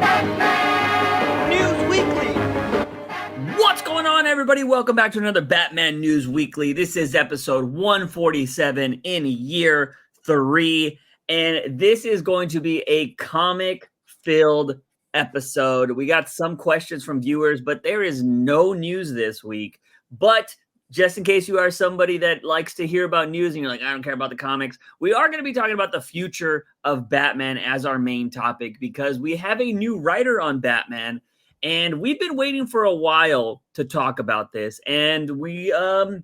News Weekly. What's going on, everybody? Welcome back to another Batman News Weekly. This is episode 147 in year 3, and this is going to be a comic-filled episode. We got some questions from viewers, but there is no news this week. But just in case you are somebody that likes to hear about news and you're like, I don't care about the comics, we are going to be talking about the future of Batman as our main topic because we have a new writer on Batman, and we've been waiting for a while to talk about this, and we are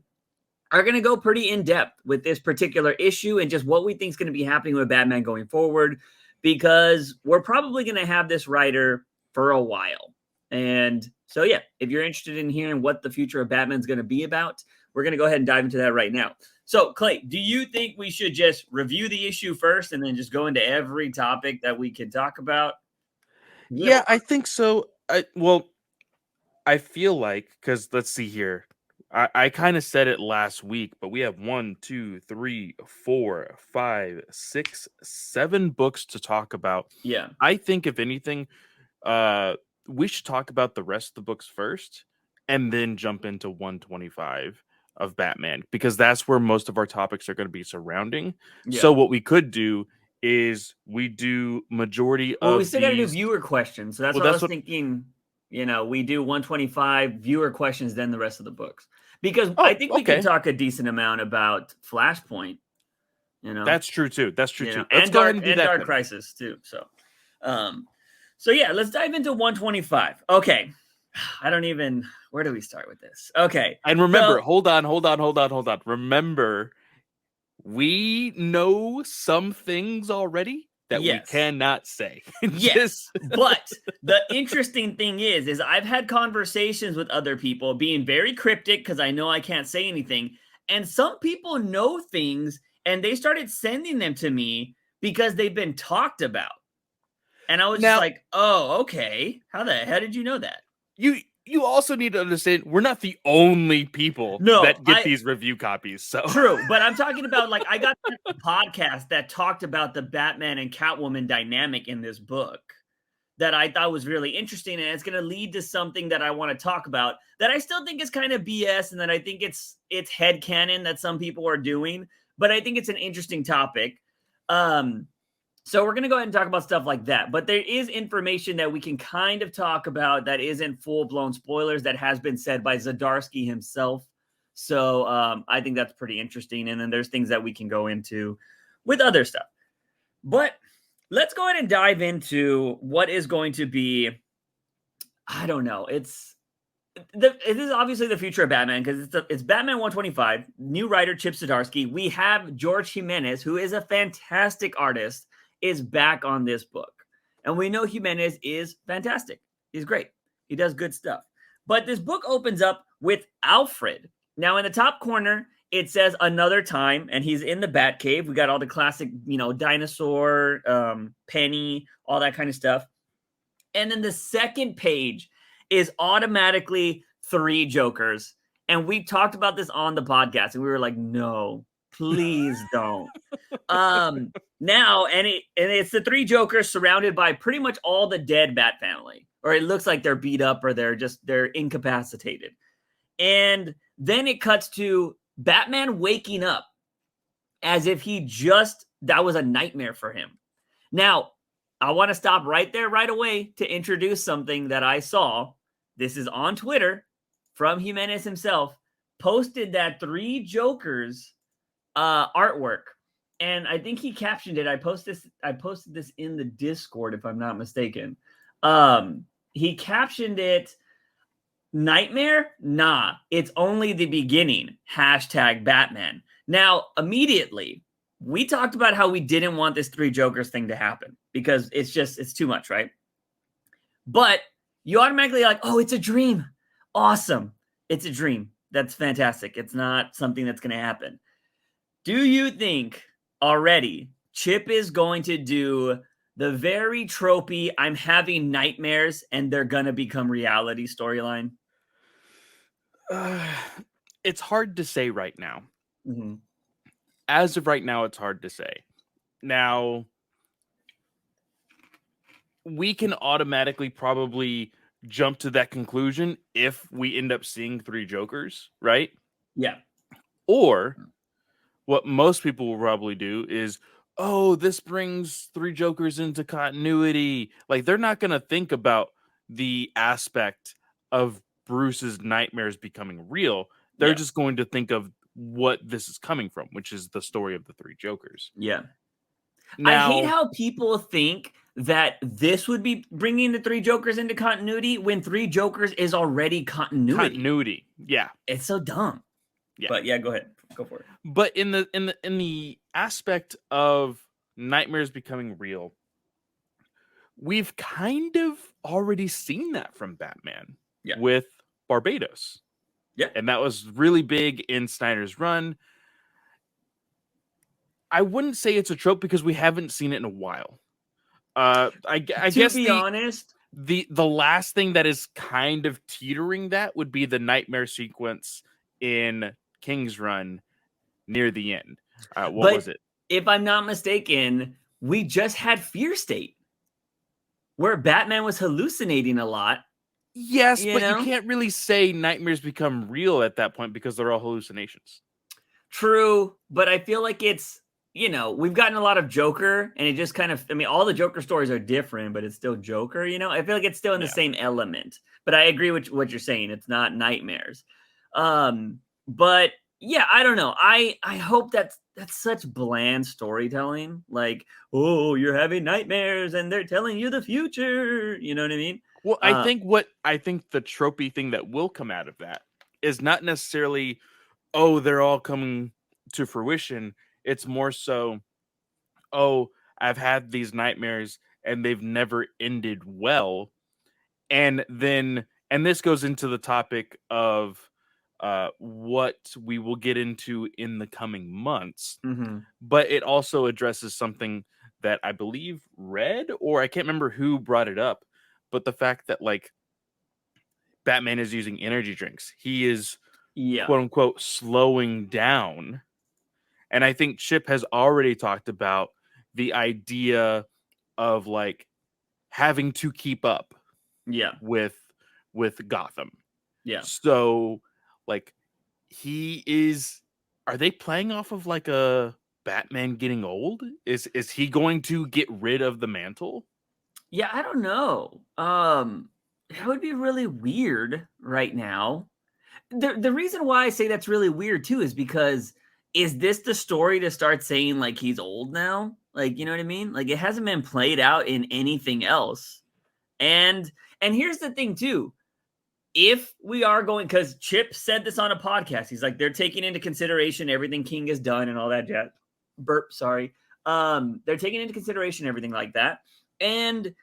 going to go pretty in-depth with this particular issue and just what we think is going to be happening with Batman going forward, because we're probably going to have this writer for a while. And so, yeah, if you're interested in hearing what the future of Batman is going to be about, we're going to go ahead and dive into that right now. So, Clay, do you think we should just review the issue first and then just go into every topic that we can talk about? Yeah, I think so. I feel like, because let's see here. I kind of said it last week, but we have 1, 2, 3, 4, 5, 6, 7 books to talk about. Yeah. I think if anything, we should talk about the rest of the books first and then jump into 125 of Batman, because that's where most of our topics are going to be surrounding. Yeah. So what we could do is we do majority Well, of we still got to do these. viewer questions. So that's Well, what I that's was what- thinking. You know, we do 125 viewer questions, then the rest of the books. Because Oh, I think we okay. can talk a decent amount about Flashpoint. You know, That's true too. That's true you too. know, Let's and go Dark ahead and do and that. Dark then. Crisis too. So yeah, let's dive into 125. Okay, I don't even. Where do we start with this? Okay, And remember, so- hold on. Remember, we know some things already that we Yes. cannot say. Yes, but the interesting thing is I've had conversations with other people being very cryptic because I know I can't say anything. And some people know things and they started sending them to me because they've been talked about. And I was just Now- like, oh, okay. How did you know that? You also need to understand we're not the only people No, that get these review copies. So True, but I'm talking about, like, I got a podcast that talked about the Batman and Catwoman dynamic in this book that I thought was really interesting, and it's going to lead to something that I want to talk about that I still think is kind of BS, and that I think it's headcanon that some people are doing, but I think it's an interesting topic. So we're going to go ahead and talk about stuff like that, but there is information that we can kind of talk about that isn't full-blown spoilers that has been said by Zdarsky himself. So I think that's pretty interesting. And then there's things that we can go into with other stuff. But let's go ahead and dive into what is going to be, I don't know. It is obviously the future of Batman because it's Batman 125, new writer Chip Zdarsky. We have George Jimenez, who is a fantastic artist, is back on this book. And we know Jimenez is fantastic. He's great. He does good stuff. But this book opens up with Alfred. Now, in the top corner, it says Another Time, and he's in the Batcave. We got all the classic, dinosaur, Penny, all that kind of stuff. And then the second page is automatically 3 Jokers. And we talked about this on the podcast, and we were like, no, please don't. Now, it's the 3 Jokers surrounded by pretty much all the dead Bat family. Or it looks like they're beat up or they're incapacitated. And then it cuts to Batman waking up as if that was a nightmare for him. Now, I want to stop right there right away to introduce something that I saw. This is on Twitter from Jimenez himself, posted that 3 Jokers artwork. And I think he captioned it. I posted this in the Discord, if I'm not mistaken. He captioned it, Nightmare? Nah, it's only the beginning. #Batman. Now, immediately, we talked about how we didn't want this 3 Jokers thing to happen because it's too much, right? But you automatically like, oh, it's a dream. Awesome. It's a dream. That's fantastic. It's not something that's going to happen. Do you think already Chip is going to do the very tropey, I'm having nightmares and they're going to become reality storyline? It's hard to say right now. Mm-hmm. As of right now, it's hard to say. Now, we can automatically probably jump to that conclusion if we end up seeing 3 Jokers, right? Yeah. Or what most people will probably do is, oh, this brings 3 Jokers into continuity. Like, they're not going to think about the aspect of Bruce's nightmares becoming real. They're just going to think of what this is coming from, which is the story of the 3 Jokers. Yeah. Now, I hate how people think that this would be bringing the 3 Jokers into continuity when 3 Jokers is already continuity. Yeah. It's so dumb. Yeah. But yeah, go ahead. Go for it. But in the aspect of nightmares becoming real, we've kind of already seen that from Batman with Barbados. Yeah. And that was really big in Snyder's run. I wouldn't say it's a trope because we haven't seen it in a while. I guess to be honest, the last thing that is kind of teetering that would be the nightmare sequence in King's Run near the end. What was it? If I'm not mistaken, we just had Fear State, where Batman was hallucinating a lot. Yes, but you can't really say nightmares become real at that point because they're all hallucinations. True, but I feel like it's, we've gotten a lot of Joker, and it just kind of, all the Joker stories are different, but it's still Joker, I feel like it's still in the same element. But I agree with what you're saying. It's not nightmares. But yeah, I don't know. I hope that's such bland storytelling. Like, oh, you're having nightmares and they're telling you the future. You know what I mean? Well, I think the tropey thing that will come out of that is not necessarily, oh, they're all coming to fruition. It's more so, oh, I've had these nightmares and they've never ended well. And this goes into the topic of what we will get into in the coming months. Mm-hmm. But it also addresses something that I believe Red, or I can't remember who brought it up, but the fact that like Batman is using energy drinks. He is quote unquote slowing down. And I think Chip has already talked about the idea of like having to keep up with Gotham. Yeah. So like are they playing off of like a Batman getting old? Is he going to get rid of the mantle? Yeah, I don't know. That would be really weird right now. The reason why I say that's really weird too is because is this the story to start saying like he's old now? Like, you know what I mean? Like it hasn't been played out in anything else. And here's the thing too. If we are going, because Chip said this on a podcast, he's like, they're taking into consideration everything King has done and all that jazz. Burp, sorry. They're taking into consideration everything like that. And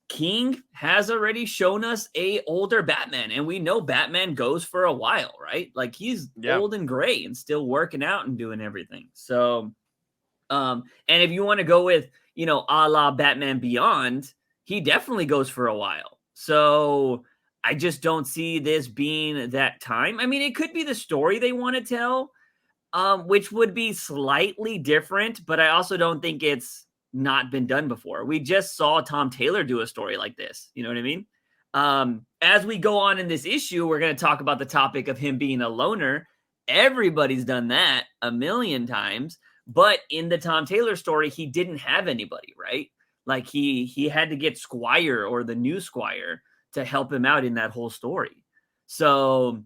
King has already shown us a older Batman, and we know Batman goes for a while, right? Like he's old and gray and still working out and doing everything. So, and if you want to go with, a la Batman Beyond, he definitely goes for a while. So I just don't see this being that time. I mean, it could be the story they want to tell, which would be slightly different, but I also don't think it's not been done before. We just saw Tom Taylor do a story like this. You know what I mean? As we go on in this issue, we're going to talk about the topic of him being a loner. Everybody's done that a million times, but in the Tom Taylor story, he didn't have anybody, right? Like he had to get Squire or the new Squire to help him out in that whole story. So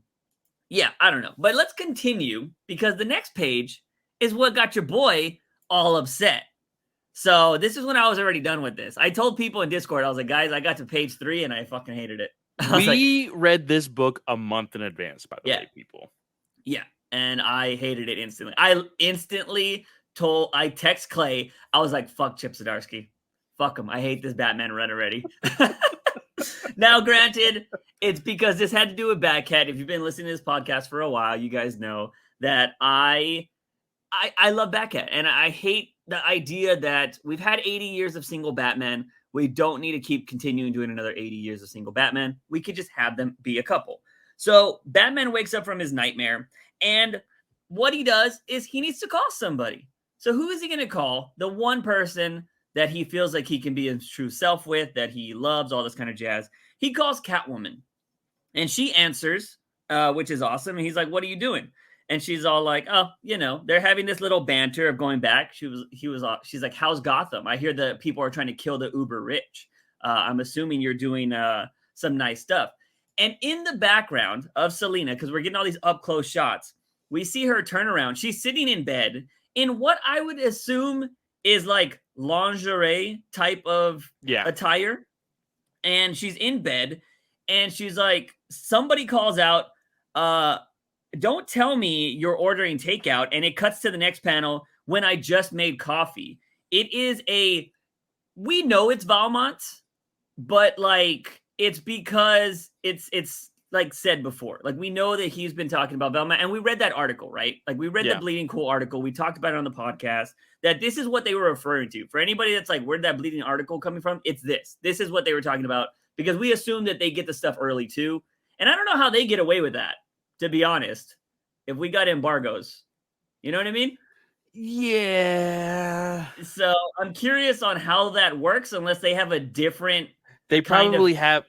yeah, I don't know, but let's continue because the next page is what got your boy all upset. So this is when I was already done with this. I told people in Discord, I was like, guys, I got to page 3 and I fucking hated it. We read this book a month in advance, by the way, people. Yeah. And I hated it instantly. I text Clay. I was like, fuck Chip Zdarsky. Fuck him. I hate this Batman run already. Now, granted, it's because this had to do with Batcat. If you've been listening to this podcast for a while, you guys know that I love Batcat. And I hate the idea that we've had 80 years of single Batman. We don't need to keep continuing doing another 80 years of single Batman. We could just have them be a couple. So Batman wakes up from his nightmare, and what he does is he needs to call somebody. So who is he going to call? The one person that he feels like he can be his true self with, that he loves, all this kind of jazz. He calls Catwoman, and she answers, which is awesome. And he's like, "What are you doing?" And she's all like, "Oh, they're having this little banter of going back." She's like, "How's Gotham? I hear that people are trying to kill the uber rich. I'm assuming you're doing some nice stuff." And in the background of Selena, because we're getting all these up close shots, we see her turn around. She's sitting in bed in what I would assume is like lingerie type of attire. And she's in bed, and she's like, somebody calls out, "Don't tell me you're ordering takeout." And it cuts to the next panel when I just made coffee. It is we know it's Valmont, but like, it's because it's like said before, like we know that he's been talking about Velma, and we read that article, right? Like we read the Bleeding Cool article. We talked about it on the podcast, that this is what they were referring to. For anybody that's like, where'd that Bleeding article coming from? It's this. This is what they were talking about, because we assume that they get the stuff early too. And I don't know how they get away with that, to be honest, if we got embargoes. You know what I mean? Yeah. So I'm curious on how that works, unless they have a different... They probably have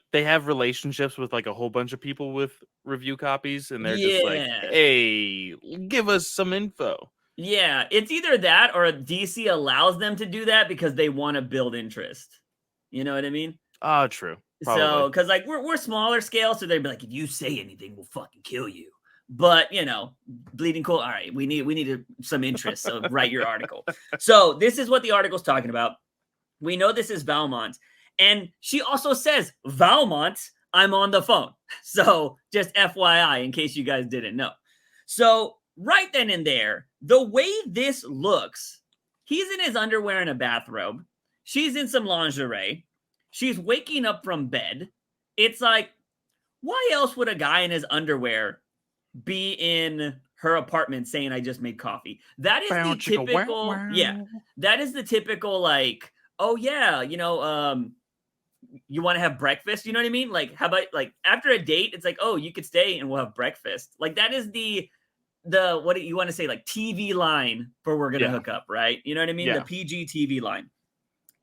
relationships with like a whole bunch of people with review copies, and they're just like, "Hey, give us some info." Yeah, it's either that or DC allows them to do that because they want to build interest. You know what I mean? Oh, true. Probably. So, because like we're smaller scale, so they'd be like, "If you say anything, we'll fucking kill you." But Bleeding Cool. All right, we need some interest. So write your article. So this is what the article's talking about. We know this is Valmont. And she also says, "Valmont, I'm on the phone." So just FYI, in case you guys didn't know. So right then and there, the way this looks, he's in his underwear and a bathrobe. She's in some lingerie. She's waking up from bed. It's like, why else would a guy in his underwear be in her apartment saying, "I just made coffee"? That is the typical, that is the typical, like, "Oh yeah, you want to have breakfast?" You know what I mean? Like, how about like after a date, it's like, "Oh, you could stay and we'll have breakfast." Like that is the what do you want to say, like TV line for "we're gonna hook up," right? You know what I mean? The PG TV line.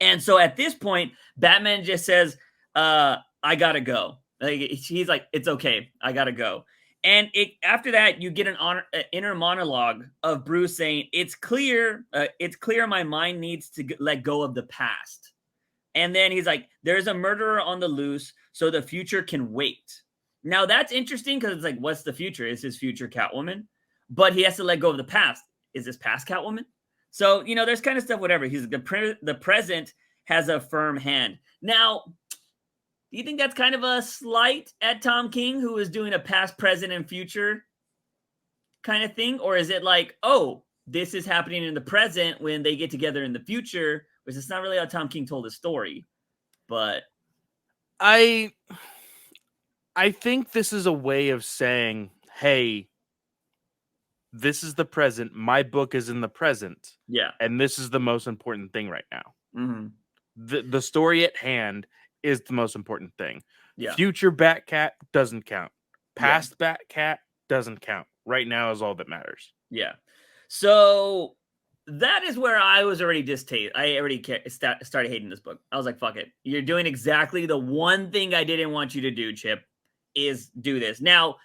And so at this point, Batman just says, "I gotta go." Like he's like, "It's okay, I gotta go." And after that, you get an inner monologue of Bruce saying, it's clear my mind needs to let go of the past." And then he's like, "There's a murderer on the loose, so the future can wait." Now that's interesting, because it's like, what's the future? Is his future Catwoman? But he has to let go of the past. Is this past Catwoman? So, there's kind of stuff, whatever. He's the present has a firm hand. Now, do you think that's kind of a slight at Tom King, who is doing a past, present, and future kind of thing? Or is it like, oh, this is happening in the present when they get together in the future, which is not really how Tom King told his story. But I think this is a way of saying, hey, this is the present. My book is in the present. Yeah. And this is the most important thing right now. Mm-hmm. The story at hand is the most important thing. Yeah. Future Batcat doesn't count. Past Batcat doesn't count. Right now is all that matters. Yeah. So that is where I was already I already started hating this book. I was like, fuck it. You're doing exactly the one thing I didn't want you to do, Chip, is do this. Now,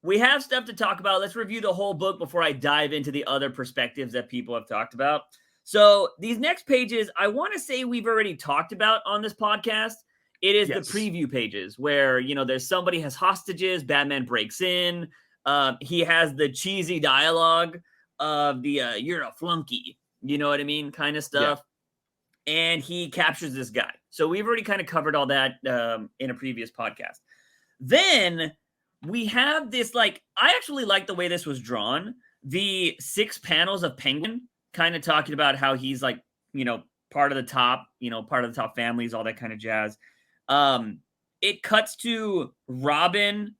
we have stuff to talk about. Let's review the whole book before I dive into the other perspectives that people have talked about. So these next pages, I want to say we've already talked about on this podcast. It is the preview pages where, there's somebody has hostages. Batman breaks in. He has the cheesy dialogue of the "you're a flunky," you know what I mean, kind of stuff. Yeah. And he captures this guy. So we've already kind of covered all that in a previous podcast. Then we have this, like, I actually like the way this was drawn. The 6 panels of Penguin kind of talking about how he's like, part of the top families, all that kind of jazz. It cuts to Robin,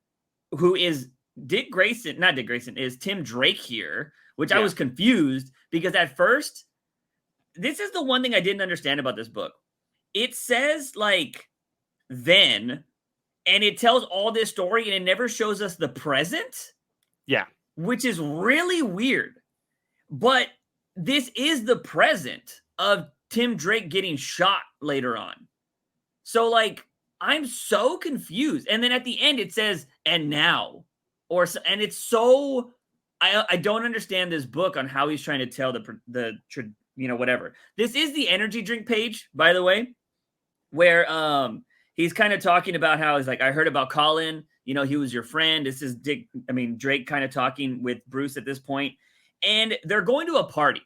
who is is Tim Drake here, which I was confused because at first, this is the one thing I didn't understand about this book. It says like then, and it tells all this story, and it never shows us the present. Yeah. Which is really weird. But this is the present of Tim Drake getting shot later on. So like, I'm so confused. And then at the end it says, and now, and it's so, I don't understand this book on how he's trying to tell whatever. This is the energy drink page, by the way, where he's kind of talking about how he's like, I heard about Colin, he was your friend. This is Drake kind of talking with Bruce at this point, and they're going to a party.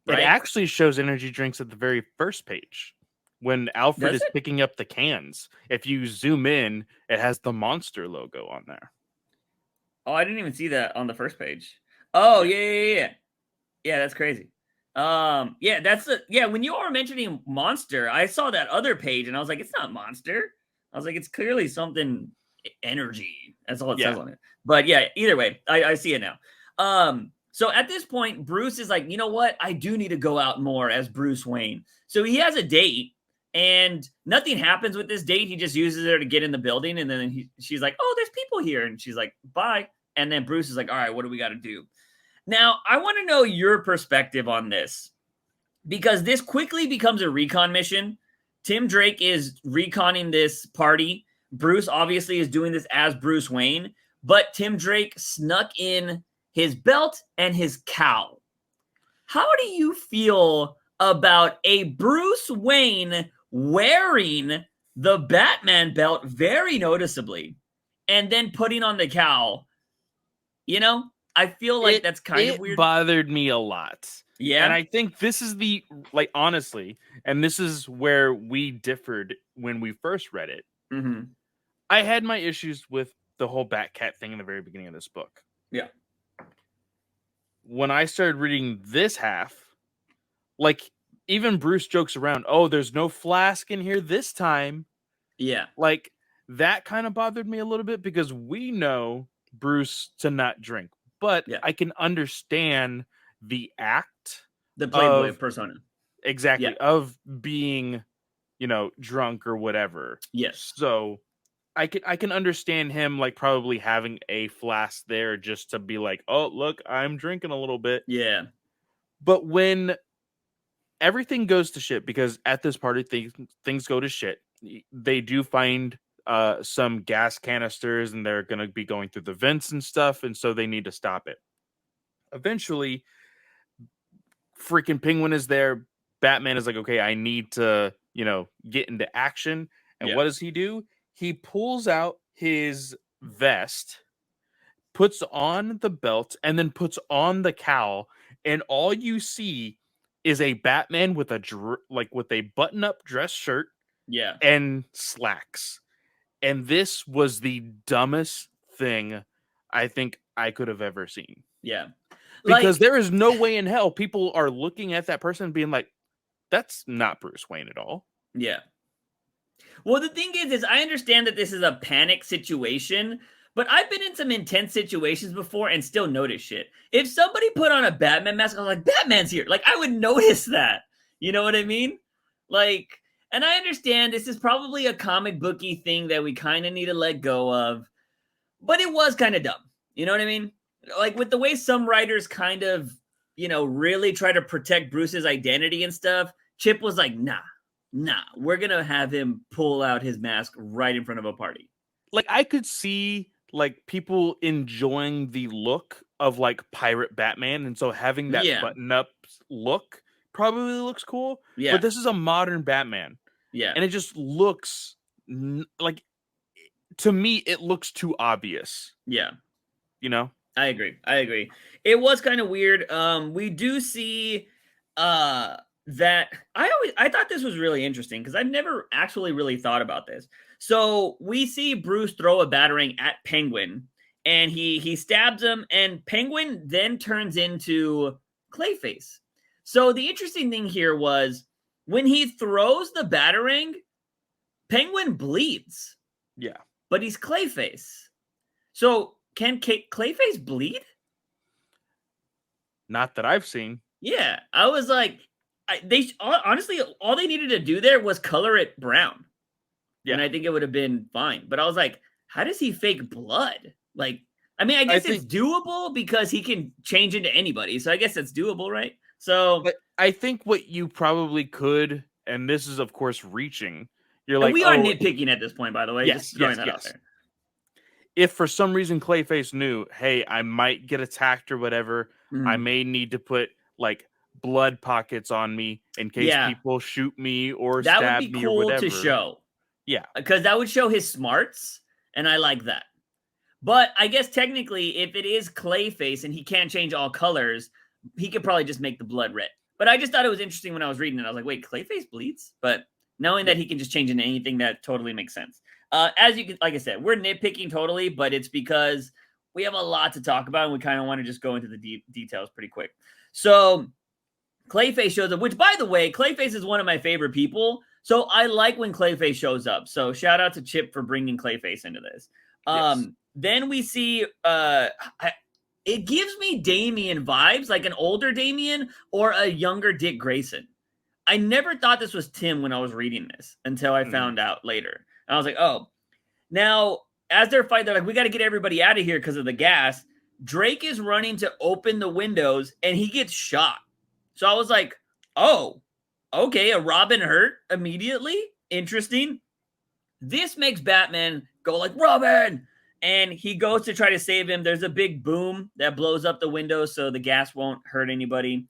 Right? It actually shows energy drinks at the very first page when Alfred is picking up the cans. If you zoom in, it has the Monster logo on there. Oh, I didn't even see that on the first page. Oh, yeah. Yeah, that's crazy. When you were mentioning Monster, I saw that other page and I was like, it's not Monster. I was like, it's clearly something energy. That's all it says on it. But yeah, either way, I see it now. So at this point, Bruce is like, you know what? I do need to go out more as Bruce Wayne. So he has a date and nothing happens with this date. He just uses her to get in the building. And then she's like, oh, there's people here. And she's like, bye. And then Bruce is like, all right, what do we got to do? Now, I want to know your perspective on this, because this quickly becomes a recon mission. Tim Drake is reconning this party. Bruce obviously is doing this as Bruce Wayne, but Tim Drake snuck in his belt and his cowl. How do you feel about a Bruce Wayne wearing the Batman belt very noticeably and then putting on the cowl? I feel like that's kind of weird. It bothered me a lot. Yeah. And I think this is honestly, and this is where we differed when we first read it. Mm-hmm. I had my issues with the whole Batcat thing in the very beginning of this book. Yeah. When I started reading this half, even Bruce jokes around, oh, there's no flask in here this time. Yeah. That kind of bothered me a little bit because we know Bruce to not drink. But I can understand the act. The Playboy persona. Exactly. Yeah. Of being, drunk or whatever. Yes. So I can understand him probably having a flask there just to be like, oh, look, I'm drinking a little bit. Yeah. But when everything goes to shit, because at this party things go to shit, they do find some gas canisters and they're going to be going through the vents and stuff. And so they need to stop it. Eventually, freaking Penguin is there. Batman is like, okay, I need to, get into action. And what does he do? He pulls out his vest, puts on the belt, and then puts on the cowl. And all you see is a Batman with a button-up dress shirt. Yeah. And slacks. And this was the dumbest thing I think I could have ever seen. Yeah. Because there is no way in hell people are looking at that person and being like, that's not Bruce Wayne at all. Yeah. Well, the thing is I understand that this is a panic situation, but I've been in some intense situations before and still notice shit. If somebody put on a Batman mask, I'm like, Batman's here. I would notice that. You know what I mean? And I understand this is probably a comic booky thing that we kind of need to let go of, but it was kind of dumb. You know what I mean? With the way some writers kind of, really try to protect Bruce's identity and stuff, Chip was like, nah, we're going to have him pull out his mask right in front of a party. I could see people enjoying the look of pirate Batman. And so having that button up look probably looks cool. Yeah. But this is a modern Batman. Yeah. And it just looks to me, it looks too obvious. Yeah. I agree. It was kind of weird. We do see that I thought this was really interesting because I've never actually really thought about this. So we see Bruce throw a batarang at Penguin and he stabs him, and Penguin then turns into Clayface. So the interesting thing here was when he throws the batarang, Penguin bleeds. Yeah. But he's Clayface. So can Clayface bleed? Not that I've seen. Yeah. I was like, honestly, all they needed to do there was color it brown. Yeah. And I think it would have been fine. But I was like, how does he fake blood? I guess it's doable because he can change into anybody. So I guess it's doable, right? So, But I think what you probably could, and this is of course reaching, you're and like, we are oh, nitpicking at this point, by the way, just yes, throwing yes, that out yes. there. If for some reason Clayface knew, hey, I might get attacked or whatever, I Mm. may need to put like blood pockets on me in case Yeah, people shoot me or that would stab be me or cool to whatever. show Yeah. because that would show his smarts, and I like that. But I guess technically, if it is Clayface and he can't change all colors, he could probably just make the blood red. But I just thought it was interesting when I was reading it. I was like, wait, Clayface bleeds? But knowing Yeah. that he can just change into anything, that totally makes sense. As you can, like I said, we're nitpicking totally, but it's because we have a lot to talk about and we kind of want to just go into the details pretty quick. So Clayface shows up, which, by the way, Clayface is one of my favorite people. So I like when Clayface shows up. So shout out to Chip for bringing Clayface into this. Yes. Then we see it gives me Damien vibes, like an older Damien or a younger Dick Grayson. I never thought this was Tim when I was reading this until I Mhm. found out later. I was like, oh. Now, as they're fighting, they're like, we got to get everybody out of here because of the gas. Drake is running to open the windows and he gets shot. So I was like, oh, okay, a Robin hurt immediately. Interesting. This makes Batman go like, Robin! And he goes to try to save him. There's a big boom that blows up the window so the gas won't hurt anybody.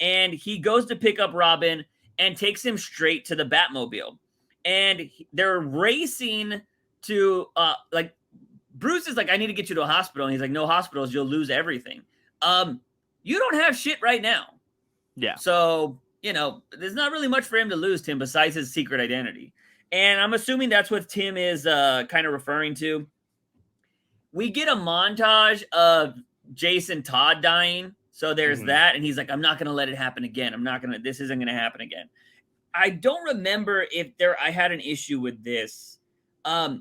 And he goes to pick up Robin and takes him straight to the Batmobile. And they're racing to like Bruce is like, I need to get you to a hospital. And he's like, no hospitals, you'll lose everything. You don't have shit right now. Yeah. So, there's not really much for him to lose, Tim, besides his secret identity. And I'm assuming that's what Tim is kind of referring to. We get a montage of Jason Todd dying. So there's Mhm. that. And he's like, I'm not going to let it happen again. This isn't going to happen again. I don't remember if I had an issue with this. I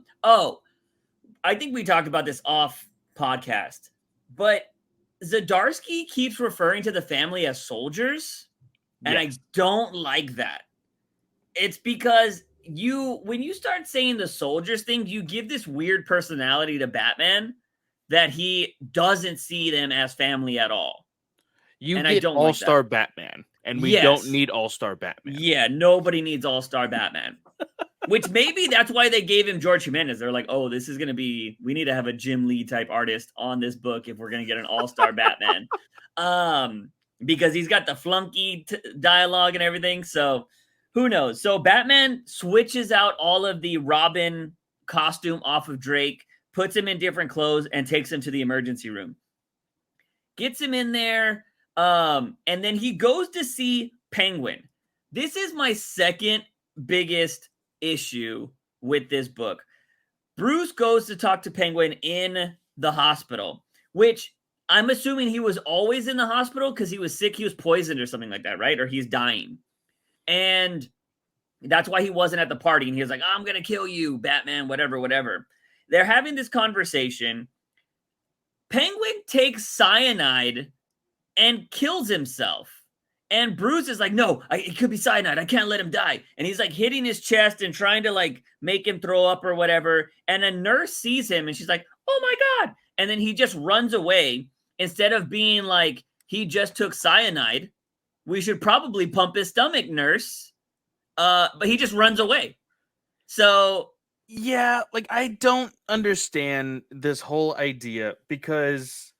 think we talked about this off podcast, but Zdarsky keeps referring to the family as soldiers. And I Yes. don't like that. It's because when you start saying the soldiers thing, you give this weird personality to Batman that he doesn't see them as family at all. You And I get don't like that. All-Star Batman, and we don't Yes. need All-Star Batman. Yeah, nobody needs all-star Batman. Which maybe that's why they gave him George Jimenez. They're like, oh, this is going to be, we need to have a Jim Lee type artist on this book if we're going to get an all-star Batman. Because he's got the flunky dialogue and everything. So who knows? So Batman switches out all of the Robin costume off of Drake, puts him in different clothes, and takes him to the emergency room. Gets him in there, and then he goes to see Penguin. This is my second biggest issue with this book. Bruce goes to talk to Penguin in the hospital, which I'm assuming he was always in the hospital because he was sick. He was poisoned or something like that, right? Or he's dying. And that's why he wasn't at the party. And he was like, I'm going to kill you, Batman, whatever, whatever. They're having this conversation. Penguin takes cyanide and kills himself. And Bruce is like, no, it could be cyanide. I can't let him die. And he's like hitting his chest and trying to like make him throw up or whatever. And a nurse sees him and she's like, oh my God. And then he just runs away instead of being like, he just took cyanide. We should probably pump his stomach, nurse. But he just runs away. So yeah, like I don't understand this whole idea because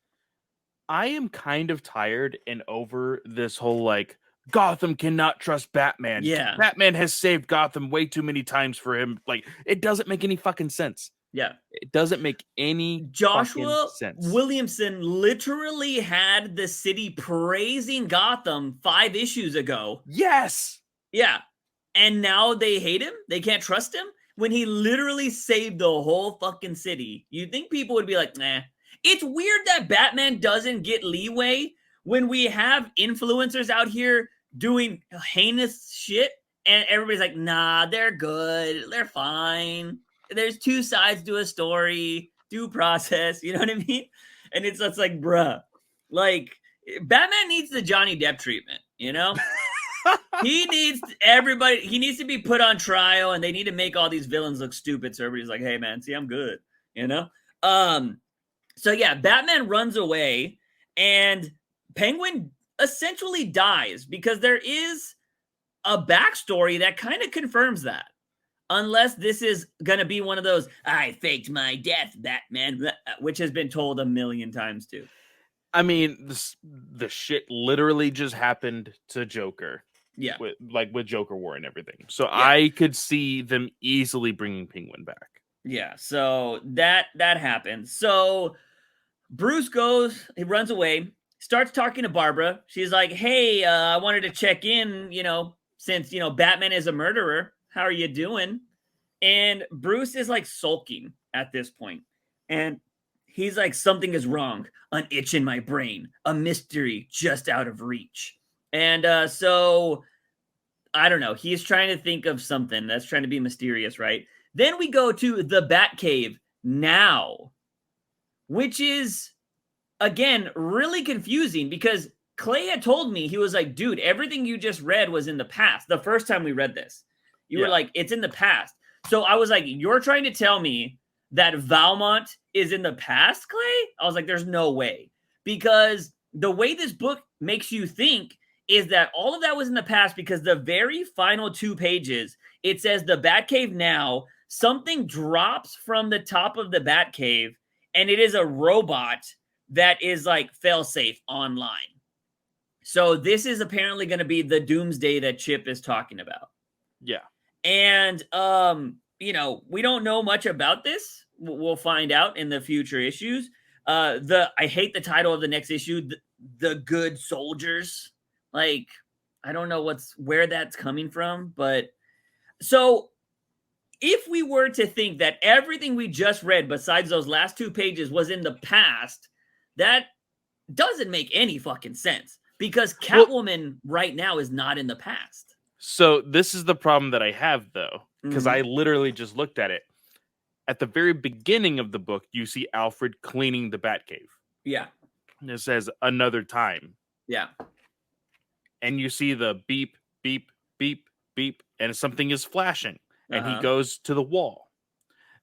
I am kind of tired and over this whole like Gotham cannot trust Batman. yeah, Batman has saved Gotham way too many times for him. Like it doesn't make any fucking sense. yeah. It doesn't make any fucking Joshua sense. Williamson literally had the city praising Gotham 5 issues ago. Yes. Yeah. And now they hate him? They can't trust him? When he literally saved the whole fucking city. You'd think people would be like, nah. It's weird that Batman doesn't get leeway when we have influencers out here doing heinous shit and everybody's like, nah, they're good. They're fine. There's 2 sides to a story, due process. You know what I mean? And it's like, bruh, like Batman needs the Johnny Depp treatment, you know? He needs to be put on trial and they need to make all these villains look stupid. So everybody's like, hey man, see, I'm good, you know? So yeah, Batman runs away and Penguin essentially dies because there is a backstory that kind of confirms that. Unless this is going to be one of those, I faked my death, Batman, which has been told a million times too. I mean, the shit literally just happened to Joker. Yeah. With Joker War and everything. So Yeah. I could see them easily bringing Penguin back. Yeah, so that happened. So Bruce goes, he runs away, starts talking to Barbara. She's like, hey, I wanted to check in, since, Batman is a murderer. How are you doing? And Bruce is like sulking at this point. And he's like, something is wrong. An itch in my brain. A mystery just out of reach. And so, I don't know. He's trying to think of something that's trying to be mysterious, right? Then we go to the Batcave now, which is, again, really confusing because Clay had told me, he was like, dude, everything you just read was in the past. The first time we read this, you were like, it's in the past. So I was like, you're trying to tell me that Valmont is in the past, Clay? I was like, there's no way. Because the way this book makes you think is that all of that was in the past because the very final 2 pages, it says the Batcave now, something drops from the top of the Batcave, and it is a robot that is like fail-safe online. So this is apparently going to be the doomsday that Chip is talking about. Yeah. And, we don't know much about this. We'll find out in the future issues. I hate the title of the next issue, The Good Soldiers. Like, I don't know where that's coming from, but so if we were to think that everything we just read besides those last 2 pages was in the past, that doesn't make any fucking sense because Catwoman right now is not in the past. So this is the problem that I have though, because I literally just looked at it. At the very beginning of the book, you see Alfred cleaning the Batcave. Yeah. And it says another time. Yeah. And you see the beep, beep, beep, beep, and something is flashing. And he goes to the wall.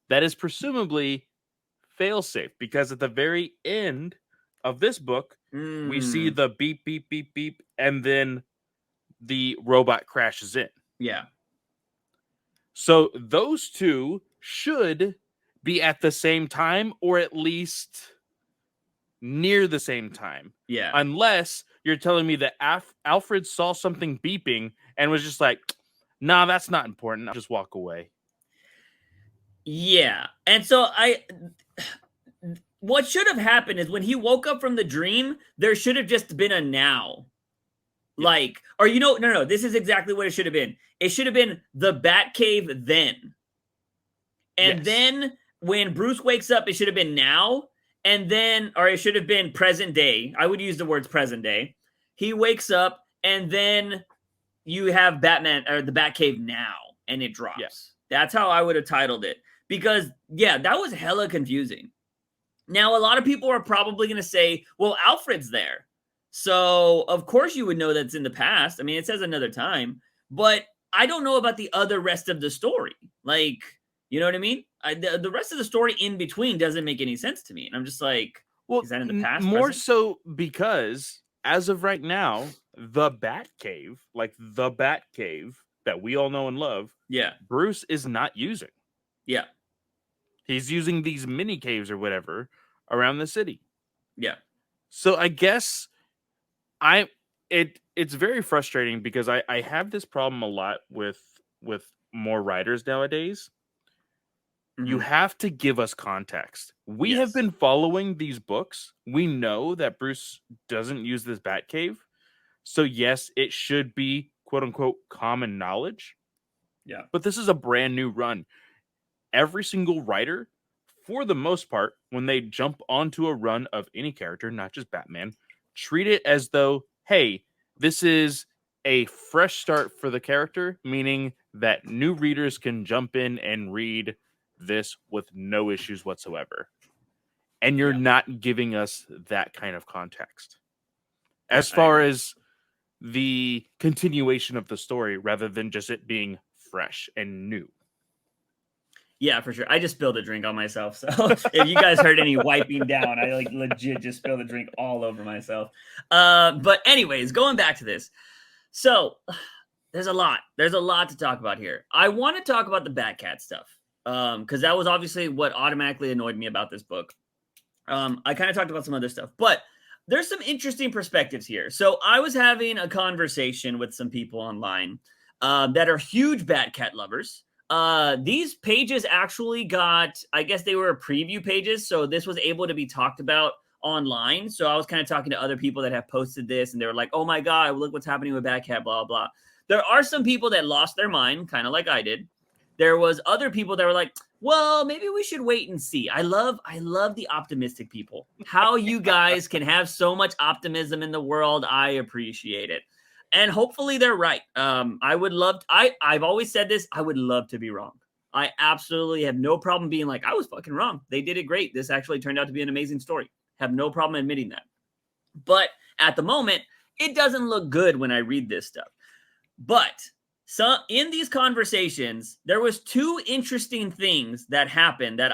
That is presumably failsafe because at the very end of this book, we see the beep, beep, beep, beep, and then the robot crashes in. Yeah. So those two should be at the same time or at least near the same time. Yeah. Unless you're telling me that Alfred saw something beeping and was just like, nah, that's not important. I'll just walk away. Yeah. And so what should have happened is when he woke up from the dream, there should have just been a now. Like, or no, this is exactly what it should have been. It should have been the Batcave then. And then when Bruce wakes up, it should have been now. And then, or it should have been present day. I would use the words present day. He wakes up and then you have Batman or the Batcave now and it drops. Yes. That's how I would have titled it. Because, yeah, that was hella confusing. Now, a lot of people are probably going to say, well, Alfred's there. So, of course, you would know that's in the past. I mean, it says another time. But I don't know about the other rest of the story. Like, you know what I mean? The rest of the story in between doesn't make any sense to me. And I'm just like, well, is that in the past? More so because, as of right now, the Batcave, like the Batcave that we all know and love, Bruce is not using. Yeah. He's using these mini caves or whatever around the city. Yeah. So I guess it's very frustrating because I have this problem a lot with more writers nowadays. Mm-hmm. You have to give us context. We have been following these books. We know that Bruce doesn't use this Batcave. So yes, it should be quote unquote common knowledge. Yeah. But this is a brand new run. Every single writer, for the most part, when they jump onto a run of any character, not just Batman, treat it as though, hey, this is a fresh start for the character, meaning that new readers can jump in and read this with no issues whatsoever. And you're not giving us that kind of context. As far as the continuation of the story, rather than just it being fresh and new. Yeah, for sure. I just spilled a drink on myself. So if you guys heard any wiping down, I like legit just spilled a drink all over myself. But anyways, going back to this. So there's a lot. There's a lot to talk about here. I want to talk about the Batcat stuff. Because that was obviously what automatically annoyed me about this book. I kind of talked about some other stuff, but there's some interesting perspectives here. So I was having a conversation with some people online that are huge Batcat lovers. These pages actually got, I guess they were preview pages, so this was able to be talked about online. So I was kind of talking to other people that have posted this, and they were like, "Oh my god, look what's happening with Batcat," blah blah. There are some people that lost their mind, kind of like I did. There was other people that were like, well, maybe we should wait and see. I love the optimistic people. How you guys can have so much optimism in the world, I appreciate it. And hopefully they're right. I would love I've always said this, I would love to be wrong. I absolutely have no problem being like, I was fucking wrong. They did it great. This actually turned out to be an amazing story. Have no problem admitting that. But at the moment, it doesn't look good when I read this stuff. But so in these conversations, there was two interesting things that happened that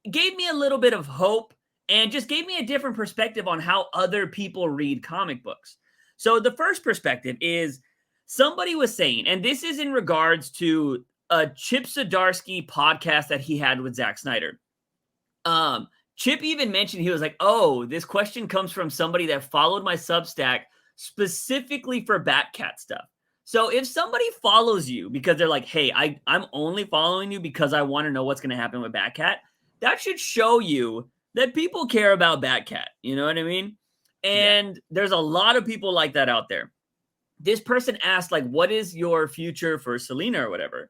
gave me a little bit of hope and just gave me a different perspective on how other people read comic books. So the first perspective is somebody was saying, and this is in regards to a Chip Zdarsky podcast that he had with Zack Snyder. Chip even mentioned, he was like, oh, this question comes from somebody that followed my Substack specifically for Batcat stuff. So if somebody follows you because they're like, hey, I'm only following you because I want to know what's going to happen with Batcat, that should show you that people care about Batcat. You know what I mean? And there's a lot of people like that out there. This person asked, like, what is your future for Selena or whatever?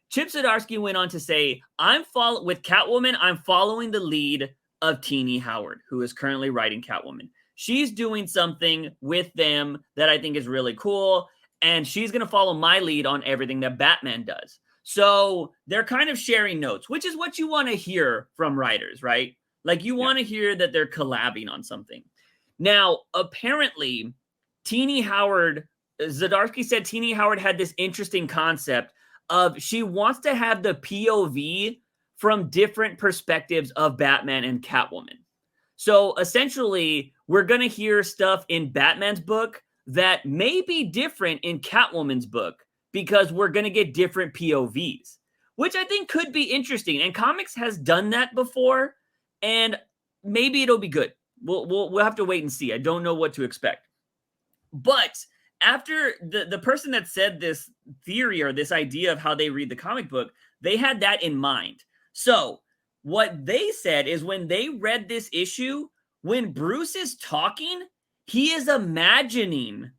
Chip Zdarsky went on to say, with Catwoman, I'm following the lead of Teenie Howard, who is currently writing Catwoman. She's doing something with them that I think is really cool. And she's going to follow my lead on everything that Batman does. So they're kind of sharing notes, which is what you want to hear from writers, right? Like you want to hear that they're collabing on something. Now, apparently, Zdarsky said Teenie Howard had this interesting concept of she wants to have the POV from different perspectives of Batman and Catwoman. So essentially, we're going to hear stuff in Batman's book that may be different in Catwoman's book because we're going to get different POVs, which I think could be interesting. And comics has done that before, and maybe it'll be good. We'll have to wait and see. I don't know what to expect. But after the person that said this theory or this idea of how they read the comic book, they had that in mind. So what they said is when they read this issue, when Bruce is talking, he is imagining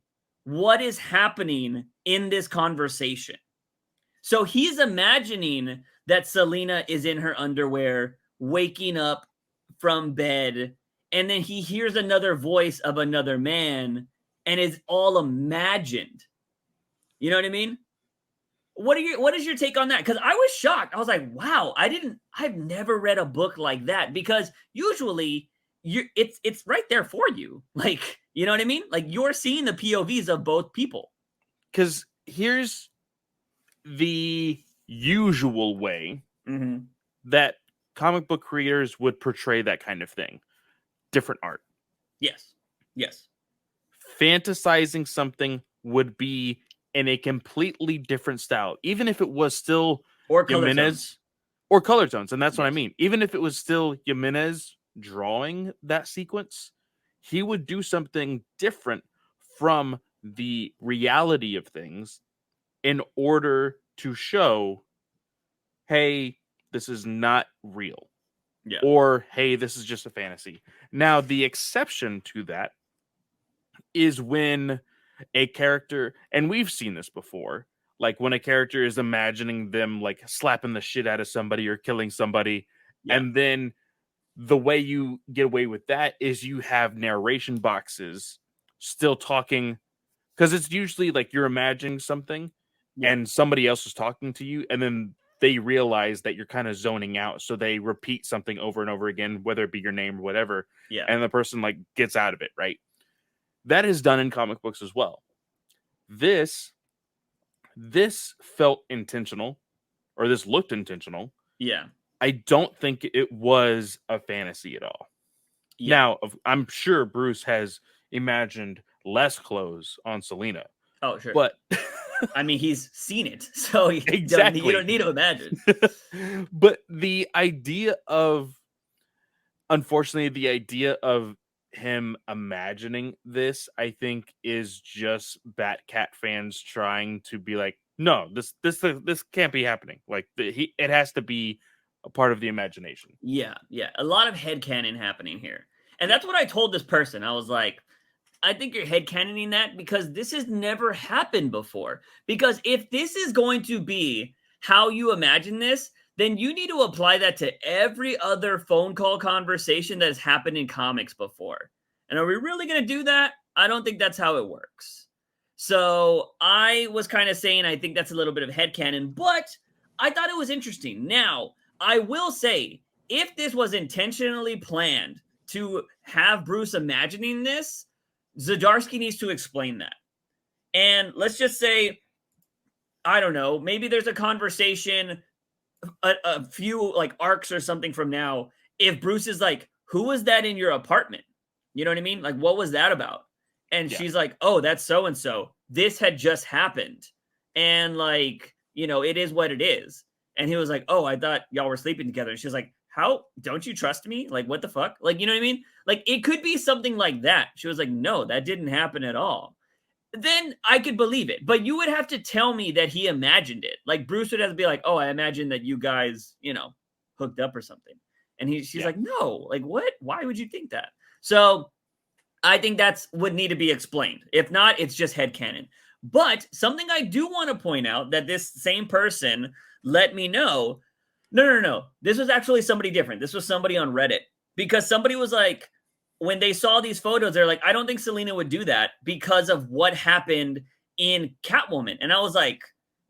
what is happening in this conversation. So he's imagining that Selena is in her underwear, waking up from bed, and then he hears another voice of another man, and it's all imagined. You know what I mean? What is your take on that? Because I was shocked. I was like, wow, I've never read a book like that, because usually it's right there for you. Like, you know what I mean? Like you're seeing the POVs of both people. Because here's the usual way that comic book creators would portray that kind of thing. Different art. Yes. Fantasizing something would be in a completely different style, even if it was still or color tones. Or color tones. And that's what I mean. Even if it was still Jimenez drawing that sequence, he would do something different from the reality of things in order to show, hey, this is not real. Yeah. Or, hey, this is just a fantasy. Now, the exception to that is when a character, and we've seen this before, like when a character is imagining them like slapping the shit out of somebody or killing somebody, and then the way you get away with that is you have narration boxes still talking, because it's usually like you're imagining something and somebody else is talking to you, and then they realize that you're kind of zoning out, so they repeat something over and over again, whether it be your name or whatever, and the person like gets out of it, right? That is done in comic books as well. This felt intentional, or this looked intentional. Yeah. I don't think it was a fantasy at all. Yeah. Now, I'm sure Bruce has imagined less clothes on Selena, Oh, sure. but I mean, he's seen it, so you don't exactly. need to imagine. But the idea of, unfortunately, the idea of him imagining this, I think, is just Batcat fans trying to be like, no, this can't be happening. Like it has to be a part of the imagination. Yeah, yeah. A lot of headcanon happening here. And that's what I told this person. I was like, I think you're headcanoning that because this has never happened before. Because if this is going to be how you imagine this, then you need to apply that to every other phone call conversation that has happened in comics before. And are we really going to do that? I don't think that's how it works. So I was kind of saying I think that's a little bit of headcanon, but I thought it was interesting. Now, I will say, if this was intentionally planned to have Bruce imagining this, Zdarsky needs to explain that. And let's just say, I don't know, maybe there's a conversation a few like arcs or something from now. If Bruce is like, who was that in your apartment? You know what I mean? Like, what was that about? And she's like, oh, that's so and so. This had just happened. And like, you know, it is what it is. And he was like, oh, I thought y'all were sleeping together. And she's like, how? Don't you trust me? Like, what the fuck? Like, you know what I mean? Like, it could be something like that. She was like, no, that didn't happen at all. Then I could believe it. But you would have to tell me that he imagined it. Like, Bruce would have to be like, oh, I imagine that you guys, you know, hooked up or something. And she's like, no, like, what? Why would you think that? So I think that's would need to be explained. If not, it's just headcanon. But something I do want to point out that this same person let me know, no. This was actually somebody different. This was somebody on Reddit. Because somebody was like, when they saw these photos, they're like, I don't think Selena would do that because of what happened in Catwoman. And I was like,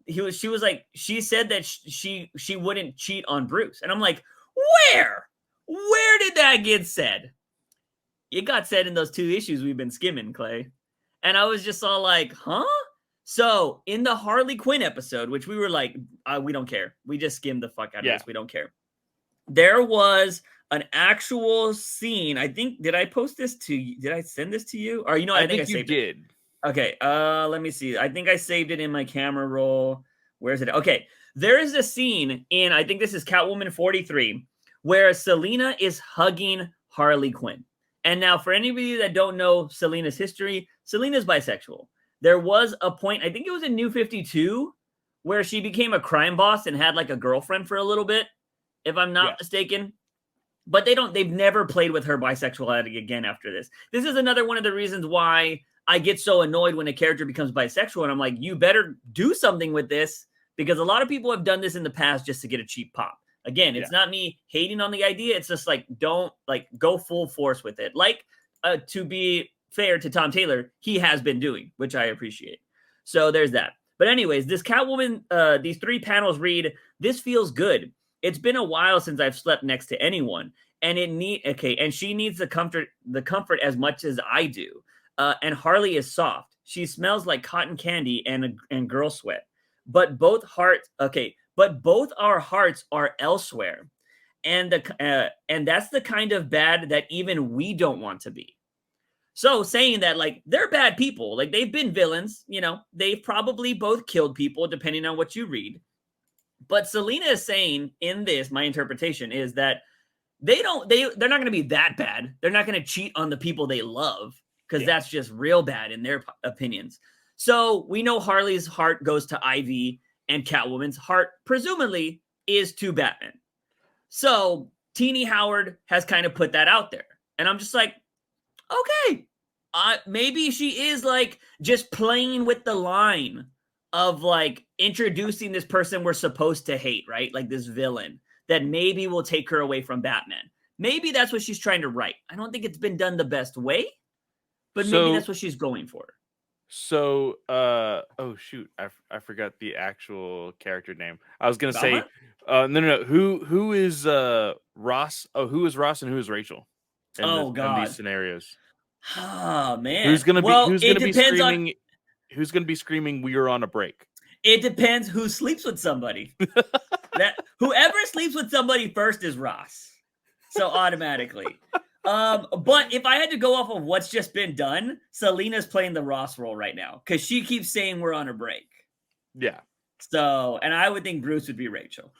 she said that she wouldn't cheat on Bruce. And I'm like, where? Where did that get said? It got said in those 2 issues we've been skimming, Clay. And I was just all like, huh? So in the Harley Quinn episode, which we were like, we don't care. We just skimmed the fuck out of this. We don't care. There was an actual scene. I think, did I post this to you? Did I send this to you? Or, you know, I think I saved it. Okay. Let me see. I think I saved it in my camera roll. Where's it? Okay. There is a scene in, I think this is Catwoman 43, where Selena is hugging Harley Quinn. And now, for anybody that don't know Selena's history, Selena's bisexual. There was a point, I think it was in New 52, where she became a crime boss and had like a girlfriend for a little bit, if I'm not mistaken. But they've never played with her bisexuality again after this. This is another one of the reasons why I get so annoyed when a character becomes bisexual. And I'm like, you better do something with this, because a lot of people have done this in the past just to get a cheap pop. Again, it's not me hating on the idea. It's just like, don't like go full force with it. Like, to be fair to Tom Taylor, he has been doing, which I appreciate. So there's that. But anyways, this Catwoman, these 3 panels read, this feels good. It's been a while since I've slept next to anyone, and and she needs the comfort as much as I do. And Harley is soft. She smells like cotton candy and girl sweat. But both our hearts are elsewhere. And that's the kind of bad that even we don't want to be. So saying that, like, they're bad people, like they've been villains, you know, they've probably both killed people depending on what you read. But Selena is saying in this, my interpretation is that they're not going to be that bad. They're not going to cheat on the people they love, because that's just real bad in their opinions. So we know Harley's heart goes to Ivy, and Catwoman's heart presumably is to Batman. So Teenie Howard has kind of put that out there. And I'm just like, okay, maybe she is like just playing with the line of like introducing this person we're supposed to hate, right? Like this villain that maybe will take her away from Batman. Maybe that's what she's trying to write. I don't think it's been done the best way, but maybe that's what she's going for. So, oh shoot, I forgot the actual character name. I was gonna say, no. Who is Ross? Oh, who is Ross and who is Rachel? In these scenarios. Oh man, who's gonna be screaming? Who's gonna be screaming? We are on a break. It depends who sleeps with somebody. That whoever sleeps with somebody first is Ross. So automatically. But if I had to go off of what's just been done, Selena's playing the Ross role right now because she keeps saying we're on a break. Yeah. So, and I would think Bruce would be Rachel.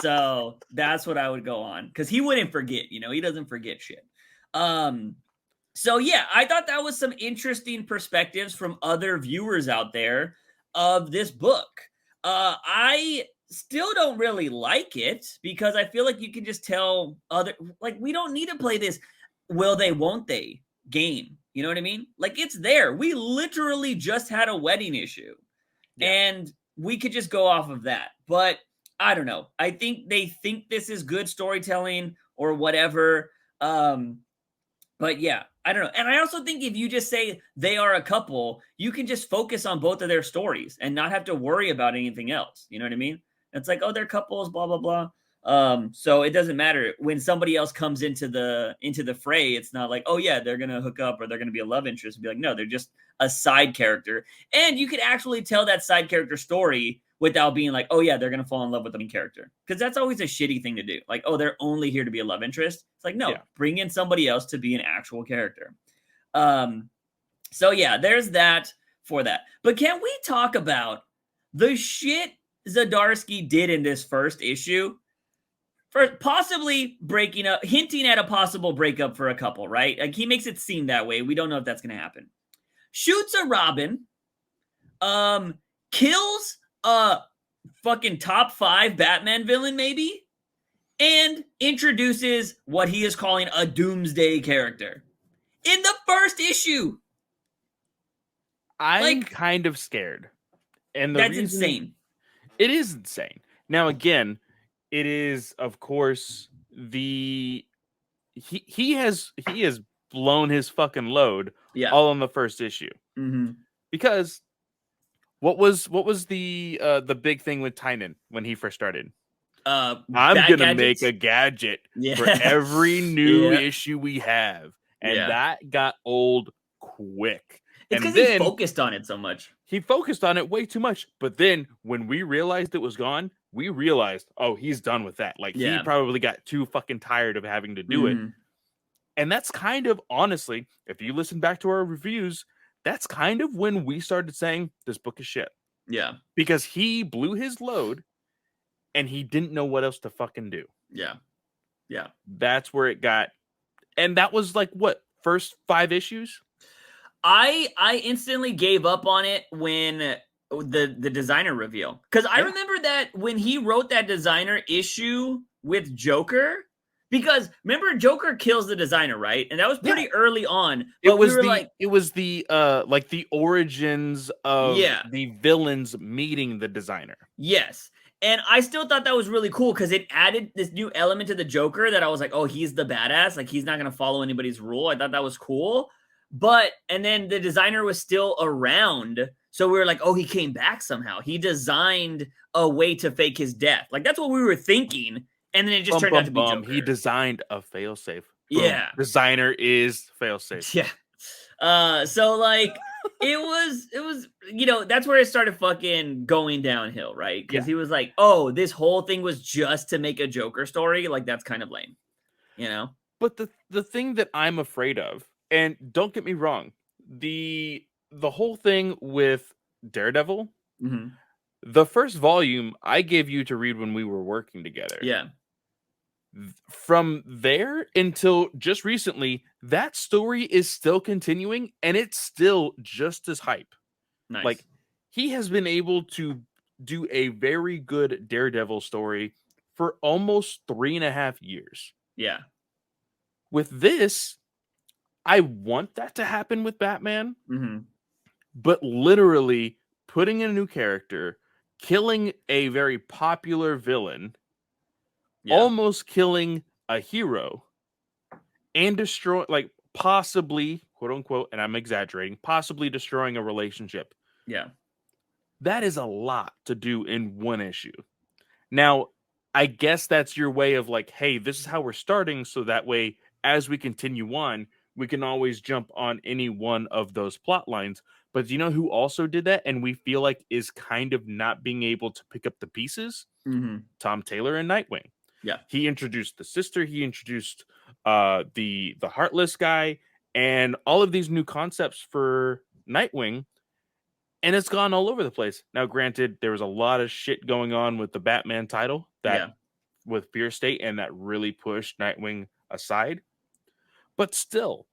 So that's what I would go on because he wouldn't forget. He doesn't forget shit. So yeah, I thought that was some interesting perspectives from other viewers out there of this book. I still don't really like it because I feel like you can just tell we don't need to play this will they, won't they game. You know what I mean? Like it's there. We literally just had a wedding issue and we could just go off of that. But I don't know. I think they think this is good storytelling or whatever. But yeah, I don't know. And I also think if you just say they are a couple, you can just focus on both of their stories and not have to worry about anything else. You know what I mean? It's like, oh, they're couples, blah, blah, blah. So it doesn't matter when somebody else comes into the fray. It's not like, oh yeah, they're gonna hook up or they're gonna be a love interest. Be like, no, they're just a side character. And you could actually tell that side character story without being like, oh yeah, they're gonna fall in love with the main character. Because that's always a shitty thing to do. Like, oh, they're only here to be a love interest. It's like, no, bring in somebody else to be an actual character. So yeah, there's that for that. But can we talk about the shit Zdarsky did in this first issue? For possibly breaking up, hinting at a possible breakup for a couple, right? Like he makes it seem that way. We don't know if that's going to happen. Shoots a Robin, kills a fucking top 5 Batman villain, maybe, and introduces what he is calling a doomsday character in the first issue. I'm kind of scared. And that's insane. It is insane. Now, again, it is, of course, he has blown his fucking load all on the first issue. Mm-hmm. Because what was the big thing with Tynan when he first started? I'm gonna make a gadget for every new issue we have, and that got old quick. It's because he focused on it so much. He focused on it way too much. But then when we realized it was gone, we realized, oh, he's done with that. Like he probably got too fucking tired of having to do it. And that's kind of, honestly, if you listen back to our reviews, that's kind of when we started saying this book is shit. Yeah. Because he blew his load and he didn't know what else to fucking do. Yeah. Yeah. That's where it got. And that was like, what, first 5 issues? I instantly gave up on it when the designer reveal. Because I remember that when he wrote that designer issue with Joker, because remember Joker kills the designer, right? And that was pretty early on. But it was the origins of the villains meeting the designer. Yes. And I still thought that was really cool because it added this new element to the Joker that I was like, oh, he's the badass. Like he's not going to follow anybody's rule. I thought that was cool. And then the designer was still around. So we were like, oh, he came back somehow. He designed a way to fake his death. Like that's what we were thinking. And then it just turned out to be Joker. He designed a failsafe. Yeah. Designer is failsafe. Yeah. So like it was, that's where it started fucking going downhill, right? Because he was like, oh, this whole thing was just to make a Joker story. Like that's kind of lame, But the thing that I'm afraid of, and don't get me wrong, the whole thing with Daredevil, the first volume I gave you to read when we were working together. Yeah. From there until just recently, that story is still continuing and it's still just as hype. Nice. Like he has been able to do a very good Daredevil story for almost 3.5 years. Yeah. With this, I want that to happen with Batman, but literally putting in a new character, killing a very popular villain, almost killing a hero, and possibly, quote unquote, and I'm exaggerating, possibly destroying a relationship. Yeah. That is a lot to do in one issue. Now, I guess that's your way of like, hey, this is how we're starting, so that way, as we continue on, we can always jump on any one of those plot lines. But do you know who also did that and we feel like is kind of not being able to pick up the pieces? Taylor and Nightwing. Yeah. He introduced the sister. He introduced the Heartless guy, and all of these new concepts for Nightwing, and it's gone all over the place. Now, granted, there was a lot of shit going on with the Batman title that with Fear State, and that really pushed Nightwing aside. But still,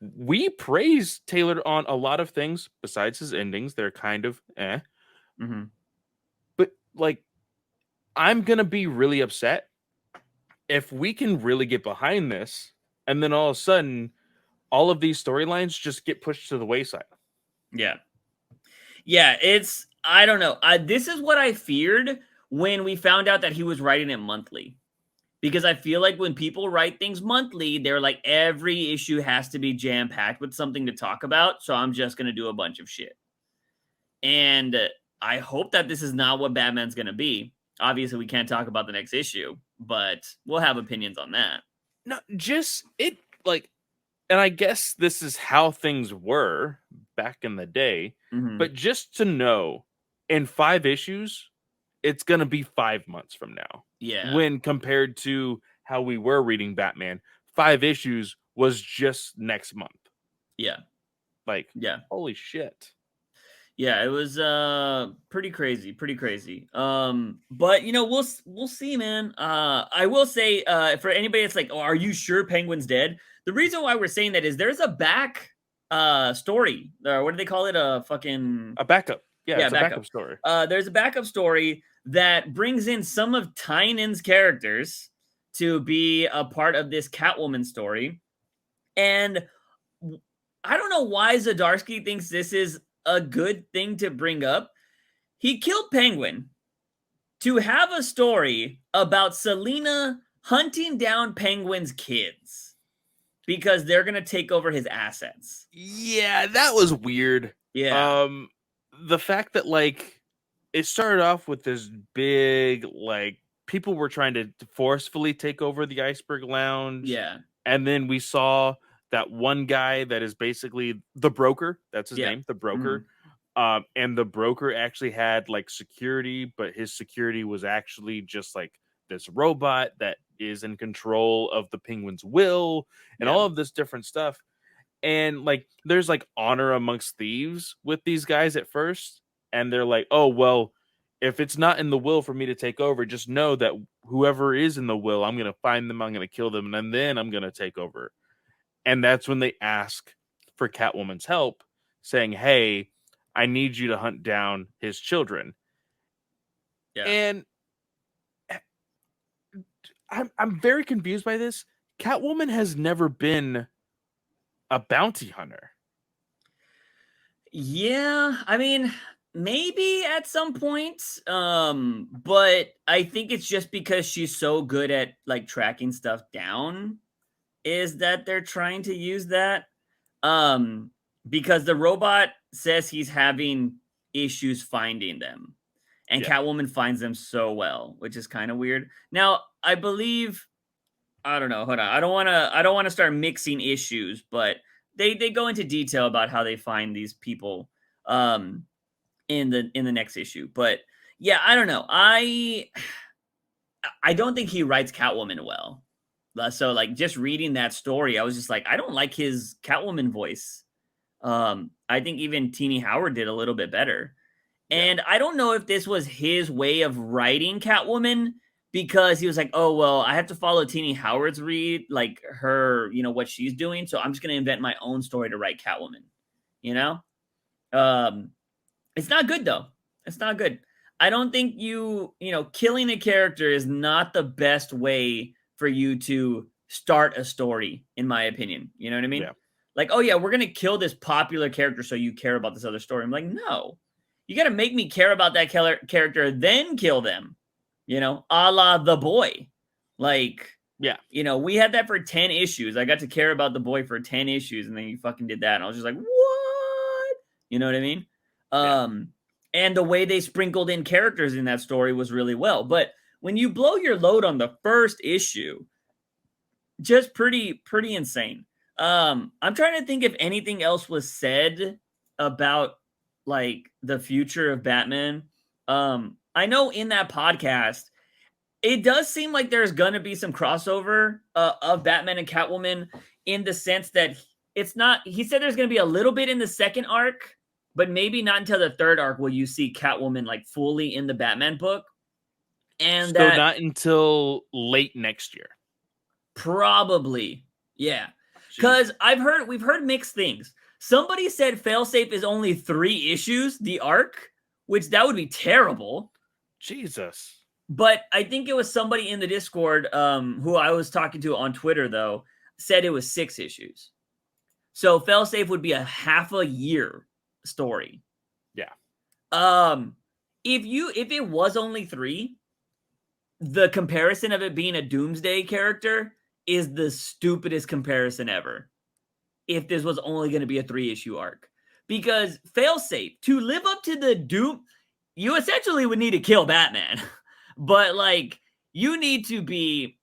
we praise Taylor on a lot of things besides his endings. They're kind of But like, I'm gonna be really upset if we can really get behind this, and then all of a sudden, all of these storylines just get pushed to the wayside. Yeah. Yeah, I don't know. This is what I feared when we found out that he was writing it monthly. Because I feel like when people write things monthly, they're like, every issue has to be jam-packed with something to talk about, so I'm just going to do a bunch of shit. And I hope that this is not what Batman's going to be. Obviously, we can't talk about the next issue, but we'll have opinions on that. No, just it like, and I guess this is how things were back in the day, but just to know in 5 issues, it's going to be 5 months from now. Yeah. When compared to how we were reading Batman, 5 issues was just next month. Yeah. Like, yeah. Holy shit. Yeah, it was pretty crazy. But you know, we'll see, man. I will say for anybody that's like, "Oh, are you sure Penguin's dead?" The reason why we're saying that is there's a back story. What do they call it? A backup. Yeah, it's a backup. backup story. There's a backup story that brings in some of Tynan's characters to be a part of this Catwoman story. And I don't know why Zdarsky thinks this is a good thing to bring up. He killed Penguin to have a story about Selina hunting down Penguin's kids because they're going to take over his assets. Yeah, that was weird. Yeah. The fact that like it started off with this big like people were trying to forcefully take over the Iceberg Lounge. Yeah. And then we saw that one guy that is basically the broker. That's his name, the broker. And the broker actually had like security, but his security was actually just like this robot that is in control of the Penguin's will and all of this different stuff. And like there's like honor amongst thieves with these guys at first. And they're like, oh, well, if it's not in the will for me to take over, just know that whoever is in the will, I'm going to find them, I'm going to kill them, and then I'm going to take over. And that's when they ask for Catwoman's help, saying, hey, I need you to hunt down his children. Yeah. And I'm very confused by this. Catwoman has never been a bounty hunter. Yeah, I mean, maybe at some point, but I think it's just because she's so good at like tracking stuff down is that they're trying to use that. Because the robot says he's having issues finding them, and Catwoman finds them so well, which is kind of weird. Now, I believe, I don't know, hold on, I don't want to start mixing issues, but they go into detail about how they find these people in the next issue. But yeah, I don't know. I don't think he writes Catwoman well. So like just reading that story, I was just like, I don't like his Catwoman voice. I think even Teenie Howard did a little bit better. And I don't know if this was his way of writing Catwoman because he was like, oh, well, I have to follow Teenie Howard's read, like her, you know, what she's doing. So I'm just going to invent my own story to write Catwoman, you know? It's not good, though. It's not good. I don't think killing a character is not the best way for you to start a story, in my opinion. You know what I mean? Yeah. Like, oh, yeah, we're going to kill this popular character so you care about this other story. I'm like, no. You got to make me care about that character, then kill them. You know, a la The Boy. Like, yeah, you know, we had that for 10 issues. I got to care about The Boy for 10 issues, and then you fucking did that. And I was just like, what? You know what I mean? And the way they sprinkled in characters in that story was really well. But when you blow your load on the first issue, just pretty insane. I'm trying to think if anything else was said about like the future of Batman. I know in that podcast, it does seem like there's gonna be some crossover of Batman and Catwoman in the sense that it's not. He said there's gonna be a little bit in the second arc, but maybe not until the third arc will you see Catwoman like fully in the Batman book, and So that not until late next year. probably, yeah, because Jesus. we've heard mixed things. Somebody said Failsafe is only 3 issues, the arc, which that would be terrible. Jesus. But I think it was somebody in the Discord who I was talking to on Twitter, though, said it was 6 issues. So Failsafe would be a half a year story. Yeah. If it was only 3, the comparison of it being a Doomsday character is the stupidest comparison ever. If this was only going to be a 3-issue arc. Because Failsafe, to live up to the Doom, you essentially would need to kill Batman. But like, you need to be.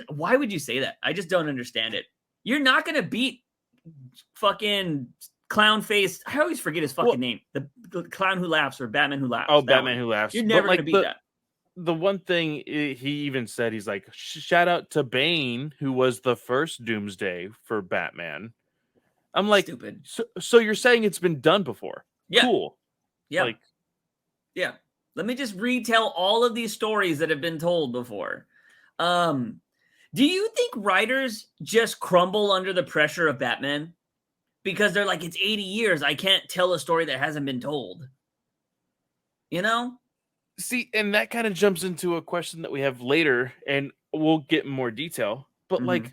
Why would you say that? I just don't understand it. You're not gonna beat fucking clown face. I always forget his fucking name. The clown who laughs or Batman who laughs. Oh, Batman Who Laughs. You're never like, gonna beat that. The one thing he even said, he's like, shout out to Bane, who was the first Doomsday for Batman. I'm like, Stupid. So you're saying it's been done before? Yeah. Cool. Yeah. Like, yeah. Let me just retell all of these stories that have been told before. Do you think writers just crumble under the pressure of Batman? Because they're like, it's 80 years. I can't tell a story that hasn't been told. You know? see, and that kind of jumps into a question that we have later, and we'll get in more detail. But like,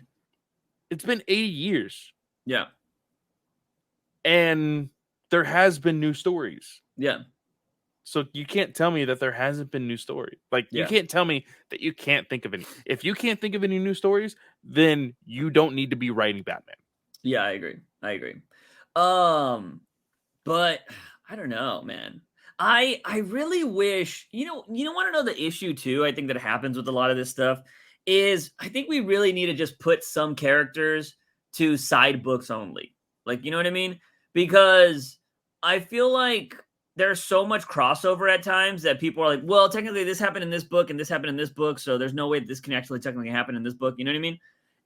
it's been 80 years. Yeah. And there has been new stories. Yeah. So you can't tell me that there hasn't been new stories. Like, you can't tell me that you can't think of any. If you can't think of any new stories, then you don't need to be writing Batman. Yeah, I agree. But I don't know, man. I really wish, want to know the issue too, I think that happens with a lot of this stuff is I think we really need to just put some characters to side books only. Like, you know what I mean? Because I feel like there's so much crossover at times that people are like, well, technically this happened in this book and this happened in this book, so there's no way this can actually technically happen in this book. You know what I mean?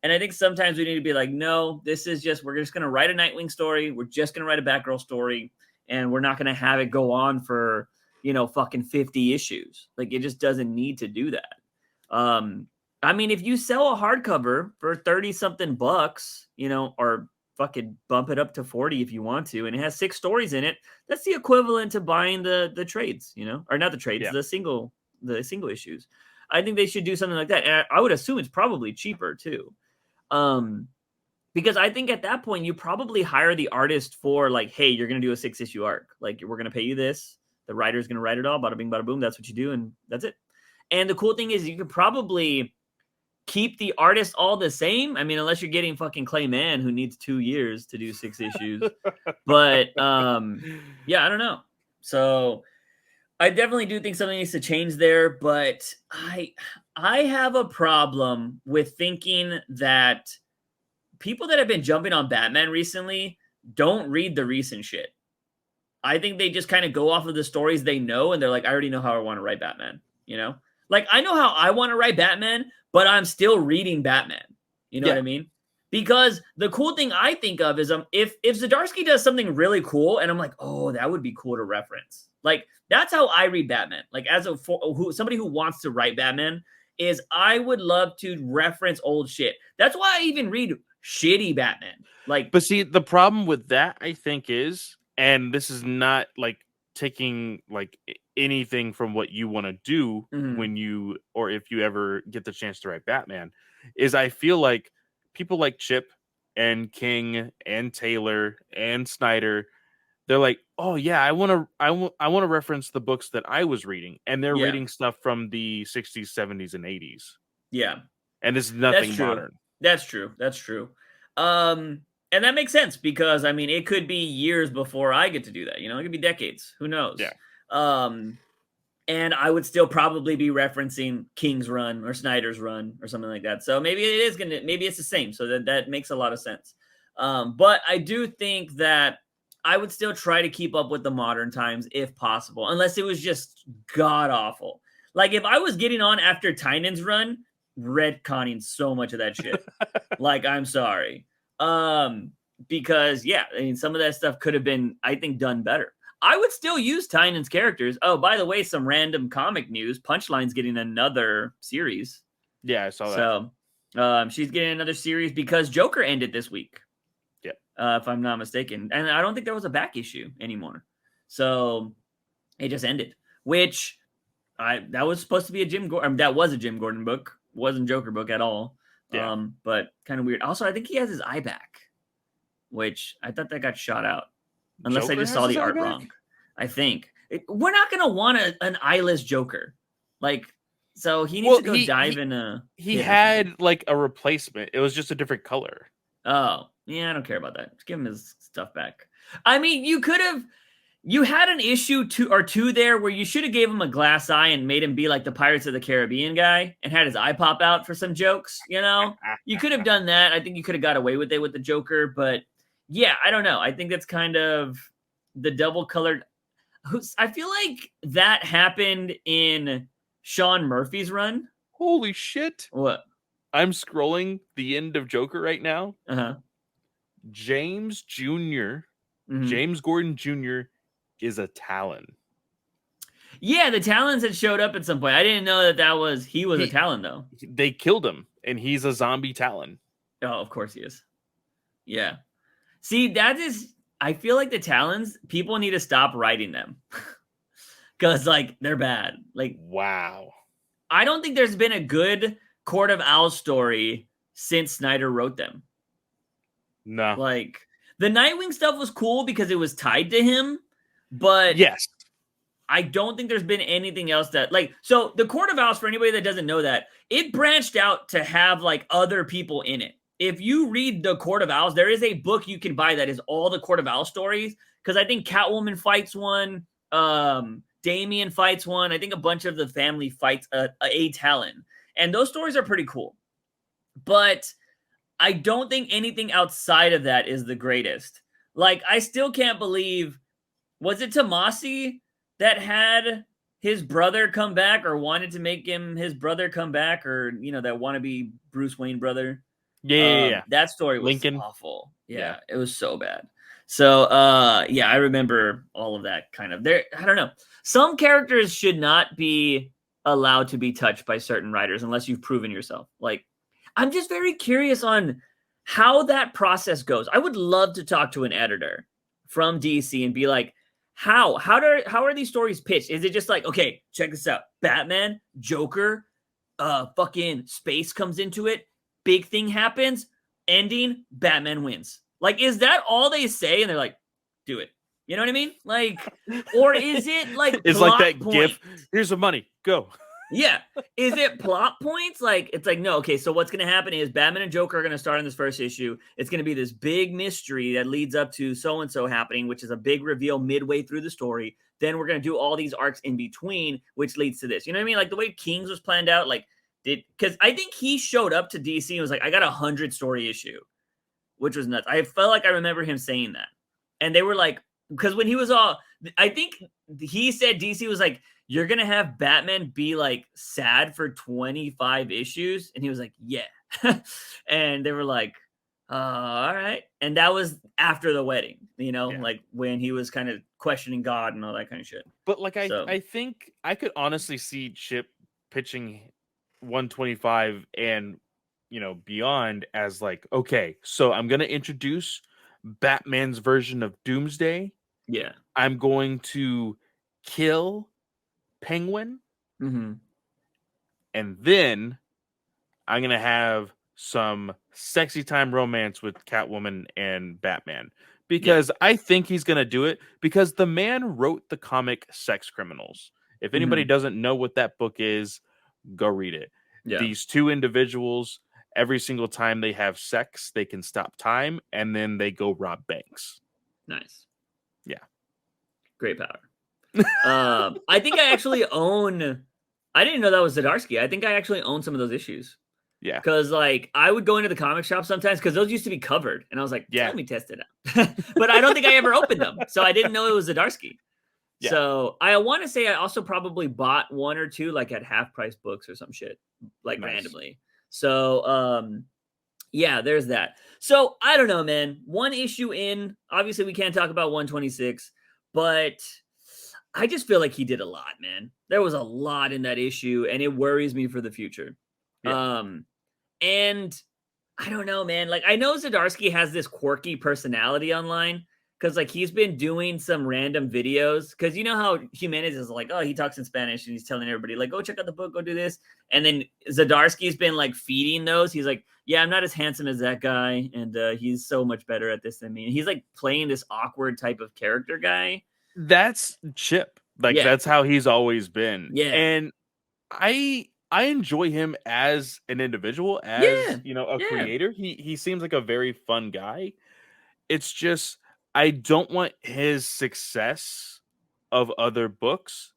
And I think sometimes we need to be like, no, we're just going to write a Nightwing story. We're just going to write a Batgirl story. And we're not going to have it go on for, fucking 50 issues. Like, it just doesn't need to do that. I mean, if you sell a hardcover for 30 something bucks, or fucking bump it up to 40 if you want to, and it has 6 stories in it, that's the equivalent to buying the trades, or not the trades, the single issues. I think they should do something like that. And I would assume it's probably cheaper too. Because I think at that point you probably hire the artist for like, hey, you're going to do a 6-issue arc. Like, we're going to pay you this. The writer's going to write it all. Bada bing, bada boom. That's what you do. And that's it. And the cool thing is you could probably keep the artist all the same. I mean, unless you're getting fucking Clay Mann, who needs 2 years to do 6 issues. But yeah, I don't know. So I definitely do think something needs to change there. But I have a problem with thinking that people that have been jumping on Batman recently don't read the recent shit. I think they just kind of go off of the stories they know, and they're like, I already know how I want to write Batman, Like, I know how I want to write Batman, but I'm still reading Batman. You know what I mean? Because the cool thing I think of is if Zdarsky does something really cool, and I'm like, oh, that would be cool to reference. Like, that's how I read Batman. Like, as somebody who wants to write Batman, is I would love to reference old shit. That's why I even read shitty Batman. Like, but see, the problem with that, I think, is, and this is not like taking like anything from what you want to do when you, or if you ever get the chance to write Batman, is I feel like people like Chip and King and Taylor and Snyder, they're like, oh yeah, I want to reference the books that I was reading, and they're reading stuff from the 60s, 70s, and 80s. Yeah, and it's nothing modern. That's true. And that makes sense because I mean, it could be years before I get to do that. It could be decades. Who knows? Yeah. And I would still probably be referencing King's run or Snyder's run or something like that. So maybe it's the same. So that makes a lot of sense. But I do think that I would still try to keep up with the modern times if possible, unless it was just god awful. Like if I was getting on after Tynan's run, retconning so much of that shit. Like I'm sorry. Because yeah, I mean some of that stuff could have been, I think, done better. I would still use Tynan's characters. Oh, by the way, some random comic news. Punchline's getting another series. Yeah, I saw that. So she's getting another series because Joker ended this week. Yeah. If I'm not mistaken. And I don't think there was a back issue anymore. So it just ended. Which that was supposed to be a Jim Gordon. That was a Jim Gordon book. Wasn't Joker book at all. Yeah. But kind of weird. Also, I think he has his eye back. Which I thought that got shot out. Unless Joker I just saw the art wrong. I think. We're not going to want an eyeless Joker. Like, so he needs to go dive in a... He had, like, a replacement. It was just a different color. Oh, yeah, I don't care about that. Just give him his stuff back. I mean, you could have... You had an issue two there where you should have gave him a glass eye and made him be like the Pirates of the Caribbean guy and had his eye pop out for some jokes, you know? You could have done that. I think you could have got away with it with the Joker, but... Yeah, I don't know. I think that's kind of the double-colored... I feel like that happened in Sean Murphy's run. Holy shit. What? I'm scrolling the end of Joker right now. Uh-huh. James Jr., James Gordon Jr. is a Talon. Yeah, the Talons had showed up at some point. I didn't know that he was a Talon, though. They killed him, and he's a zombie Talon. Oh, of course he is. Yeah. See, that is... I feel like the Talons, people need to stop writing them. Because, like, they're bad. Like, wow. I don't think there's been a good Court of Owls story since Snyder wrote them. No. Like, the Nightwing stuff was cool because it was tied to him, but... Yes. I don't think there's been anything else that... Like, so, the Court of Owls, for anybody that doesn't know that, it branched out to have, like, other people in it. If you read the Court of Owls, there is a book you can buy that is all the Court of Owls stories. Because I think Catwoman fights one, Damian fights one. I think a bunch of the family fights a Talon. And those stories are pretty cool. But I don't think anything outside of that is the greatest. Like, I still can't believe... Was it Tomasi that had his brother come back or wanted to make him his brother come back? Or, you know, that wannabe Bruce Wayne brother? Yeah. That story was Lincoln. Awful. Yeah, it was so bad. So, yeah, I remember all of that kind of there. I don't know. Some characters should not be allowed to be touched by certain writers unless you've proven yourself. Like, I'm just very curious on how that process goes. I would love to talk to an editor from DC and be like, how are these stories pitched? Is it just like, okay, check this out. Batman, Joker, fucking space comes into it. Big thing happens, ending, Batman wins. Like, is that all they say? And they're like, do it. You know what I mean? Like, or is it like it's like that GIF? Here's the money. Go. Yeah. Is it plot points? Like, it's like, no, okay, so what's going to happen is Batman and Joker are going to start in this first issue. It's going to be this big mystery that leads up to so-and-so happening, which is a big reveal midway through the story. Then we're going to do all these arcs in between, which leads to this. You know what I mean? Like, the way Kings was planned out, like, because I think he showed up to DC and was like, I got 100 story issue, which was nuts. I felt like I remember him saying that. And they were like, because when he was I think he said DC was like, you're going to have Batman be like sad for 25 issues. And he was like, yeah. And they were like, all right. And that was after the wedding, you know, like when he was kind of questioning God and all that kind of shit. But like, I think I could honestly see Chip pitching 125 and, you know, beyond as like, okay, so I'm going to introduce Batman's version of Doomsday. Yeah. I'm going to kill Penguin. Mm-hmm. And then I'm going to have some sexy time romance with Catwoman and Batman. Because I think he's going to do it because the man wrote the comic Sex Criminals. If anybody doesn't know what that book is, go read it. Yeah. These two individuals, every single time they have sex, they can stop time, and then they go rob banks. Nice. Yeah. Great power. I think I actually own... I didn't know that was Zdarsky. I think I actually own some of those issues. Yeah. Because, like, I would go into the comic shop sometimes because those used to be covered. And I was like, let me test it out. But I don't think I ever opened them. So I didn't know it was Zdarsky. Yeah. So I want to say I also probably bought one or two like at half price books or some shit, like Nice. randomly. So yeah, there's that. So I don't know, man. One issue in, obviously we can't talk about 126, but I just feel like he did a lot, man. There was a lot in that issue, and it worries me for the future. Yeah. Um, and I don't know, man. Like, I know Zdarsky has this quirky personality online because, like, he's been doing some random videos. Because you know how Jimenez is like, oh, he talks in Spanish and he's telling everybody, like, go check out the book, go do this. And then Zdarsky's been, like, feeding those. He's like, yeah, I'm not as handsome as that guy. And he's so much better at this than me. And he's, like, playing this awkward type of character guy. That's Chip. Like Yeah. that's how he's always been. Yeah. And I enjoy him as an individual, Yeah. as a Yeah. creator. He seems like a very fun guy. It's just I don't want his success of other books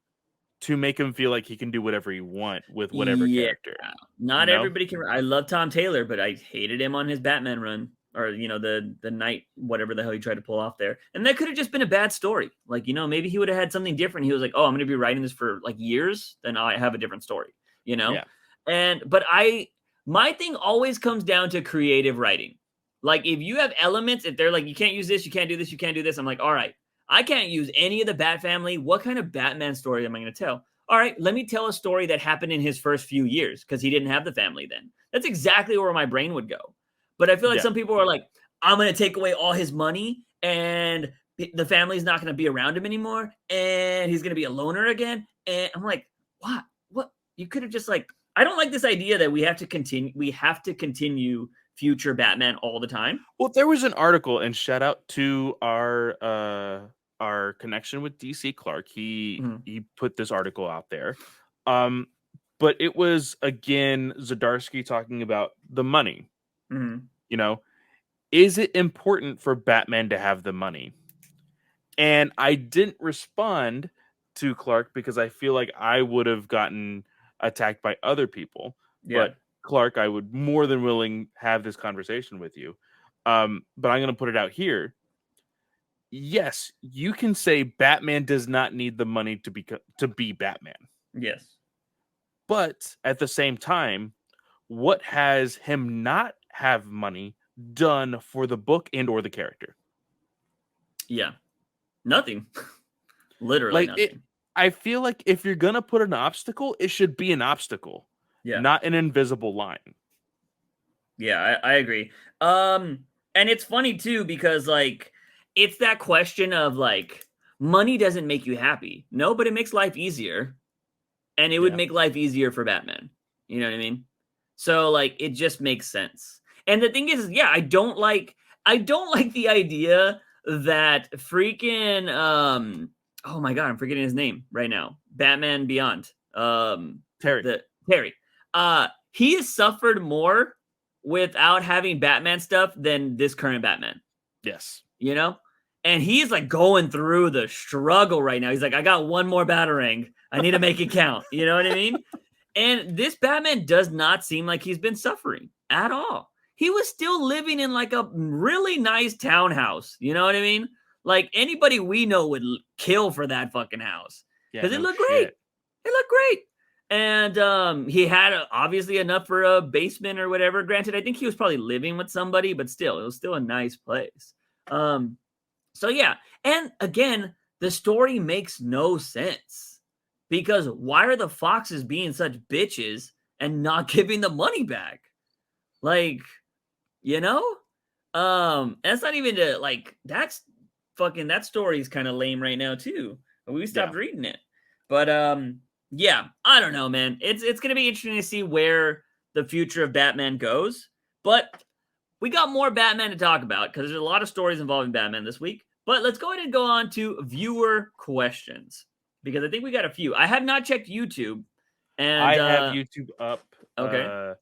to make him feel like he can do whatever he want with whatever Yeah. character. Not everybody can. I love Tom Taylor, but I hated him on his Batman run, or the night whatever the hell he tried to pull off there. And that could have just been a bad story. Like maybe he would have had something different. He was like, "Oh, I'm going to be writing this for like years." Then I have a different story. Yeah. And but my thing always comes down to creative writing. Like if you have elements, if they're like you can't use this, you can't do this, you can't do this. I'm like, all right, I can't use any of the Bat family. What kind of Batman story am I going to tell? All right, let me tell a story that happened in his first few years because he didn't have the family then. That's exactly where my brain would go. But I feel like Yeah. some people are like, I'm going to take away all his money and the family's not going to be around him anymore and he's going to be a loner again. And I'm like, what? What? You could have just like, I don't like this idea that we have to continue future Batman all the time. Well, there was an article, and shout out to our connection with DC Clark. He put this article out there. But it was again Zdarsky talking about the money. Is it important for Batman to have the money? And I didn't respond to Clark because I feel like I would have gotten attacked by other people. Yeah. But Clark, I would more than willing have this conversation with you. But I'm going to put it out here. Yes, you can say Batman does not need the money to be Batman. Yes. But at the same time, what has him not have money done for the book and or the character? Yeah. Nothing. Literally nothing. I feel like if you're going to put an obstacle, it should be an obstacle. Yeah. Not an invisible line. Yeah, I agree. And it's funny too because like it's that question of like money doesn't make you happy. No, but it makes life easier. And it would make life easier for Batman. You know what I mean? So like it just makes sense. And the thing is, yeah, I don't like the idea that freaking oh my god, I'm forgetting his name right now. Batman Beyond. Terry. Terry. He has suffered more without having Batman stuff than this current Batman. Yes. And he's like going through the struggle right now. He's like, I got one more Batarang. I need to make it count. You know what I mean? And this Batman does not seem like he's been suffering at all. He was still living in like a really nice townhouse. You know what I mean? Like anybody we know would kill for that fucking house because it looked great. It looked great. And he had obviously enough for a basement or whatever. Granted, I think he was probably living with somebody, but still, it was still a nice place. So yeah, and again, the story makes no sense because why are the Foxes being such bitches and not giving the money back? Like, that's not even that story is kind of lame right now too. We stopped reading it, but yeah, I don't know, man. It's gonna be interesting to see where the future of Batman goes, but we got more Batman to talk about because there's a lot of stories involving Batman this week. But let's go ahead and go on to viewer questions because I think we got a few. I have not checked YouTube. And I have YouTube up. Okay.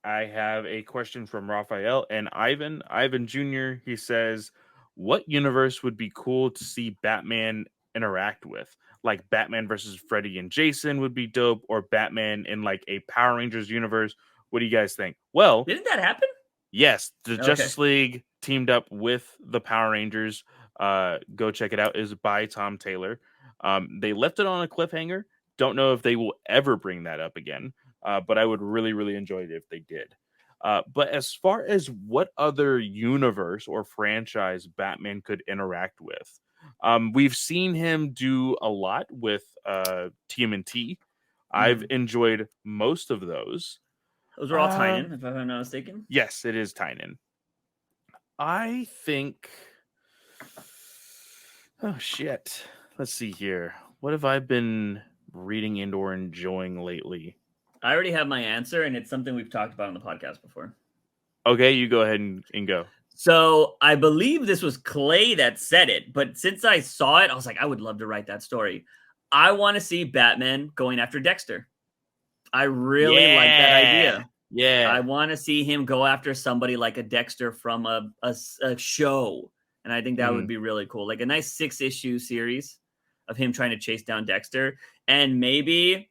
I have a question from Raphael and Ivan. Ivan Jr., he says, what universe would be cool to see Batman interact with? Like Batman versus Freddy and Jason would be dope, or Batman in like a Power Rangers universe. What do you guys think? Well, didn't that happen? Yes, the Justice League teamed up with the Power Rangers. Go check it out. Is by Tom Taylor. They left it on a cliffhanger. Don't know if they will ever bring that up again, but I would really, really enjoy it if they did. But as far as what other universe or franchise Batman could interact with, we've seen him do a lot with TMNT. I've enjoyed most of those. Those are all Tynan, if I'm not mistaken. Yes, it is Tynan. I think. Oh shit! Let's see here. What have I been reading and or enjoying lately? I already have my answer, and it's something we've talked about on the podcast before. Okay, you go ahead and go. So I believe this was Clay that said it, but since I saw it, I was like, I would love to write that story. I want to see Batman going after Dexter. I really like that idea. Yeah. I want to see him go after somebody like a Dexter from a show. And I think that would be really cool. Like a nice 6-issue series of him trying to chase down Dexter. And maybe,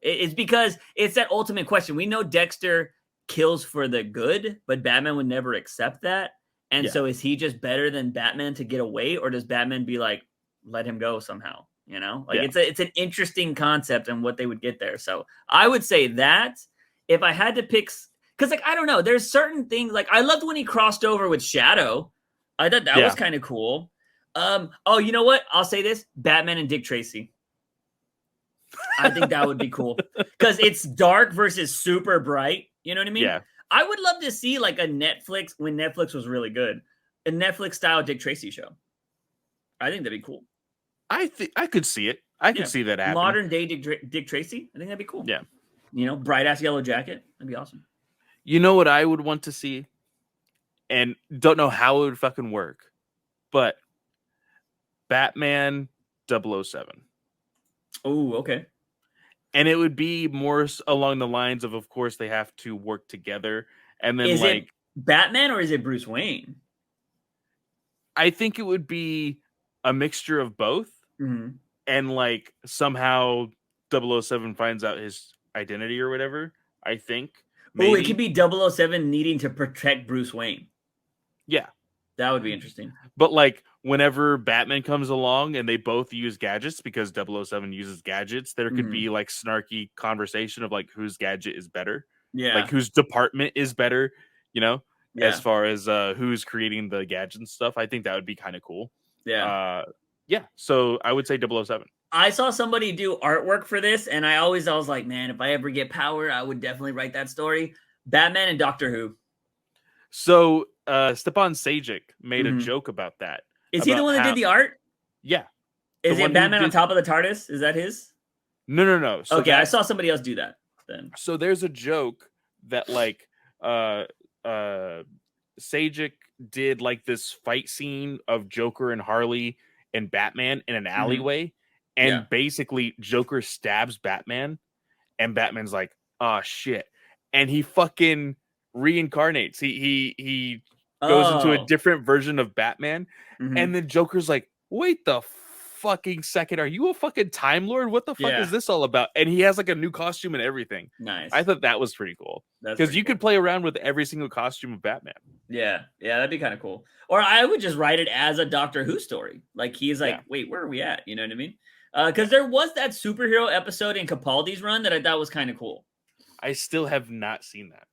it's because it's that ultimate question. We know Dexter kills for the good, but Batman would never accept that. And so is he just better than Batman to get away? Or does Batman be like, let him go somehow? It's an interesting concept and what they would get there. So I would say that if I had to pick, because I don't know, there's certain things I loved when he crossed over with Shadow. I thought that was kind of cool. You know what? I'll say this: Batman and Dick Tracy. I think that would be cool because it's dark versus super bright. You know what I mean? Yeah. I would love to see a Netflix, when Netflix was really good, a Netflix style Dick Tracy show. I think that'd be cool. I could see it. I could see that happen. Modern day Dick Tracy. I think that'd be cool. Yeah. Bright ass yellow jacket. That'd be awesome. You know what I would want to see? And don't know how it would fucking work, but Batman 007. Oh, okay. And it would be more along the lines of course, they have to work together. And then is it Batman or is it Bruce Wayne? I think it would be a mixture of both. Mm-hmm. And somehow 007 finds out his identity or whatever. I think. Oh, it could be 007 needing to protect Bruce Wayne. Yeah. That would be interesting. But whenever Batman comes along and they both use gadgets because 007 uses gadgets, there could be snarky conversation of whose gadget is better. Yeah. Whose department is better, as far as who's creating the gadgets and stuff. I think that would be kind of cool. Yeah. So I would say 007. I saw somebody do artwork for this, and I was like, man, if I ever get power, I would definitely write that story. Batman and Doctor Who. So Stepan Sajic made a joke about that. Is he the one that did the art? Yeah. Is it Batman on top of the TARDIS? Is that his? No. So I saw somebody else do that then. So there's a joke that Sajic did this fight scene of Joker and Harley and Batman in an alleyway. And basically Joker stabs Batman and Batman's like, oh shit. And he fucking reincarnates. He goes into a different version of Batman. And then Joker's like, wait the fucking second. Are you a fucking Time Lord? What the fuck is this all about? And he has a new costume and everything. Nice. I thought that was pretty cool. Because you could play around with every single costume of Batman. Yeah, that'd be kind of cool. Or I would just write it as a Doctor Who story. He's wait, where are we at? You know what I mean? Because there was that superhero episode in Capaldi's run that I thought was kind of cool. I still have not seen that.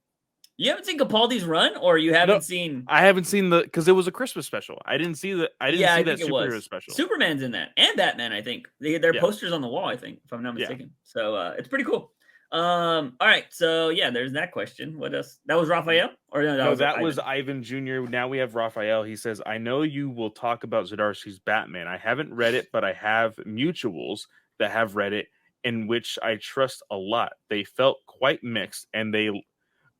You haven't seen Capaldi's run, or you haven't seen? I haven't seen because it was a Christmas special. I didn't see that. I didn't see that superhero special. Superman's in that, and Batman. I think they're posters on the wall. I think, if I'm not mistaken. Yeah. So it's pretty cool. All right, so there's that question. What else? That was Raphael, or no? That was Ivan Jr. Now we have Raphael. He says, "I know you will talk about Zdarsky's Batman. I haven't read it, but I have mutuals that have read it, in which I trust a lot. They felt quite mixed, and they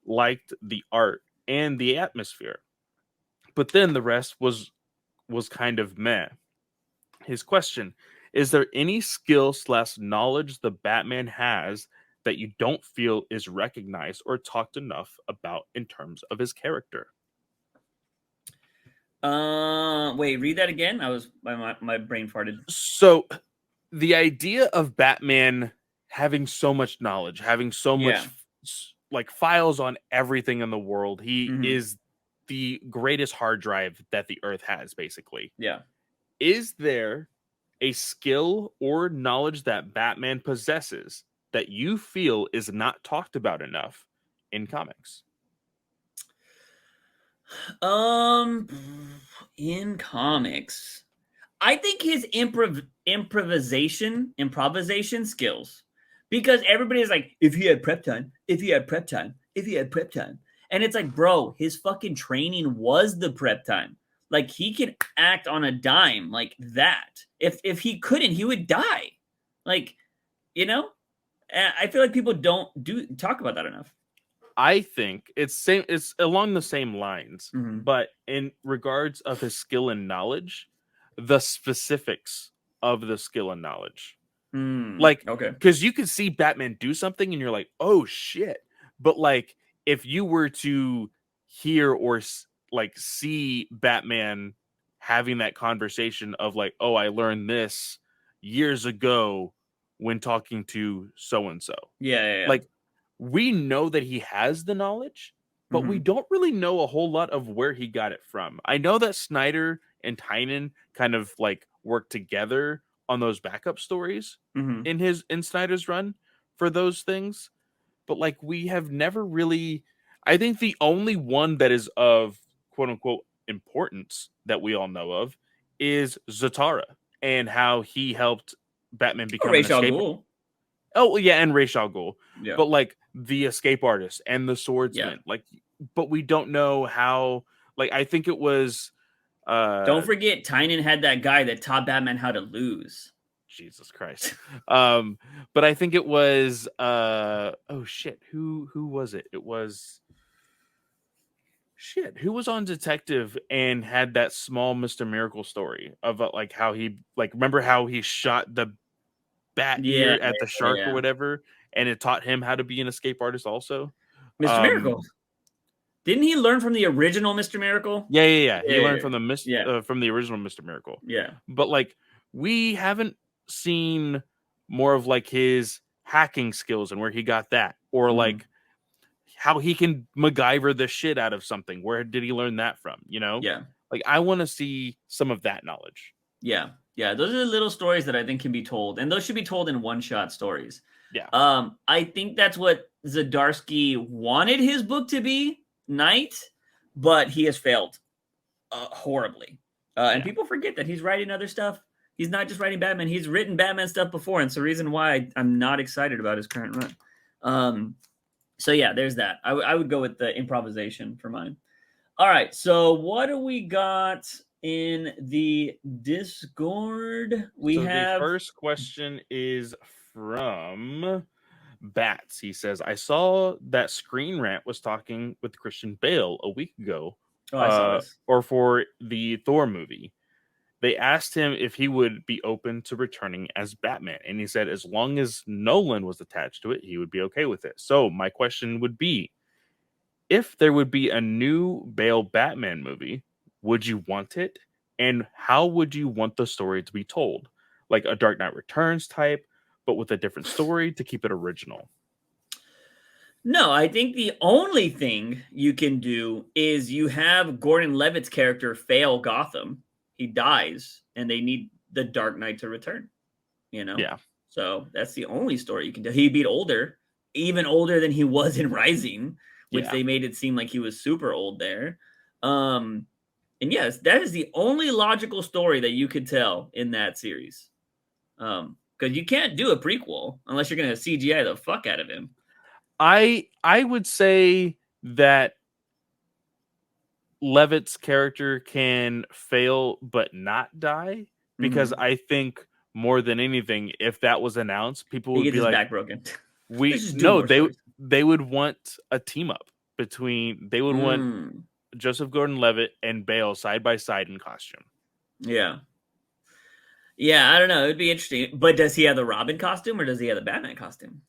liked the art and the atmosphere, but then the rest was kind of meh." His question: is there any skill/knowledge the Batman has that you don't feel is recognized or talked enough about in terms of his character? Wait, read that again. I was my brain farted. So the idea of Batman having so much knowledge, having so much files on everything in the world, he is the greatest hard drive that the earth has, basically. Yeah. Is there a skill or knowledge that Batman possesses that you feel is not talked about enough in comics. Um, in comics, I think his improvisation skills, because everybody is like, if he had prep time, if he had prep time, if he had prep time, and it's like, bro, his fucking training was the prep time. Like he can act on a dime like that. If he couldn't, he would die. Like, you know, I feel like people don't talk about that enough. I think it's along the same lines, Mm-hmm. but in regards of his skill and knowledge, the specifics of the skill and knowledge. Like, Okay. because you can see Batman do something and you're like, oh shit. But like, if you were to hear or like see Batman having that conversation of like, oh, I learned this years ago when talking to so and so. Yeah. Like, we know that he has the knowledge, but we Mm-hmm. don't really know a whole lot of where he got it from. I know that Snyder and Tynan kind of like worked together on those backup stories Mm-hmm. in Snyder's run for those things, but like we have never really. I think the only one that is of quote unquote importance that we all know of is Zatara and how he helped Batman Or become an Ra's al escape. Ghul. Oh yeah, and Ra's al Ghul, Yeah. but like the escape artist and the Yeah. swordsman, like, but we don't know how. Like, I think it was, Don't uh, forget, Tynan had that guy that taught Batman how to lose. Jesus Christ, but I think it was, oh shit, who was it? It was shit. Who was on Detective and had that small Mister Miracle story of like how he like remember how he shot the bat Yeah, ear at the shark or yeah. whatever, and it taught him how to be an escape artist also. Mr. Um, Miracle. Didn't he learn from the original Mr. Miracle? yeah. He Yeah, learned from the yeah, from the original Mister Miracle, yeah. but like we haven't seen more of like his hacking skills and where he got that, or Mhm. like how he can MacGyver the shit out of something. Where did he learn that from? You know, Yeah, like I want to see some of that knowledge. yeah, yeah. Those are the little stories that I think can be told, and those should be told in one-shot stories. Yeah, I think that's what Zdarsky wanted his book to be, Night, but he has failed horribly. And yeah. people forget that he's writing other stuff. He's not just writing Batman. He's written Batman stuff before, and it's the reason why I'm not excited about his current run. So yeah, there's that. I would go with the improvisation for mine. All right, so what do we got in the Discord? We So the have first question is from Bats. He says, I saw that Screen Rant was talking with Christian Bale a week ago, oh, I saw this. or for the Thor movie. They asked him if he would be open to returning as Batman. And he said, as long as Nolan was attached to it, he would be okay with it. So my question would be, if there would be a new Bale Batman movie, would you want it? And how would you want the story to be told? Like a Dark Knight Returns type, but with a different story to keep it original. No, I think the only thing you can do is you have Gordon Levitt's character fail Gotham. He dies, and they need the Dark Knight to return. You know, Yeah. so that's the only story you can do. He'd be older, even older than he was in Rising, which Yeah. they made it seem like he was super old there. And yes, that is the only logical story that you could tell in that series. Because you can't do a prequel unless you're going to CGI the fuck out of him. I would say that Levitt's character can fail but not die, because Mm-hmm. I think more than anything, if that was announced, people He would gets be his like, back broken. Let's "We just do no, more stories. they would want a team up between. They would want Joseph Gordon-Levitt and Bale side by side in costume." Yeah. Yeah, I don't know. It'd be interesting. But does he have the Robin costume or does he have the Batman costume?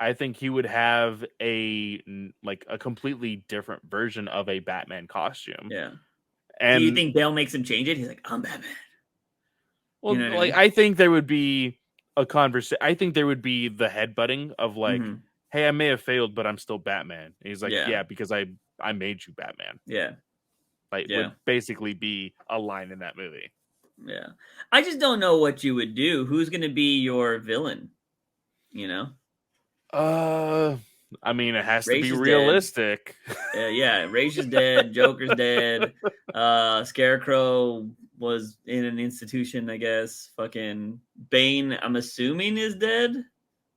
I think he would have like a completely different version of a Batman costume. Yeah. Do you And think Bale makes him change it? He's like, I'm Batman. well, You know what I like mean? I think there would be a conversation. I think there would be the headbutting of like, Mm-hmm. "Hey, I may have failed, but I'm still Batman." And he's like, Yeah. "Yeah, because I made you Batman." Yeah. Like, Yeah. would basically be a line in that movie. Yeah. I just don't know what you would do. Who's going to be your villain? You know? I mean, it has to Raish be is dead. realistic. Yeah, Raish is dead. Joker's dead. Scarecrow was in an institution, I guess. Fucking Bane, I'm assuming, is dead.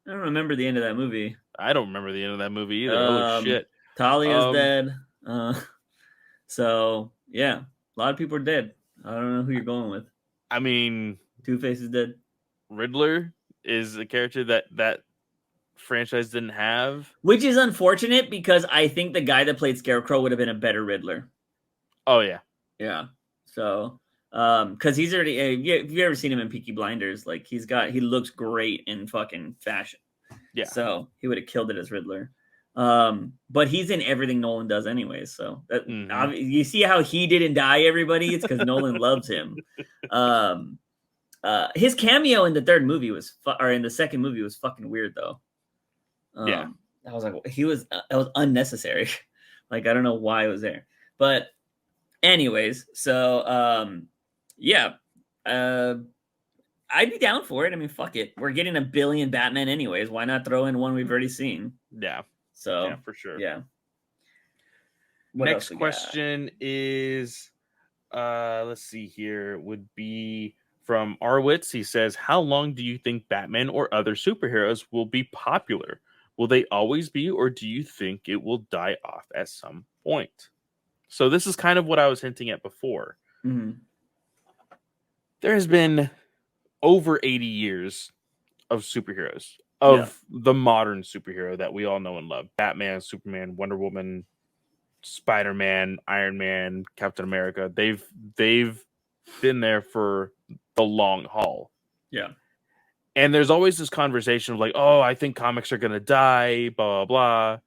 I don't remember the end of that movie. I don't remember the end of that movie either. Holy Um, shit. Talia's Um, dead. So yeah, a lot of people are dead. I don't know who you're going with. I mean, Two-Face is dead. Riddler is a character that franchise didn't have. Which is unfortunate because I think the guy that played Scarecrow would have been a better Riddler. Oh yeah. Yeah. So, because he's already, if you ever seen him in Peaky Blinders, like he looks great in fucking fashion. Yeah. So he would have killed it as Riddler. But he's in everything Nolan does anyways. So you see how he didn't die, everybody? It's because Nolan loves him. His cameo in the third movie or in the second movie was fucking weird though. Yeah. I was like, it was unnecessary. Like, I don't know why it was there. But anyways, so yeah. I'd be down for it. I mean, fuck it. We're getting 1 billion Batman anyways. Why not throw in one we've already seen? Yeah. So yeah, for sure. Yeah. Next question is let's see here, would be from Arwitz. He says, how long do you think Batman or other superheroes will be popular? Will they always be, or do you think it will die off at some point? So this is kind of what I was hinting at before. Mm-hmm. There has been over 80 years of superheroes, of the modern superhero that we all know and love. Batman, Superman, Wonder Woman, Spider-Man, Iron Man, Captain America. They've been there for the long haul. Yeah. And there's always this conversation of like, oh, I think comics are going to die, blah, blah, blah.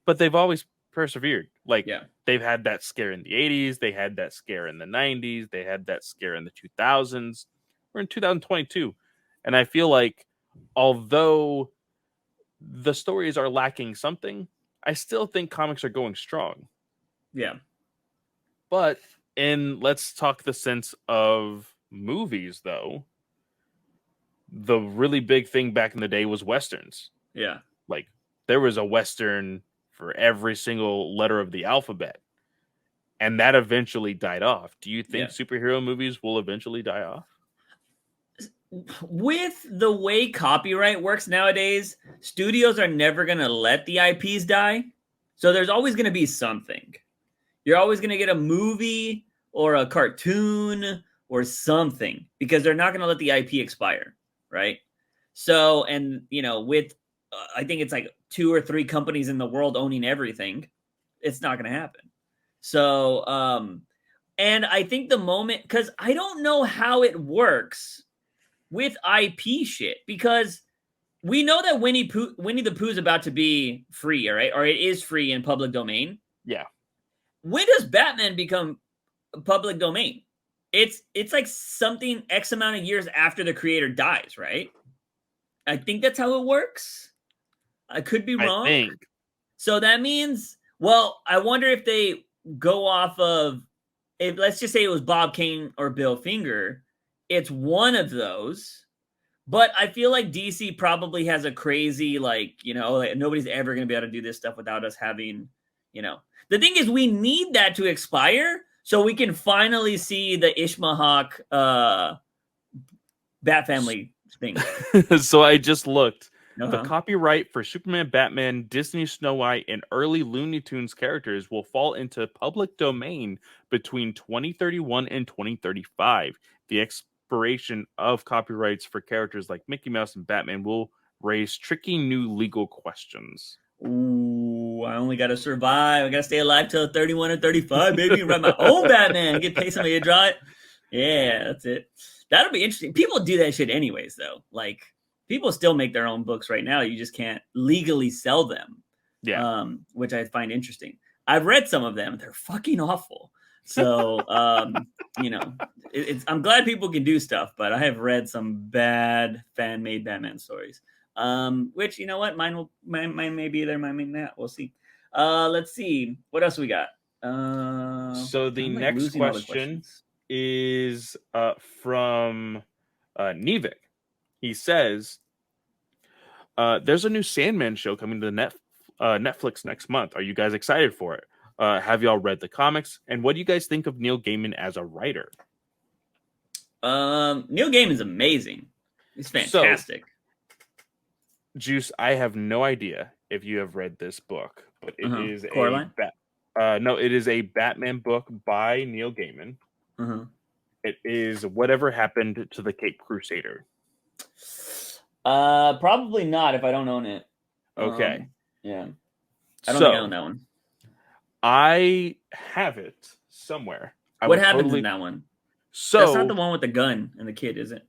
But they've always persevered. Like, they've had that scare in the 80s. They had that scare in the 90s. They had that scare in the 2000s. We're in 2022. And I feel like, although the stories are lacking something, I still think comics are going strong. Yeah. But let's talk the sense of movies, though. The really big thing back in the day was Westerns. Yeah. Like, there was a Western for every single letter of the alphabet. And that eventually died off. Do you think superhero movies will eventually die off? With the way copyright works nowadays, studios are never going to let the IPs die. So there's always going to be something. You're always going to get a movie or a cartoon or something because they're not going to let the IP expire, right? So, and with I think it's like 2 or 3 companies in the world owning everything, it's not going to happen. So, and I think the moment, because I don't know how it works with IP shit, because we know that Winnie the Pooh is about to be free, all right? Or it is free in public domain. Yeah. When does Batman become public domain? It's like something X amount of years after the creator dies, right? I think that's how it works. I could be wrong. I think. So that means, well, I wonder if they go off of, if let's just say it was Bob Kane or Bill Finger, it's one of those. But I feel like DC probably has a crazy, like nobody's ever going to be able to do this stuff without us having, The thing is, we need that to expire so we can finally see the Ishmahawk Bat Family thing. So I just looked. The copyright for Superman, Batman, Disney Snow White, and early Looney Tunes characters will fall into public domain between 2031 and 2035. The expiration of copyrights for characters like Mickey Mouse and Batman will raise tricky new legal questions. Ooh, I only got to survive. I got to stay alive till 31 or 35, baby. Write my own Batman. Get paid somebody to draw it. Yeah, that's it. That'll be interesting. People do that shit anyways, though. Like, people still make their own books right now. You just can't legally sell them. Yeah. Which I find interesting. I've read some of them. They're fucking awful. So, I'm glad people can do stuff, but I have read some bad fan-made Batman stories. Which, you know what? Mine may be there, mine may not. We'll see. Let's see. What else we got? So the next question is from Nevik. He says, there's a new Sandman show coming to Netflix next month. Are you guys excited for it? Have y'all read the comics? And what do you guys think of Neil Gaiman as a writer? Neil Gaiman's amazing. He's So, fantastic. Juice, I have no idea if you have read this book, but it is Coraline? no, it is a Batman book by Neil Gaiman. It is Whatever Happened to the Cape Crusader. Probably not if I don't own it. Okay. Yeah. I don't think I own that one. I have it somewhere. What happens in that one? So that's not the one with the gun and the kid, is it?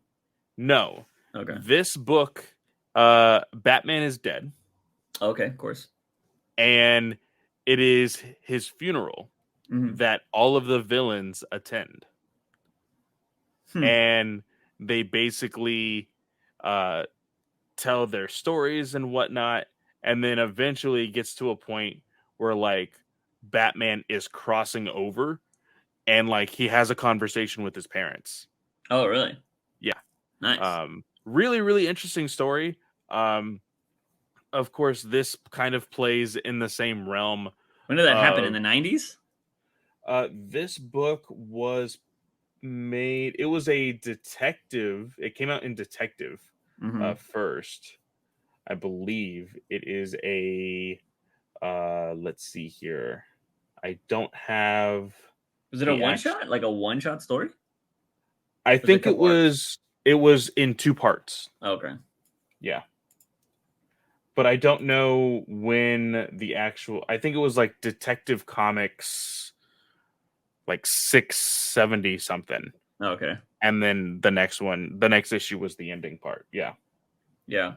No. Okay. This book, Batman is dead. Okay, of course. And it is his funeral that all of the villains attend. And they basically tell their stories and whatnot. And then eventually it gets to a point where like Batman is crossing over and like he has a conversation with his parents. Oh, really? Yeah. Nice. Really, really interesting story. Of course, this kind of plays in the same realm. When did that happen? In the 90s? This book was made. It was a detective. It came out in detective first. I believe it is a. Let's see here. I don't have. Was it a one shot? Like a one shot story? I think it was. It was in 2 parts. Okay. Yeah. But I don't know when the actual. I think it was like Detective Comics, like 670 something. Okay. And then the next issue was the ending part. Yeah. Yeah.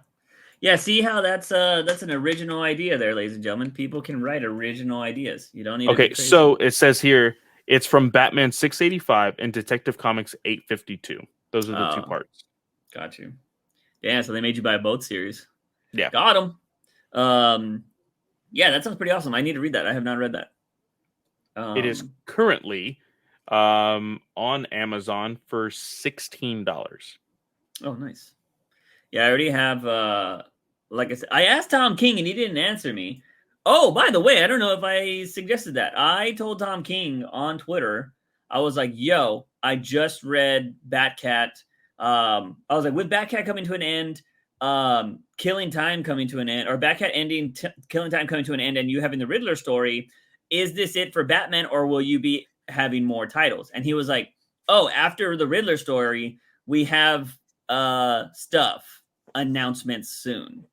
Yeah. See how that's an original idea there, ladies and gentlemen. People can write original ideas. You don't need. Okay, so it says here it's from Batman 685 and Detective Comics 852. Those are the 2 parts. Got you. Yeah. So they made you buy both series. Yeah. Got them. Yeah, that sounds pretty awesome. I need to read that. I have not read that. It is currently on Amazon for $16. Oh, nice. Yeah, I already have like I said, I asked Tom King and he didn't answer me. Oh, by the way, I don't know if I suggested that. I told Tom King on Twitter, I was like, yo, I just read Batcat. I was like, with Batcat coming to an end, Killing Time coming to an end, or Batcat ending, Killing Time coming to an end, and you having the Riddler story, is this it for Batman, or will you be having more titles? And he was like, oh, after the Riddler story, we have stuff, announcements soon.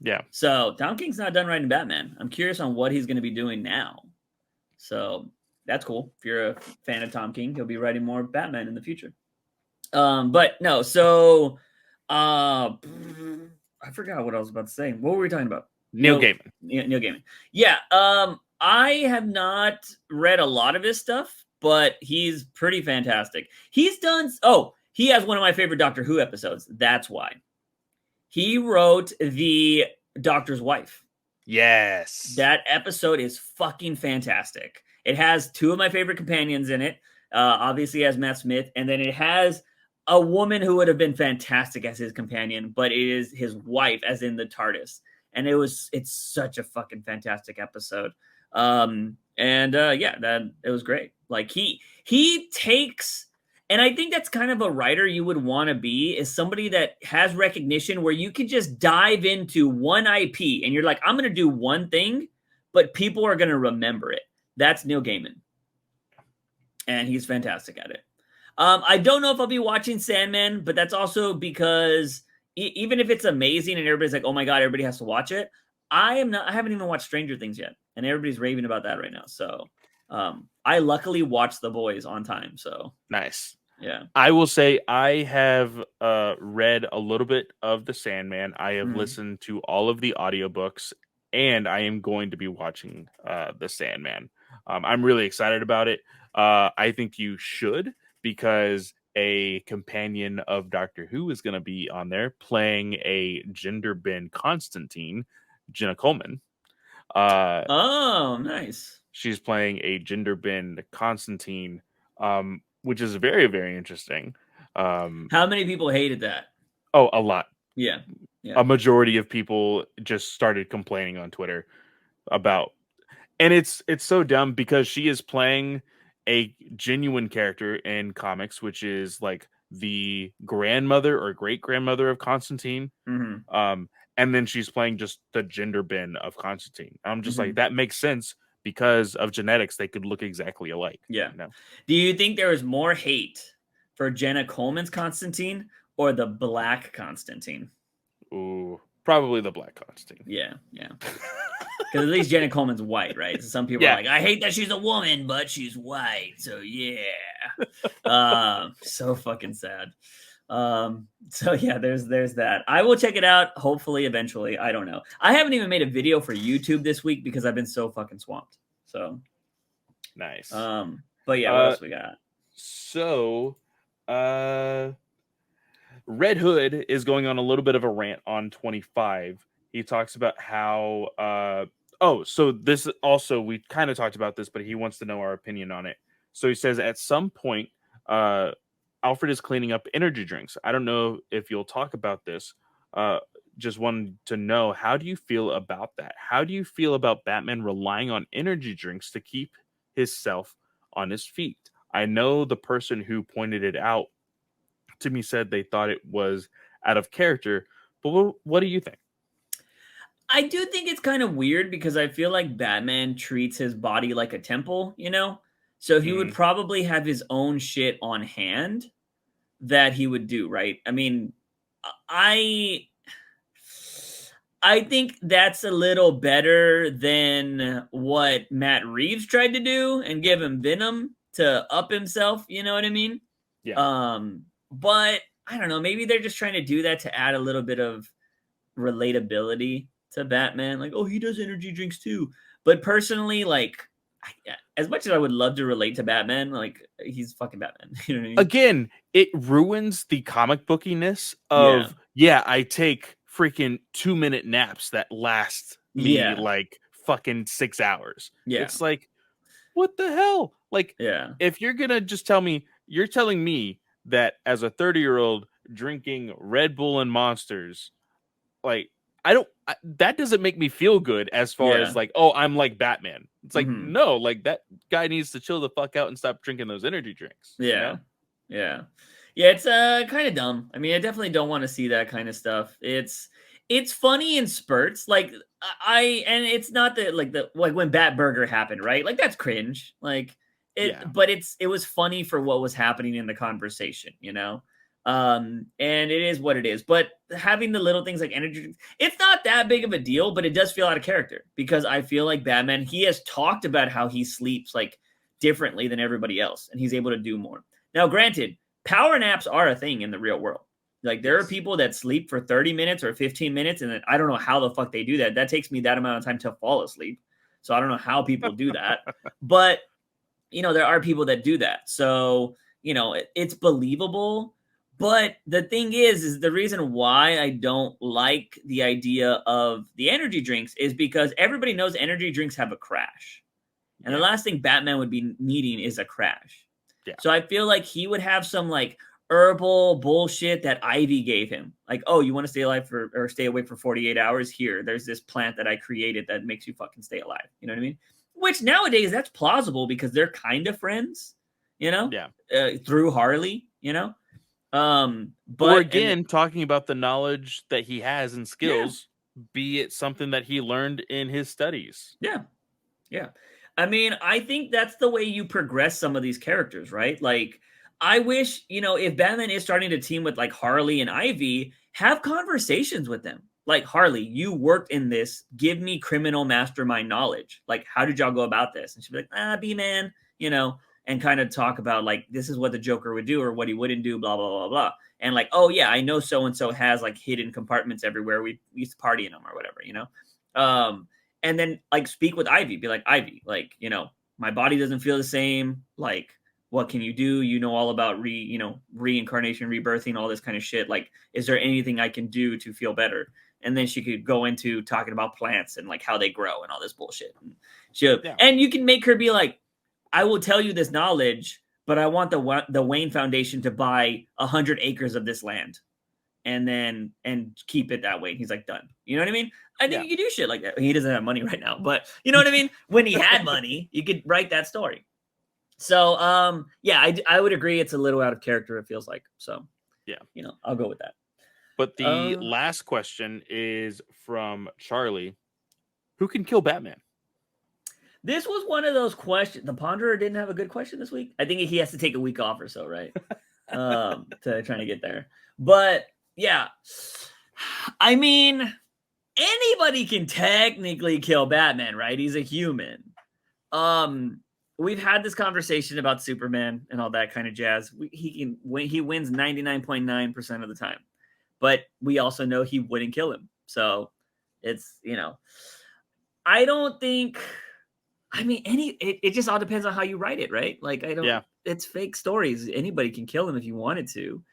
Yeah. So Tom King's not done writing Batman. I'm curious on what he's going to be doing now. So that's cool. If you're a fan of Tom King, he'll be writing more Batman in the future. But no, so I forgot what I was about to say. What were we talking about? Neil Gaiman. Neil Gaiman. Yeah. I have not read a lot of his stuff, but he's pretty fantastic. He's done. Oh, he has one of my favorite Doctor Who episodes. That's why. He wrote The Doctor's Wife. Yes. That episode is fucking fantastic. It has 2 of my favorite companions in it. Obviously, it has Matt Smith, and then it has a woman who would have been fantastic as his companion, but it is his wife, as in the TARDIS. And it's such a fucking fantastic episode. It was great. Like he takes, and I think that's kind of a writer you would want to be, is somebody that has recognition where you can just dive into one IP and you're like, I'm going to do one thing, but people are going to remember it. That's Neil Gaiman. And he's fantastic at it. I don't know if I'll be watching Sandman, but that's also because even if it's amazing and everybody's like, oh my God, everybody has to watch it. I haven't even watched Stranger Things yet. And everybody's raving about that right now. So I luckily watched The Boys on time. So nice. Yeah. I will say I have read a little bit of The Sandman. I have listened to all of the audiobooks, and I am going to be watching The Sandman. I'm really excited about it. I think you should, because a companion of Doctor Who is going to be on there playing a gender bend Constantine, Jenna Coleman. Oh, nice. She's playing a gender bend Constantine. which is very, very interesting. How many people hated that? Oh, a lot. Yeah. Yeah. A majority of people just started complaining on Twitter about, and it's so dumb because she is playing a genuine character in comics, which is like the grandmother or great grandmother of Constantine. Mm-hmm. And then she's playing just the gender bin of Constantine. I'm just Mm-hmm. like, that makes sense because of genetics. They could look exactly alike. Yeah. You know? Do you think there was more hate for Jenna Coleman's Constantine or the Black Constantine? Ooh, probably the Black Constantine. Yeah. Yeah. Because at least Jenna Coleman's white, right? So some people are Yeah. like, I hate that she's a woman, but she's white. So yeah. So fucking sad. So yeah, there's that. I will check it out, hopefully, eventually. I don't know. I haven't even made a video for YouTube this week because I've been so fucking swamped. So Nice. but yeah, what else we got? So Red Hood is going on a little bit of a rant on 25. He talks about how so this also, we kind of talked about this, but he wants to know our opinion on it. So he says at some point Alfred is cleaning up energy drinks. I don't know if you'll talk about this. Just wanted to know, how do you feel about that? How do you feel about Batman relying on energy drinks to keep himself on his feet? I know the person who pointed it out to me said they thought it was out of character, but what do you think? I do think it's kind of weird because I feel like Batman treats his body like a temple, So he would Mm, probably have his own shit on hand that he would do, right? I mean, I I think that's a little better than what Matt Reeves tried to do and give him Venom to up himself, you know what I mean? yeah. But I don't know, maybe they're just trying to do that to add a little bit of relatability to Batman. Like, oh, he does energy drinks too. But personally, like, as much as I would love to relate to Batman, like, he's fucking Batman. You know what I mean? Again, it ruins the comic bookiness Yeah. of, I take freaking 2-minute naps that last me Yeah. like fucking 6 hours. Yeah. It's like, what the hell? Like, Yeah. if you're gonna just tell me, you're telling me that as a 30-year-old drinking Red Bull and Monsters, like, that doesn't make me feel good as far as Yeah. like, oh, I'm like Batman. It's like, Mhm. no, like, that guy needs to chill the fuck out and stop drinking those energy drinks. Yeah. Yeah. Yeah, it's kind of dumb. I mean, I definitely don't want to see that kind of stuff. It's funny in spurts. Like and it's not that like when Bat Burger happened, right? Like that's cringe. Like Yeah. but it was funny for what was happening in the conversation, and it is what it is. But having the little things like energy, it's not that big of a deal, but it does feel out of character because I feel like Batman, he has talked about how he sleeps like differently than everybody else and he's able to do more. Now, granted, power naps are a thing in the real world. Like there are people that sleep for 30 minutes or 15 minutes, and then I don't know how the fuck they do that. That takes me that amount of time to fall asleep. So I don't know how people do that. But there are people that do that. So, it's believable. But the thing is the reason why I don't like the idea of the energy drinks is because everybody knows energy drinks have a crash. And the last thing Batman would be needing is a crash. Yeah. So I feel like he would have some like herbal bullshit that Ivy gave him. Like, oh, you want to stay alive or stay awake for 48 hours? Here, there's this plant that I created that makes you fucking stay alive. You know what I mean? Which nowadays that's plausible because they're kind of friends, Yeah. through Harley, Or again, talking about the knowledge that he has and skills, be it something that he learned in his studies. Yeah. Yeah. I mean, I think that's the way you progress some of these characters, right? Like, I wish, if Batman is starting to team with like Harley and Ivy, have conversations with them. Like, Harley, you worked in this. Give me criminal mastermind knowledge. Like, how did y'all go about this? And she'd be like, B-man, and kind of talk about like, this is what the Joker would do or what he wouldn't do, blah, blah, blah, blah. And like, oh, yeah, I know so-and-so has like hidden compartments everywhere. We used to party in them or whatever, and then like speak with Ivy, be like, Ivy, like, my body doesn't feel the same. Like, what can you do? You know all about reincarnation, rebirthing, all this kind of shit. Like, is there anything I can do to feel better? And then she could go into talking about plants and like how they grow and all this bullshit. And you can make her be like, I will tell you this knowledge, but I want the Wayne Foundation to buy 100 acres of this land and keep it that way. And he's like, done. You know what I mean? I think you could do shit like that. He doesn't have money right now, but you know what I mean? When he had money, you could write that story. So, yeah, I would agree. It's a little out of character. It feels like, so yeah, you know, I'll go with that. But the last question is from Charlie. Who can kill Batman? This was one of those questions. The Ponderer didn't have a good question this week. I think he has to take a week off or so, right? To trying to get there. But yeah, I mean, anybody can technically kill Batman, right? He's a human. We've had this conversation about Superman and all that kind of jazz. He wins 99.9% of the time, but we also know he wouldn't kill him. So it's, you know, I don't think. I mean, it just all depends on how you write it, right? Like, I don't, it's fake stories. Anybody can kill him if you wanted to.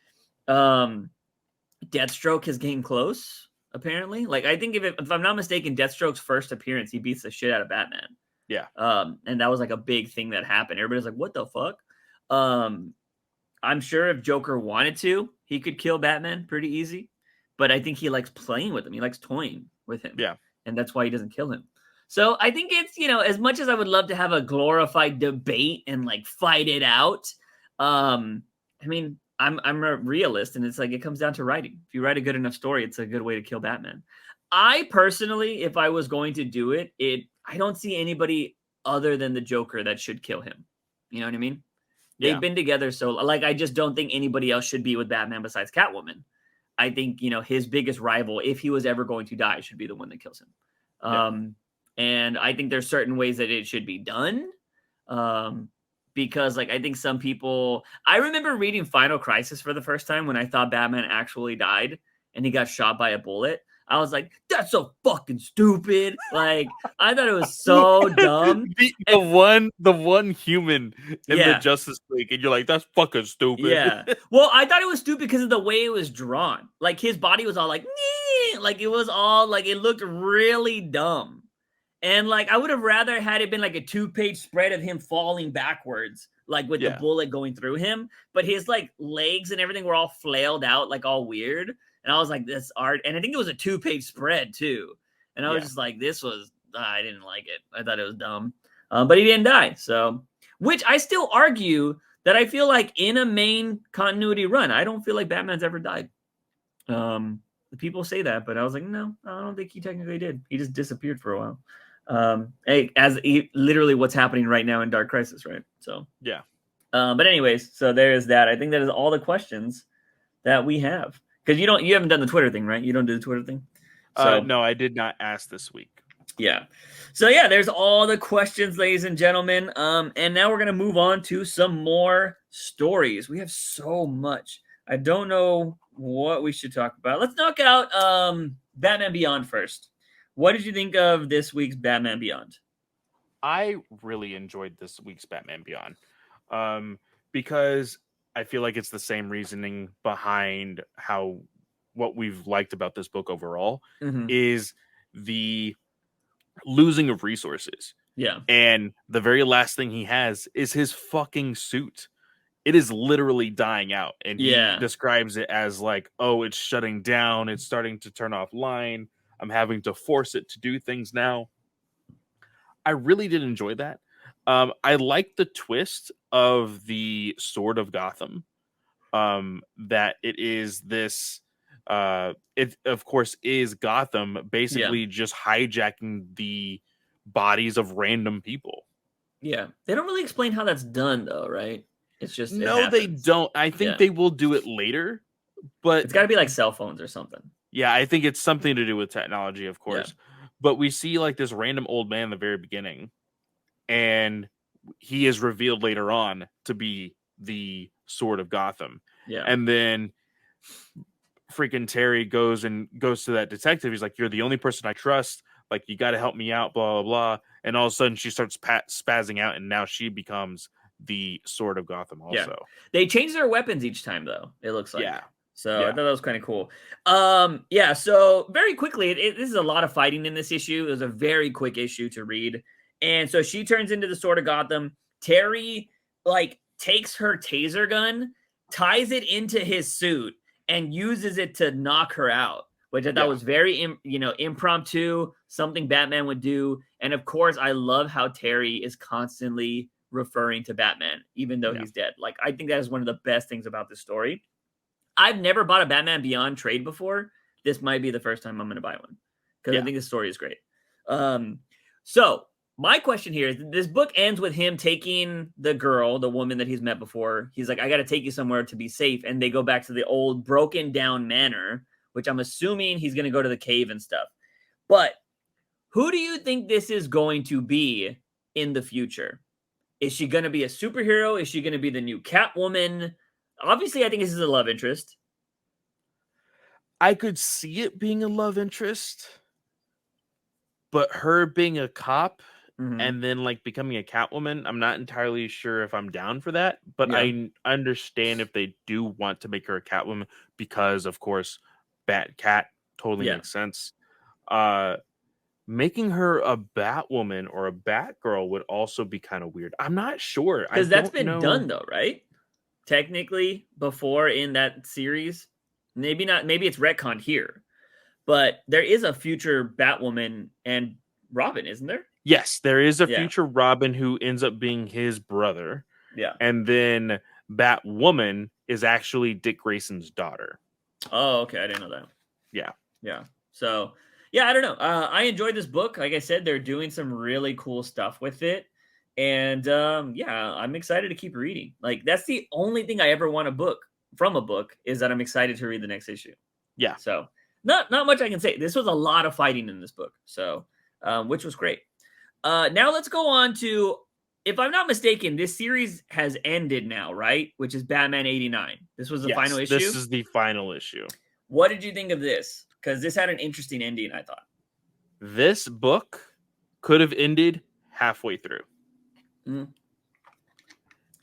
Deathstroke has came close, apparently. Like, I think if I'm not mistaken, Deathstroke's first appearance, he beats the shit out of Batman. Yeah. And that was like a big thing that happened. Everybody's like, what the fuck? I'm sure if Joker wanted to, he could kill Batman pretty easy. But I think he likes playing with him. He likes toying with him. Yeah. And that's why he doesn't kill him. So I think it's, you know, as much as I would love to have a glorified debate and like fight it out, I mean, I'm a realist, and it's like it comes down to writing. If you write a good enough story, it's a good way to kill Batman. I personally, if I was going to do it, I don't see anybody other than the Joker that should kill him. You know what I mean? They've been together, so like I just don't think anybody else should be with Batman besides Catwoman. I think, you know, his biggest rival, if he was ever going to die, should be the one that kills him. And I think there's certain ways that it should be done. Because like, I think some people, I remember reading Final Crisis for the first time when I thought Batman actually died and he got shot by a bullet. I was like, that's so fucking stupid. Like, I thought it was so dumb. The one human in the Justice League, and you're like, that's fucking stupid. Yeah. Well, I thought it was stupid because of the way it was drawn. Like, his body was all like, nee! Like, it was all like, it looked really dumb. And like, I would have rather had it been like a 2-page spread of him falling backwards, like with the bullet going through him. But his like legs and everything were all flailed out, like all weird. And I was like, this art. And I think it was a 2-page spread too. And I was just like, I didn't like it. I thought it was dumb. But he didn't die. So, which I still argue that I feel like in a main continuity run, I don't feel like Batman's ever died. The people say that, but I was like, no, I don't think he technically did. He just disappeared for a while. Literally what's happening right now in Dark Crisis, right? So yeah. But anyways, so there's that. I think that is all the questions that we have. Because you haven't done the Twitter thing, right? You don't do the Twitter thing? So no, I did not ask this week. Yeah. So yeah, there's all the questions, ladies and gentlemen. And now we're gonna move on to some more stories. We have so much. I don't know what we should talk about. Let's knock out Batman Beyond first. What did you think of this week's Batman Beyond? I really enjoyed this week's Batman Beyond. Because I feel like it's the same reasoning behind what we've liked about this book overall is the losing of resources. Yeah. And the very last thing he has is his fucking suit. It is literally dying out. And he describes it as like, oh, it's shutting down. It's starting to turn offline. I'm having to force it to do things now. I really did enjoy that. I like the twist of the Sword of Gotham. That it is this, it of course is Gotham basically just hijacking the bodies of random people. Yeah. They don't really explain how that's done though, right? It's just, no, they don't. I think they will do it later, but it's gotta be like cell phones or something. Yeah, I think it's something to do with technology, of course. Yeah. But we see like this random old man in the very beginning, and he is revealed later on to be the Sword of Gotham. Yeah. And then freaking Terry goes to that detective. He's like, you're the only person I trust. Like, you got to help me out, blah, blah, blah. And all of a sudden she starts spazzing out, and now she becomes the Sword of Gotham also. Yeah. They change their weapons each time, though, it looks like. Yeah. So I thought that was kind of cool. So very quickly, this is a lot of fighting in this issue. It was a very quick issue to read. And so she turns into the Sword of Gotham. Terry, like, takes her taser gun, ties it into his suit, and uses it to knock her out, which I thought was very, impromptu, something Batman would do. And of course, I love how Terry is constantly referring to Batman, even though he's dead. Like, I think that is one of the best things about this story. I've never bought a Batman Beyond trade before. This might be the first time I'm going to buy one because I think this story is great. So my question here is, this book ends with him taking the girl, the woman that he's met before. He's like, I got to take you somewhere to be safe. And they go back to the old broken down manor, which I'm assuming he's going to go to the cave and stuff. But who do you think this is going to be in the future? Is she going to be a superhero? Is she going to be the new Catwoman? Obviously, I think this is a love interest. I could see it being a love interest, but her being a cop and then like becoming a Catwoman, I'm not entirely sure if I'm down for that. But I understand if they do want to make her a Catwoman because, of course, Bat-Cat totally makes sense. Making her a Batwoman or a Batgirl would also be kind of weird. I'm not sure. Because that's been done though, right? Technically, before in that series. Maybe not. Maybe it's retconned here. But there is a future Batwoman and Robin, isn't there? Yes, there is a future Robin who ends up being his brother. Yeah. And then Batwoman is actually Dick Grayson's daughter. Oh, okay. I didn't know that. Yeah. Yeah. So, yeah, I don't know. I enjoyed this book. Like I said, they're doing some really cool stuff with it. And I'm excited to keep reading. Like, that's the only thing I ever want from a book is that I'm excited to read the next issue. Yeah. So, not much I can say. This was a lot of fighting in this book. So, which was great. Now let's go on to, if I'm not mistaken, this series has ended now, right? Which is Batman 89. This was the final issue? This is the final issue. What did you think of this? Because this had an interesting ending, I thought. This book could have ended halfway through.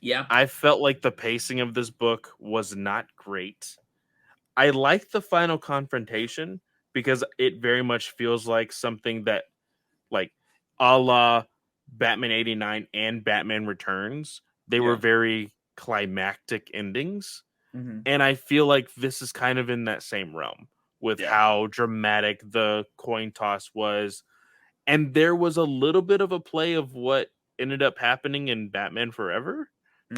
Yeah. I felt like the pacing of this book was not great. I like the final confrontation because it very much feels like something that, like, a la Batman 89 and Batman Returns, they were very climactic endings. And I feel like this is kind of in that same realm with how dramatic the coin toss was. And there was a little bit of a play of what ended up happening in Batman Forever.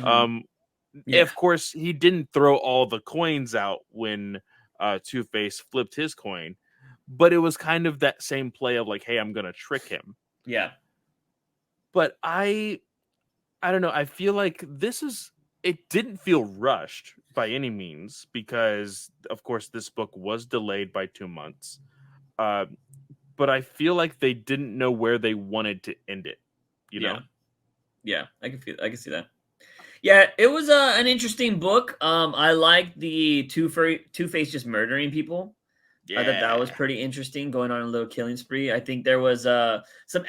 Of course, he didn't throw all the coins out when Two-Face flipped his coin, but it was kind of that same play of like, hey, I'm going to trick him. Yeah. But I don't know. I feel like it didn't feel rushed by any means because, of course, this book was delayed by 2 months. But I feel like they didn't know where they wanted to end it. You know? Yeah, I can see that. Yeah, it was an interesting book. I liked the Two-Face just murdering people. I thought that was pretty interesting, going on a little killing spree. I think there was some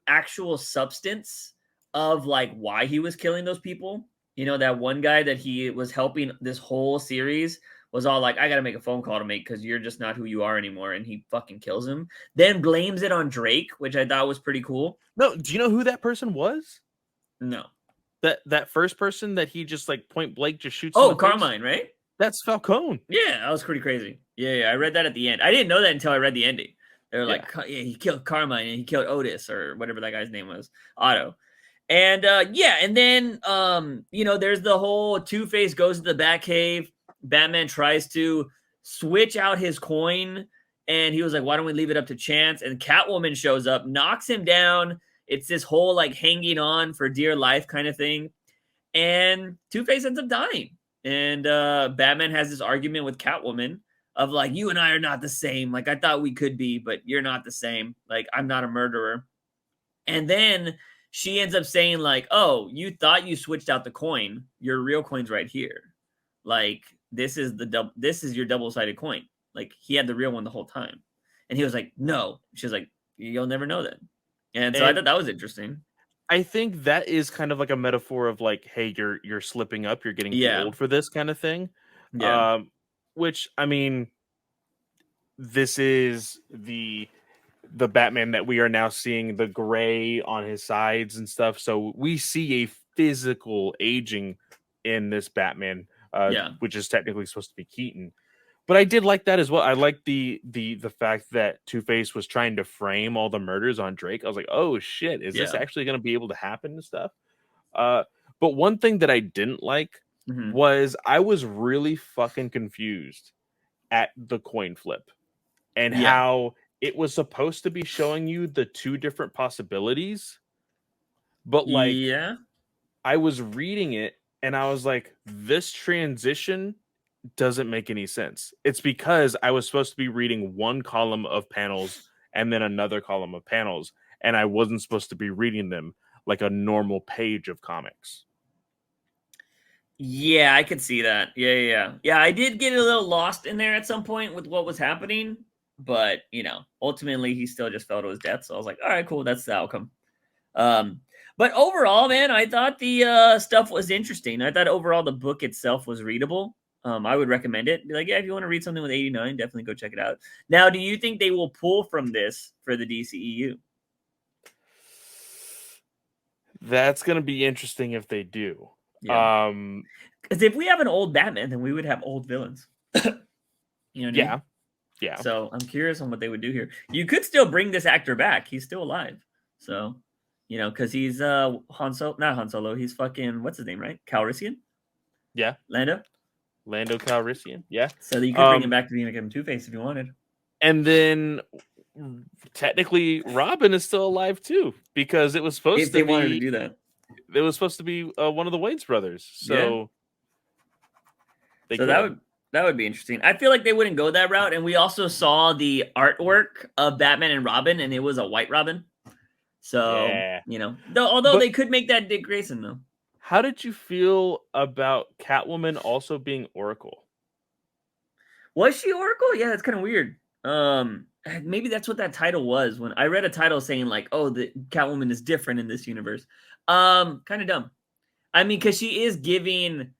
actual substance of like why he was killing those people. You know, that one guy that he was helping this whole series was all like, I got to make a phone call to make because you're just not who you are anymore. And he fucking kills him. Then blames it on Drake, which I thought was pretty cool. No, do you know who that person was? No. That first person that he just like point blank just shoots. Oh, Carmine, right? That's Falcone. Yeah, that was pretty crazy. Yeah, I read that at the end. I didn't know that until I read the ending. They were like, he killed Carmine and he killed Otis or whatever that guy's name was, Otto. And and then there's the whole Two-Face goes to the Batcave. Batman tries to switch out his coin, and he was like, "Why don't we leave it up to chance?" And Catwoman shows up, knocks him down. It's this whole like hanging on for dear life kind of thing, and Two-Face ends up dying. And Batman has this argument with Catwoman of like, you and I are not the same. Like, I thought we could be, but you're not the same. Like, I'm not a murderer. And then she ends up saying like, oh, you thought you switched out the coin. Your real coin's right here. Like, this is your double-sided coin. Like, he had the real one the whole time. And he was like, no. She was like, you'll never know that. And so I thought that was interesting. I think that is kind of like a metaphor of like, hey, you're slipping up, you're getting too old for this kind of thing. Yeah. Which, I mean, this is the Batman that we are now seeing, the gray on his sides and stuff. So we see a physical aging in this Batman, Yeah. which is technically supposed to be Keaton. But I did like that as well. I like the fact that Two-Face was trying to frame all the murders on Drake. I was like, oh shit, is this Yeah. actually going to be able to happen and stuff? But one thing that I didn't like Mhm. was I was really fucking confused at the coin flip and Yeah. how it was supposed to be showing you the two different possibilities. But like, Yeah. I was reading it and I was like, this transition doesn't make any sense. It's because I was supposed to be reading one column of panels and then another column of panels, and I wasn't supposed to be reading them like a normal page of comics. Yeah, I could see that. Yeah, I did get a little lost in there at some point with what was happening, but ultimately he still just fell to his death. So I was like, all right, cool, that's the outcome. But overall, man, I thought the stuff was interesting. I thought overall the book itself was readable. I would recommend it. Be like, yeah, if you want to read something with 89, definitely go check it out. Now, do you think they will pull from this for the DCEU? That's going to be interesting if they do. Yeah. Because if we have an old Batman, then we would have old villains. You know what I mean? Yeah. So I'm curious on what they would do here. You could still bring this actor back. He's still alive. So, because he's not Han Solo. He's fucking, what's his name, right? Calrissian? Yeah. Lando Calrissian. Yeah. So you could bring him back to make him Two-Face if you wanted. And then technically Robin is still alive too, because it was supposed If they wanted to do that. It was supposed to be one of the Wayne's brothers. So that would be interesting. I feel like they wouldn't go that route. And we also saw the artwork of Batman and Robin, and it was a white Robin. So, although they could make that Dick Grayson, though. How did you feel about Catwoman also being Oracle? Was she Oracle? Yeah, that's kind of weird. Maybe that's what that title was. When I read a title saying like, "Oh, the Catwoman is different in this universe." Kind of dumb. I mean, because she is giving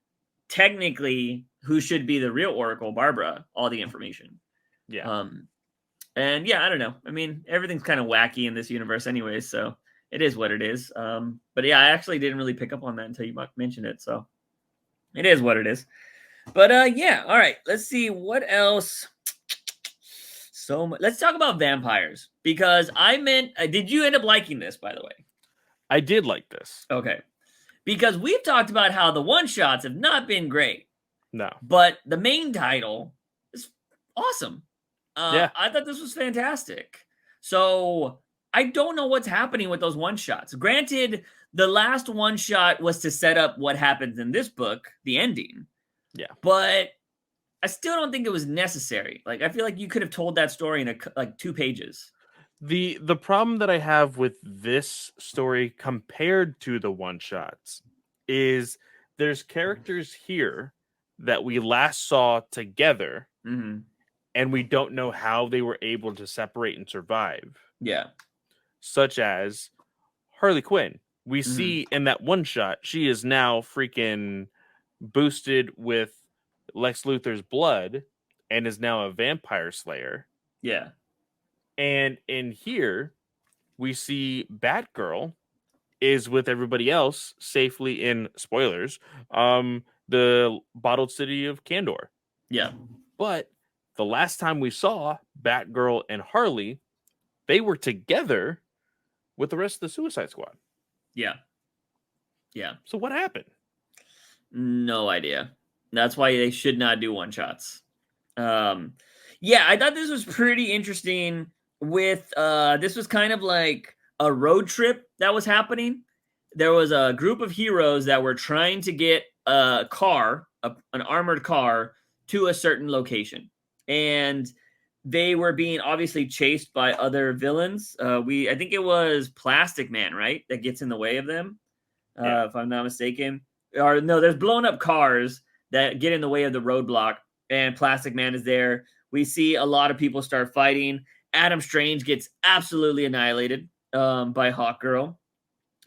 technically who should be the real Oracle, Barbara, all the information. Yeah. And yeah, I don't know. I mean, everything's kind of wacky in this universe, anyway. So it is what it is. But yeah, I actually didn't really pick up on that until you mentioned it. So it is what it is. But yeah, all right. Let's see what else. Let's talk about vampires, because did you end up liking this, by the way? I did like this. Okay. Because we've talked about how the one-shots have not been great. No. But the main title is awesome. Yeah. I thought this was fantastic. So I don't know what's happening with those one-shots. Granted, the last one-shot was to set up what happens in this book, the ending. Yeah. But I still don't think it was necessary. Like, I feel like you could have told that story in 2 pages. The problem that I have with this story compared to the one-shots is there's characters here that we last saw together, and we don't know how they were able to separate and survive. Yeah. Such as Harley Quinn. We see in that one shot, she is now freaking boosted with Lex Luthor's blood and is now a vampire slayer. Yeah. And in here, we see Batgirl is with everybody else safely in spoilers, the bottled city of Kandor. Yeah. But the last time we saw Batgirl and Harley, they were together with the rest of the Suicide Squad. Yeah. Yeah. So what happened? No idea. That's why they should not do one-shots. Yeah, I thought this was pretty interesting with this was kind of like a road trip that was happening. There was a group of heroes that were trying to get a car, an armored car, to a certain location. And they were being obviously chased by other villains. I think it was Plastic Man, right? That gets in the way of them, if I'm not mistaken. Or no, there's blown up cars that get in the way of the roadblock, and Plastic Man is there. We see a lot of people start fighting. Adam Strange gets absolutely annihilated by Hawkgirl.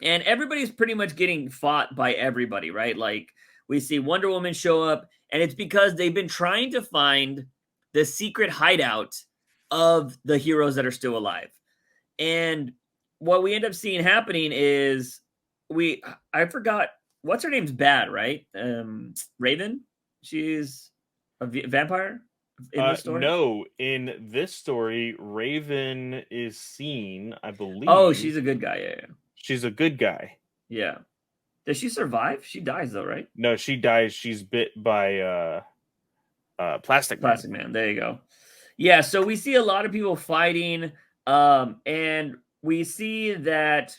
And everybody's pretty much getting fought by everybody, right? Like, we see Wonder Woman show up, and it's because they've been trying to find the secret hideout of the heroes that are still alive. And what we end up seeing happening is I forgot what's her name's bad, right? Raven. She's a vampire in this story. No, in this story, Raven is seen, I Oh, believe. she's a good guy. Yeah. She's a good guy. Yeah. Does she survive? She dies though, right? No, she dies. She's bit by Plastic Man. Plastic Man. There you go. Yeah, so we see a lot of people fighting, and we see that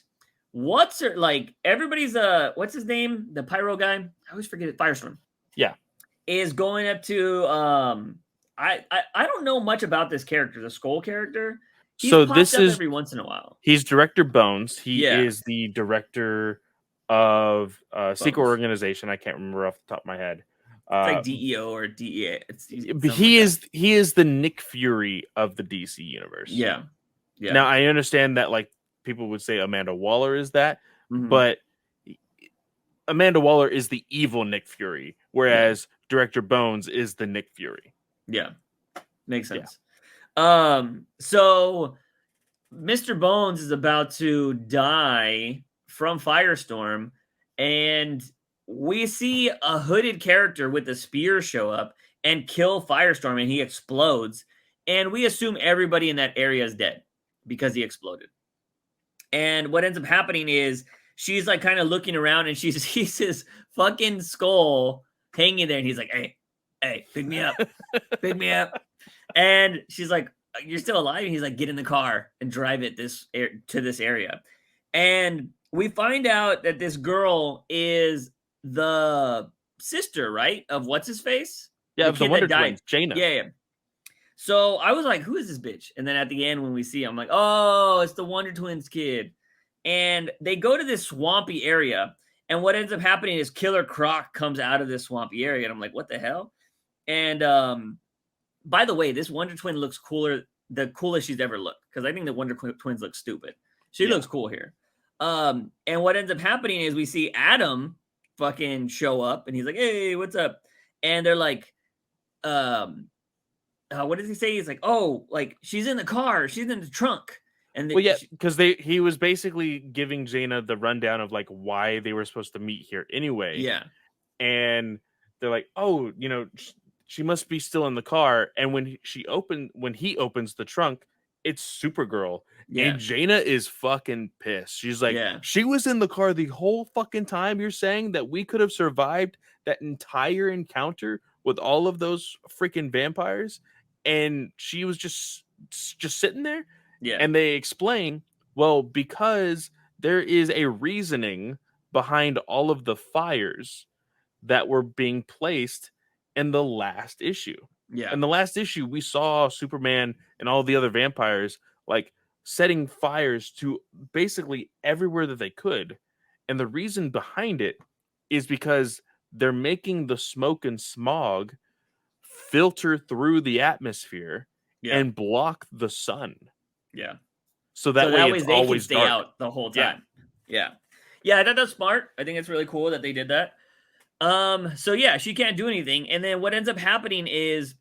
everybody's what's his name? The pyro guy? I always forget it. Firestorm. Yeah. Is going up to I don't know much about this character, the Skull character. He's So popped this up is every once in a while. he's director Bones. He Yeah. is the director of Secret Bones. Organization. I can't remember off the top of my head. It's like DEO or DEA. He is the Nick Fury of the DC universe. Yeah. Yeah. Now I understand that like people would say Amanda Waller is that, but Amanda Waller is the evil Nick Fury, whereas director Bones is the Nick Fury. Yeah. Makes sense. Yeah. So Mr. Bones is about to die from Firestorm, and we see a hooded character with a spear show up and kill Firestorm, and he explodes. And we assume everybody in that area is dead because he exploded. And what ends up happening is she's like kind of looking around, and she sees his fucking skull hanging there, and he's like, hey, pick me up. Pick me up. And she's like, you're still alive? And he's like, get in the car and drive it to this area. And we find out that this girl is the sister, right? Of what's his face? Yeah, the Wonder Twins, Jaina. Yeah. So I was like, who is this bitch? And then at the end, when we see him, I'm like, oh, it's the Wonder Twins kid. And they go to this swampy area. And what ends up happening is Killer Croc comes out of this swampy area. And I'm like, what the hell? And by the way, this Wonder Twin looks cooler, the coolest she's ever looked. Because I think the Wonder Twins look stupid. She looks cool here. And what ends up happening is we see Adam fucking show up, and he's like, hey, what's up? And they're like, what does he say? He's like, oh, like she's in the car, she's in the trunk. And because he was basically giving Jaina the rundown of like why they were supposed to meet here anyway. Yeah. And they're like, oh, you know, she must be still in the car. And when he opens the trunk, it's Supergirl. Yeah. And Jaina is fucking pissed. She's like, she was in the car the whole fucking time. You're saying that we could have survived that entire encounter with all of those freaking vampires, and she was just sitting there. Yeah. And they explain, well, because there is a reasoning behind all of the fires that were being placed in the last issue. Yeah. In the last issue, we saw Superman and all the other vampires like setting fires to basically everywhere that they could. And the reason behind it is because they're making the smoke and smog filter through the atmosphere and block the sun. Yeah. So that way it's they always can stay out the whole time. Yeah. I thought that's smart. I think it's really cool that they did that. So yeah, she can't do anything. And then what ends up happening is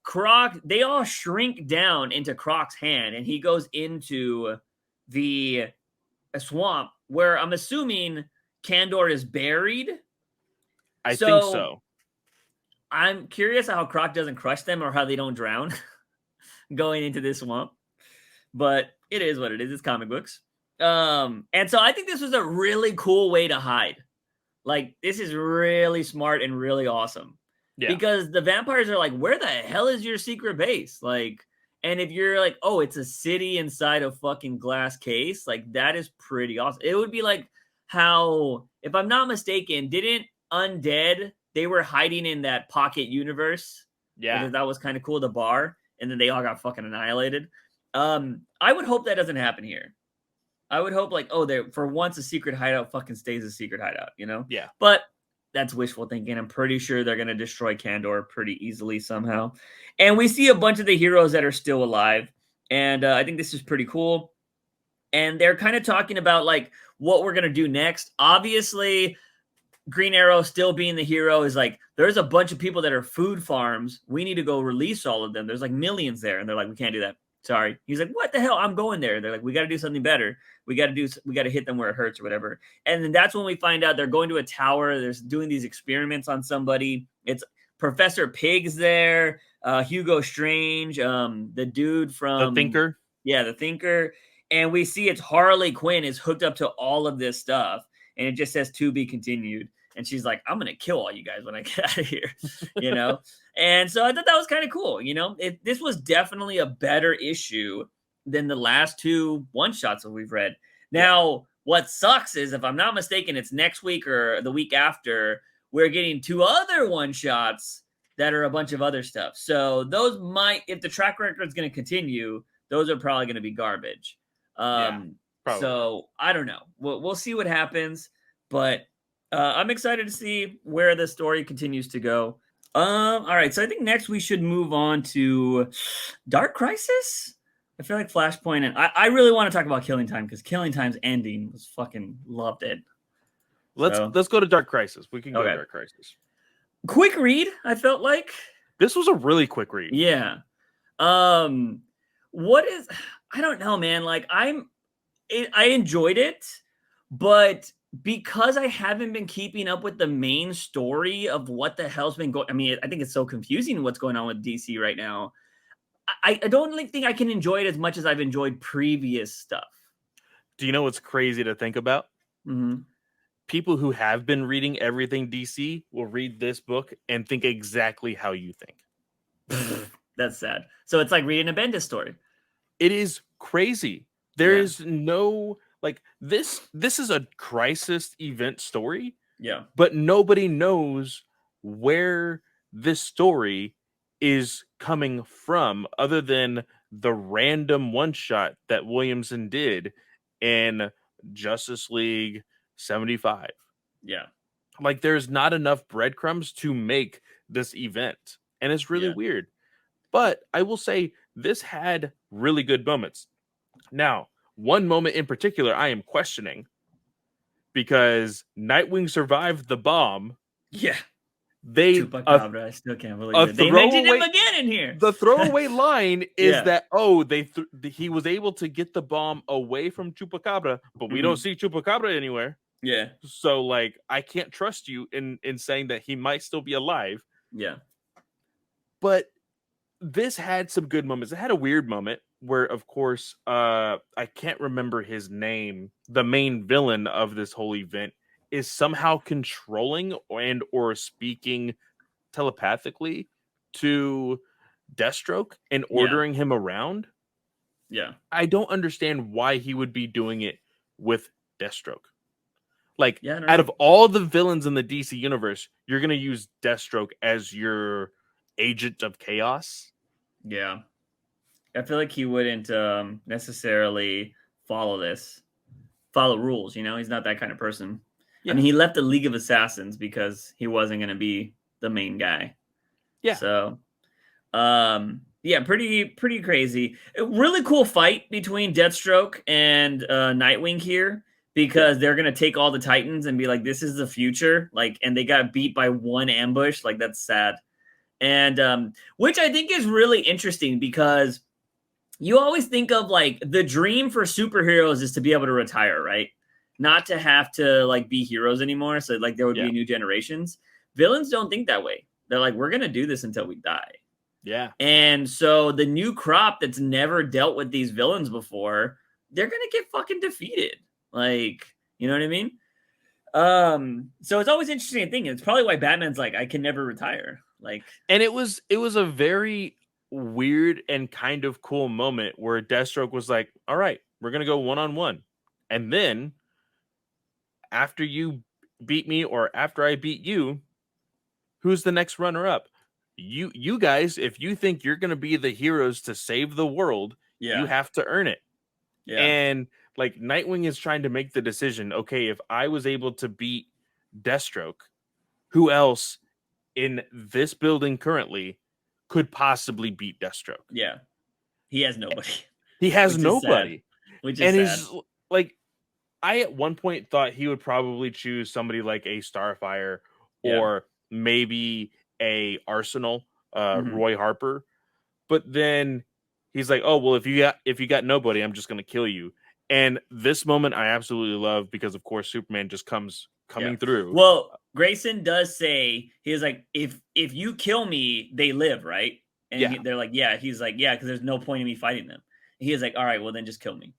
Croc, they all shrink down into Croc's hand, and he goes into a swamp where I'm assuming Kandor is buried. I think so. I'm curious how Croc doesn't crush them or how they don't drown going into this swamp. But it is what it is. It's comic books. And so I think this was a really cool way to hide. Like, this is really smart and really awesome. Yeah. Because the vampires are like, where the hell is your secret base? Like, and if you're like, oh, it's a city inside a fucking glass case, like, that is pretty awesome. It would be like how, if I'm not mistaken, didn't Undead, they were hiding in that pocket universe? Yeah. Because that was kind of cool, the bar. And then they all got fucking annihilated. I would hope that doesn't happen here. I would hope like, oh, there for once a secret hideout fucking stays a secret hideout, you know? Yeah. But that's wishful thinking. I'm pretty sure they're going to destroy Kandor pretty easily somehow. And we see a bunch of the heroes that are still alive. And I think this is pretty cool. And they're kind of talking about like what we're going to do next. Obviously, Green Arrow still being the hero is like, there's a bunch of people that are food farms. We need to go release all of them. There's like millions there. And they're like, we can't do that. Sorry. He's like, what the hell? I'm going there. They're like, we got to do something better. We got to hit them where it hurts or whatever. And then that's when we find out they're going to a tower. They're doing these experiments on somebody. It's Professor Pig's there, Hugo Strange, the dude The from, Thinker. yeah, the Thinker. And we see it's Harley Quinn is hooked up to all of this stuff. And it just says to be continued. And she's like, I'm going to kill all you guys when I get out of here, you know? And so I thought that was kind of cool, you know? This was definitely a better issue than the last two one-shots that we've read. Now, what sucks is, if I'm not mistaken, it's next week or the week after, we're getting two other one-shots that are a bunch of other stuff. So those might, if the track record is going to continue, those are probably going to be garbage. So I don't know. We'll see what happens, but I'm excited to see where the story continues to go. All right, so I think next we should move on to Dark Crisis. I feel like Flashpoint, and I really want to talk about Killing Time, because Killing Time's ending was fucking loved it. Let's go to Dark Crisis. We can go to Dark Crisis. Quick read, I felt like. This was a really quick read. Yeah. What is, I don't know, man. Like I enjoyed it, but because I haven't been keeping up with the main story of what the hell's been going, I mean, I think it's so confusing what's going on with DC right now. I don't think I can enjoy it as much as I've enjoyed previous stuff. Do you know what's crazy to think about? Mm-hmm. People who have been reading everything DC will read this book and think exactly how you think. That's sad. So it's like reading a Bendis story. It is crazy. There is no, like, this is a crisis event story. Yeah. But nobody knows where this story is coming from, other than the random one shot that Williamson did in Justice League 75. Yeah. Like, there's not enough breadcrumbs to make this event. And it's really weird. But I will say, this had really good moments. Now, one moment in particular I am questioning, because Nightwing survived the bomb. Yeah. I still can't believe it. They mentioned him again in here. The throwaway line is that, he was able to get the bomb away from Chupacabra, but we don't see Chupacabra anywhere. Yeah. So, like, I can't trust you in saying that he might still be alive. Yeah. But this had some good moments. It had a weird moment where, of course, I can't remember his name. The main villain of this whole event is somehow controlling or speaking telepathically to Deathstroke and ordering him around. Yeah. I don't understand why he would be doing it with Deathstroke. Like, out of all the villains in the DC universe, you're going to use Deathstroke as your agent of chaos? Yeah. I feel like he wouldn't necessarily follow rules, you know? He's not that kind of person. Yeah. I mean, he left the League of Assassins because he wasn't going to be the main guy. Yeah. So, pretty crazy. A really cool fight between Deathstroke and Nightwing here, because they're going to take all the Titans and be like, this is the future. Like, and they got beat by one ambush. Like, that's sad. And which I think is really interesting, because you always think of, like, the dream for superheroes is to be able to retire, right? Not to have to, like, be heroes anymore. So, like, there would be new generations. Villains don't think that way. They're like, we're going to do this until we die. Yeah. And so the new crop that's never dealt with these villains before, they're going to get fucking defeated. Like, you know what I mean? So it's always interesting to think. It's probably why Batman's like, I can never retire. Like, and it was a very weird and kind of cool moment where Deathstroke was like, all right, we're going to go one-on-one. And then after you beat me, or after I beat you, who's the next runner-up? You guys, if you think you're going to be the heroes to save the world, you have to earn it. Yeah. And, like, Nightwing is trying to make the decision, okay, if I was able to beat Deathstroke, who else in this building currently could possibly beat Deathstroke? Yeah. He has nobody. He has nobody. Which is sad. He's, like, I at one point thought he would probably choose somebody like a Starfire or maybe a Arsenal, Roy Harper. But then he's like, oh well, if you got nobody, I'm just gonna kill you. And this moment I absolutely love because of course Superman just coming through. Well, Grayson does say he's like, if you kill me, they live, right? And Yeah. they're like, yeah. He's like, yeah, because there's no point in me fighting them. He is like, all right, well then just kill me.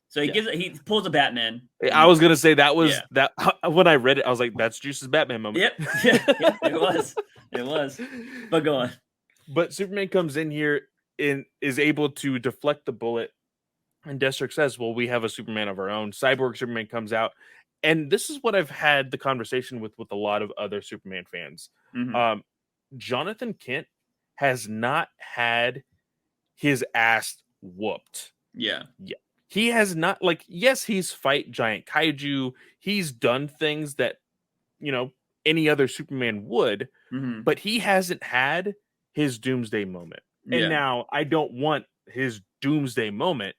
So Yeah. he pulls a Batman. I was gonna say that was Yeah. that when I read it, I was like, that's Juice's Batman moment. Yep. Yeah, it was. It was. But go on. But Superman comes in here and is able to deflect the bullet. And Deathstroke says, well, we have a Superman of our own. Cyborg Superman comes out. And this is what I've had the conversation with a lot of other Superman fans. Mhm. Jonathan Kent has not had his ass whooped. Yeah. Yeah. He has not, like, yes, he's fight giant kaiju. He's done things that, any other Superman would, Mhm. but he hasn't had his doomsday moment. And Yeah. now I don't want his doomsday moment,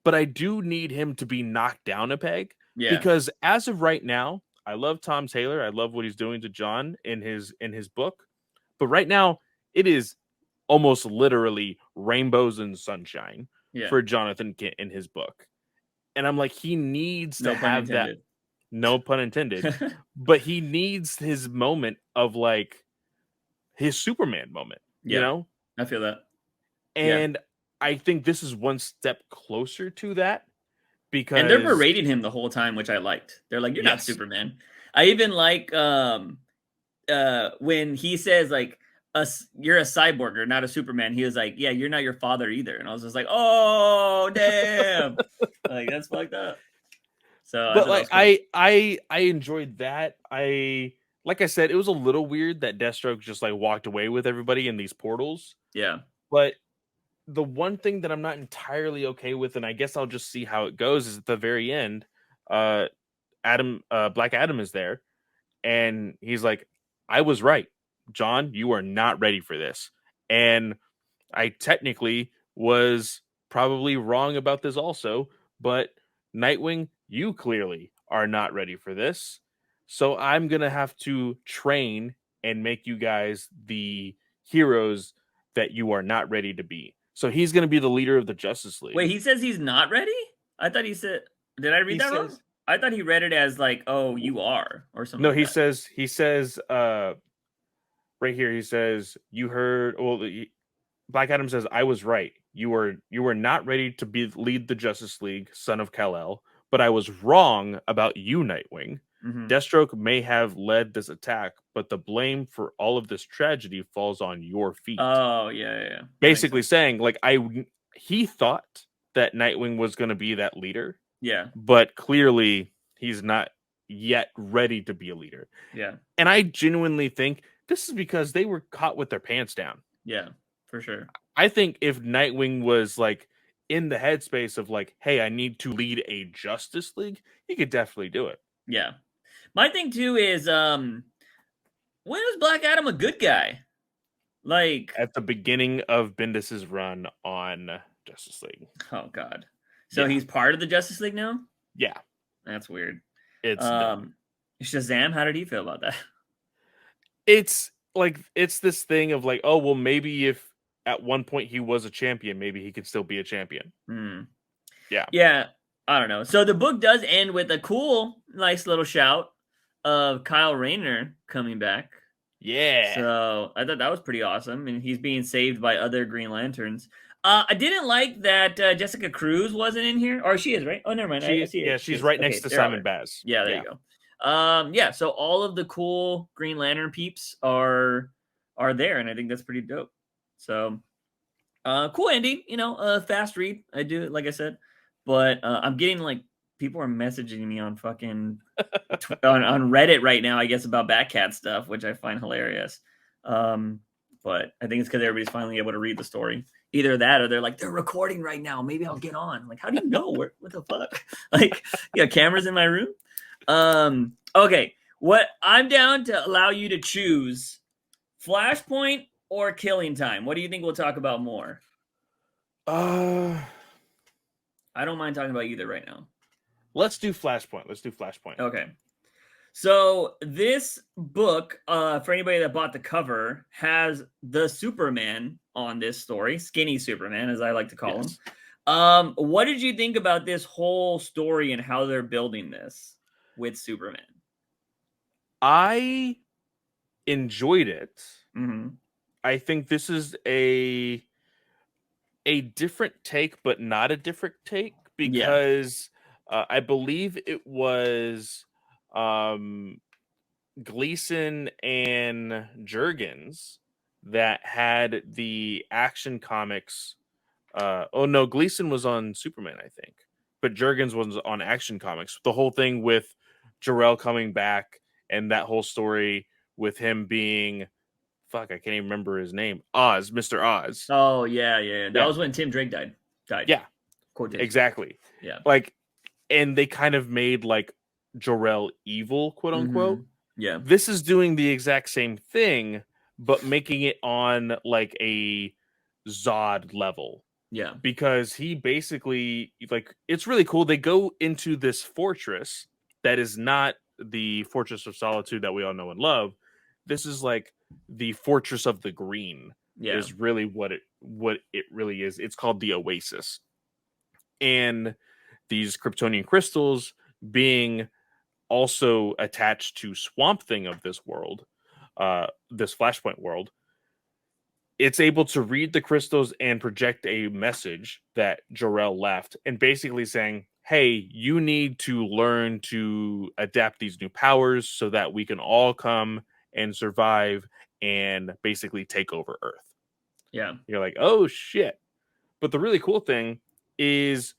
but I do need him to be knocked down a peg Yeah. because as of right now, I love Tom Taylor. I love what he's doing to John in his book. But right now, it is almost literally rainbows and sunshine Yeah. for Jonathan Kent in his book. And I'm like, he needs to No pun have that. intended. No pun intended. But he needs his moment of like his Superman moment, Yeah. I feel that. And I think this is one step closer to that because And they're berating him the whole time, which I liked. They're like, "You're not yes, Superman." I even like when he says like, "You're a cyborg or not a Superman." He was like, "Yeah, you're not your father either." And I was just like, "Oh, damn!" Like that's fucked up. So I but thought that like was cool. I enjoyed that. Like I said, it was a little weird that Deathstroke just like walked away with everybody in these portals. Yeah. But the one thing that I'm not entirely okay with, and I guess I'll just see how it goes, is at the very end, Black Adam is there, and he's like, I was right. John, you are not ready for this. And I technically was probably wrong about this also, but Nightwing, you clearly are not ready for this. So I'm going to have to train and make you guys the heroes that you are not ready to be. So he's going to be the leader of the Justice League. Wait, he says he's not ready? I thought he said. Did I read that wrong? I thought he read it as like, "Oh, you are," or something. No, like he that. says right here, he says, you heard, well, Black Adam says, I was right. You were not ready to lead the Justice League, son of Kal-El, but I was wrong about you, Nightwing. Mhm. Deathstroke may have led this attack, but the blame for all of this tragedy falls on your feet. Oh, yeah. Basically saying, like, he thought that Nightwing was going to be that leader. Yeah. But clearly he's not yet ready to be a leader. Yeah. And I genuinely think this is because they were caught with their pants down. Yeah, for sure. I think if Nightwing was like in the headspace of like, hey, I need to lead a Justice League, he could definitely do it. Yeah. My thing too is when was Black Adam a good guy? Like at the beginning of Bendis's run on Justice League. Oh god. So he's part of the Justice League now? Yeah. That's weird. It's dumb. Shazam, how did he feel about that? It's like it's this thing of like, oh well, maybe if at one point he was a champion, maybe he could still be a champion. Yeah, I don't know. So the book does end with a cool, nice little shout of Kyle Rayner coming back. Yeah. So I thought that was pretty awesome, and he's being saved by other Green Lanterns. I didn't like that Jessica Cruz wasn't in here, or she is, right? Oh, never mind. I see it. She's right next to Simon Baz. Yeah, there you go. So all of the cool Green Lantern peeps are there, and I think that's pretty dope. So cool ending, fast read. I do, like I said, but I'm getting like people are messaging me on fucking on Reddit right now, I guess, about Batcat stuff, which I find hilarious. But I think it's because everybody's finally able to read the story. Either that or they're like, they're recording right now. Maybe I'll get on. Like, how do you know? What the fuck? Like, you got cameras in my room? Okay. What I'm down to allow you to choose Flashpoint or Killing Time. What do you think we'll talk about more? I don't mind talking about either right now. Let's do Flashpoint. Okay. So this book, for anybody that bought the cover, has the Superman on this story, skinny Superman, as I like to call him. Yes. What did you think about this whole story and how they're building this with Superman? I enjoyed it. Mm-hmm. I think this is a different take, but not a different take Yeah. because I believe it was um, Gleason and Jurgens that had the Action Comics. Oh no, Gleason was on Superman, I think, but Jurgens was on Action Comics. The whole thing with Jor-El coming back and that whole story with him being fuck, I can't even remember his name. Oz, Mr. Oz. Oh yeah. That Yeah, was when Tim Drake died. Died. yeah, Quotation. exactly. Yeah. Like, and they kind of made like Jor-El evil, quote unquote. Mm-hmm. Yeah. This is doing the exact same thing, but making it on like a Zod level. Yeah. Because he basically, like, it's really cool. They go into this fortress that is not the Fortress of Solitude that we all know and love. This is like the Fortress of the Green, Yeah. is really what it really is. It's called the Oasis. And these Kryptonian crystals being also attached to Swamp Thing of this world, this Flashpoint world, it's able to read the crystals and project a message that Jor-El left, and basically saying, hey, you need to learn to adapt these new powers so that we can all come and survive and basically take over Earth. Yeah. You're like, oh shit. But the really cool thing is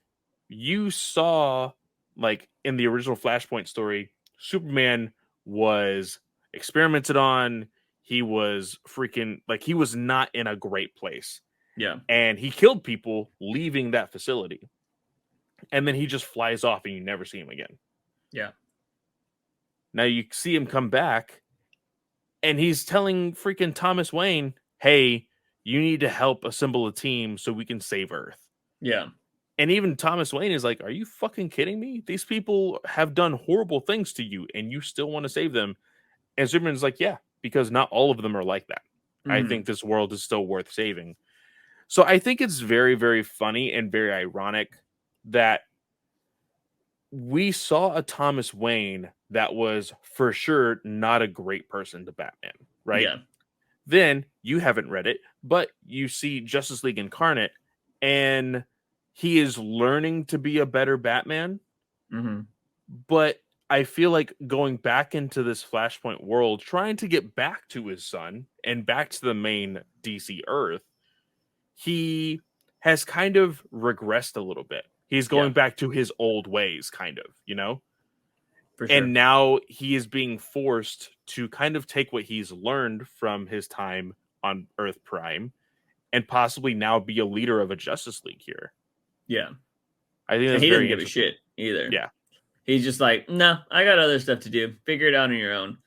you saw, like, in the original Flashpoint story, Superman was experimented on. He was freaking, like, he was not in a great place. Yeah. And he killed people leaving that facility. And then he just flies off and you never see him again. Yeah. Now you see him come back and he's telling freaking Thomas Wayne, hey, you need to help assemble a team so we can save Earth. Yeah. And even Thomas Wayne is like, are you fucking kidding me? These people have done horrible things to you and you still want to save them. And Superman's like, yeah, because not all of them are like that. I Mm-hmm. think this world is still worth saving. So I think it's very, very funny and very ironic that we saw a Thomas Wayne that was for sure not a great person to Batman, right? Yeah. Then you haven't read it, but you see Justice League Incarnate and he is learning to be a better Batman. Mm-hmm. But I feel like going back into this Flashpoint world, trying to get back to his son and back to the main DC Earth, he has kind of regressed a little bit. He's Yeah. going back to his old ways, kind of, you know? For sure. And now he is being forced to kind of take what he's learned from his time on Earth Prime and possibly now be a leader of a Justice League here. Yeah. I think And that's he doesn't very give a interesting. shit either. Yeah. He's just like, no, I got other stuff to do. Figure it out on your own.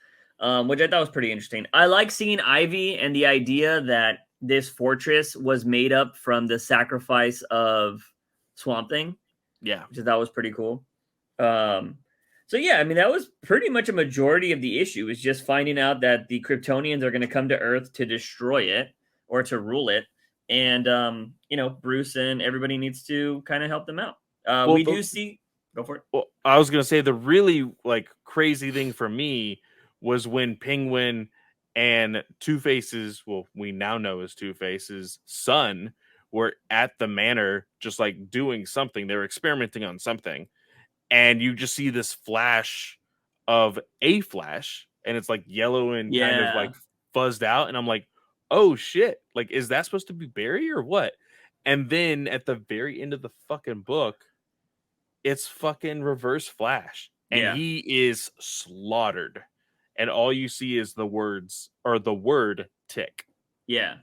Which I thought was pretty interesting. I like seeing Ivy and the idea that this fortress was made up from the sacrifice of Swamp Thing, Yeah. which I thought was pretty cool. So yeah, I mean, that was pretty much a majority of the issue, is just finding out that the Kryptonians are going to come to Earth to destroy it or to rule it. And, Bruce and everybody needs to kind of help them out. Well, We do see, go for it. Well, I was gonna say the really like crazy thing for me was when Penguin and Two Face's, well, we now know as Two Face's son, were at the manor, just like doing something. They were experimenting on something, and you just see this flash of a Flash, and it's like yellow and kind of Yeah. like fuzzed out, and I'm like, oh shit, like is that supposed to be Barry or what? And then at the very end of the fucking book, it's fucking Reverse Flash, and Yeah. he is slaughtered, and all you see is the words or the word tick. Yeah.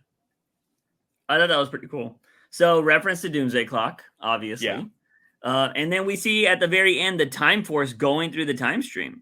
I thought that was pretty cool. So reference to Doomsday Clock, obviously. Yeah. And then we see at the very end the Time Force going through the time stream,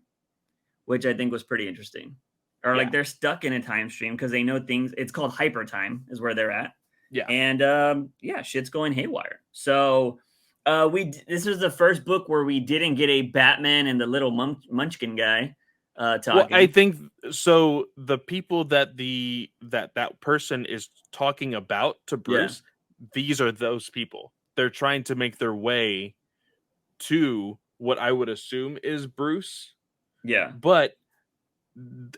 which I think was pretty interesting. Or like Yeah. they're stuck in a time stream because they know things. It's called hyper time is where they're at. Yeah. And shit's going haywire. So this was the first book where we didn't get a Batman and the little Munchkin guy talking. Well, I think so. The people that that person is talking about to Bruce, these are those people. They're trying to make their way to what I would assume is Bruce. Yeah. But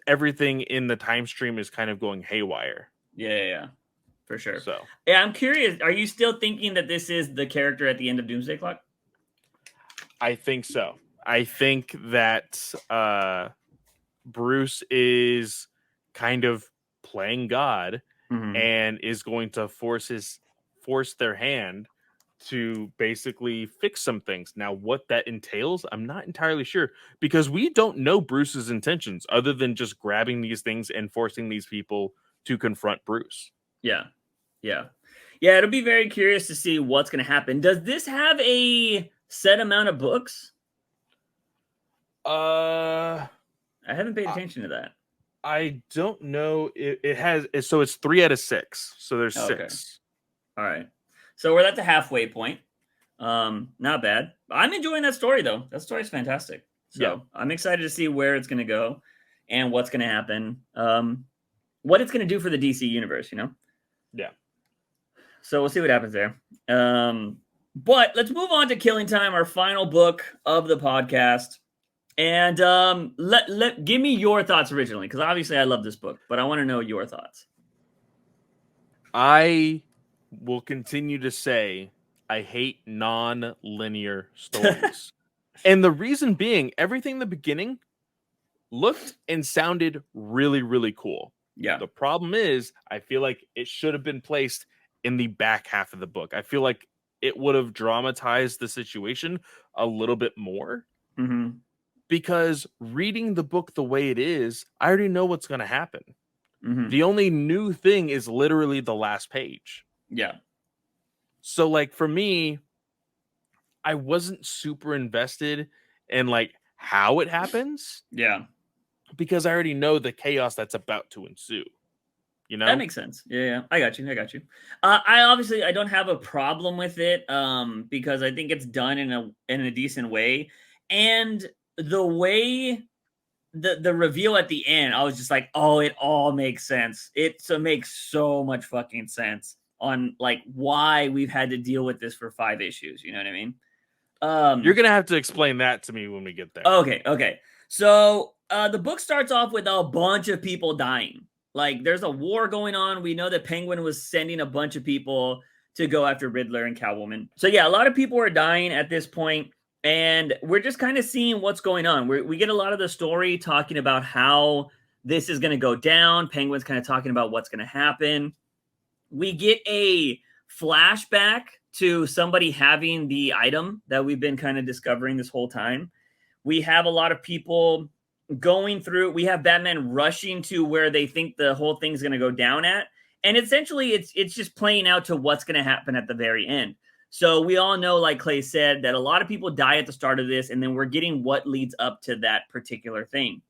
everything in the time stream is kind of going haywire. Yeah. For sure. So yeah, I'm curious. Are you still thinking that this is the character at the end of Doomsday Clock? I think so. I think that Bruce is kind of playing God and is going to force their hand to basically fix some things. Now, what that entails, I'm not entirely sure, because we don't know Bruce's intentions other than just grabbing these things and forcing these people to confront Bruce. Yeah. It'll be very curious to see what's going to happen. Does this have a set amount of books? I haven't paid attention to that. I don't know. It has, so it's 3 out of 6. So there's 6. All right. So we're at the halfway point. Not bad. I'm enjoying that story though. That story's fantastic. So I'm excited to see where it's going to go and what's going to happen. What it's going to do for the DC universe, Yeah. So we'll see what happens there. But let's move on to Killing Time, our final book of the podcast. And give me your thoughts originally, because obviously I love this book, but I want to know your thoughts. I will continue to say I hate non-linear stories. And the reason being, everything in the beginning looked and sounded really, really cool. Yeah. The problem is, I feel like it should have been placed in the back half of the book. I feel like it would have dramatized the situation a little bit more. Because reading the book the way it is, I already know what's going to happen. The only new thing is literally the last page. Yeah. So, like, for me, I wasn't super invested in, like, how it happens. Yeah. Because I already know the chaos that's about to ensue. That makes sense. Yeah. I got you. I don't have a problem with it because I think it's done in a decent way. And the way the reveal at the end, I was just like, oh, it all makes sense. It makes so much fucking sense on like why we've had to deal with this for 5 issues. You know what I mean? You're gonna have to explain that to me when we get there. Okay. So the book starts off with a bunch of people dying. Like there's a war going on. We know that Penguin was sending a bunch of people to go after Riddler and Catwoman. So yeah, a lot of people are dying at this point. And we're just kind of seeing what's going on. We get a lot of the story talking about how this is going to go down. Penguin's kind of talking about what's going to happen. We get a flashback to somebody having the item that we've been kind of discovering this whole time. We have a lot of people going through. We have Batman rushing to where they think the whole thing's going to go down at. And essentially, it's just playing out to what's going to happen at the very end. So we all know, like Clay said, that a lot of people die at the start of this, and then we're getting what leads up to that particular thing.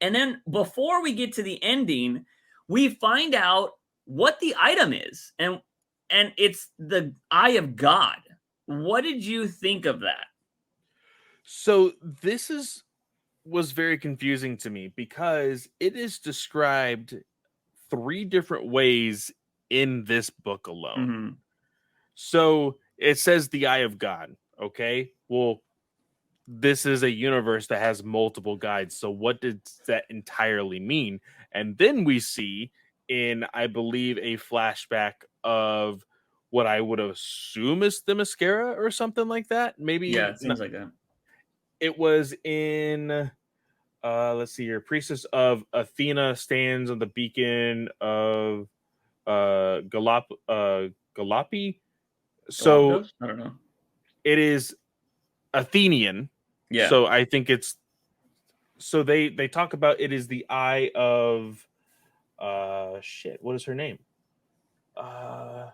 And then before we get to the ending, we find out what the item is, and it's the Eye of God. What did you think of that? So this was very confusing to me because it is described 3 different ways in this book alone. So it says the Eye of God. Okay. Well, this is a universe that has multiple guides. So what does that entirely mean? And then we see in, I believe, a flashback of what I would assume is the mascara or something like that. Maybe. Yeah, it seems like that. It was in, let's see here. Priestess of Athena stands on the beacon of Galapi. So I don't know. It is Athenian. Yeah. So I think it's, so they talk about it is the eye of what is her name? I'd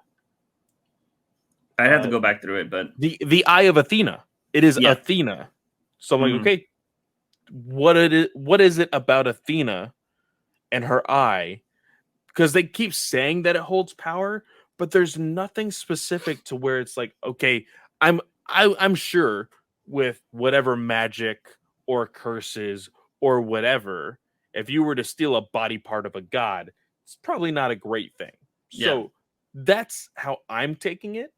have to go back through it, but the eye of Athena. It is Athena. So I'm like, okay, what is it about Athena and her eye? Because they keep saying that it holds power, but there's nothing specific to where it's like, okay, I'm sure with whatever magic or curses or whatever, if you were to steal a body part of a god, it's probably not a great thing. Yeah. So that's how I'm taking it.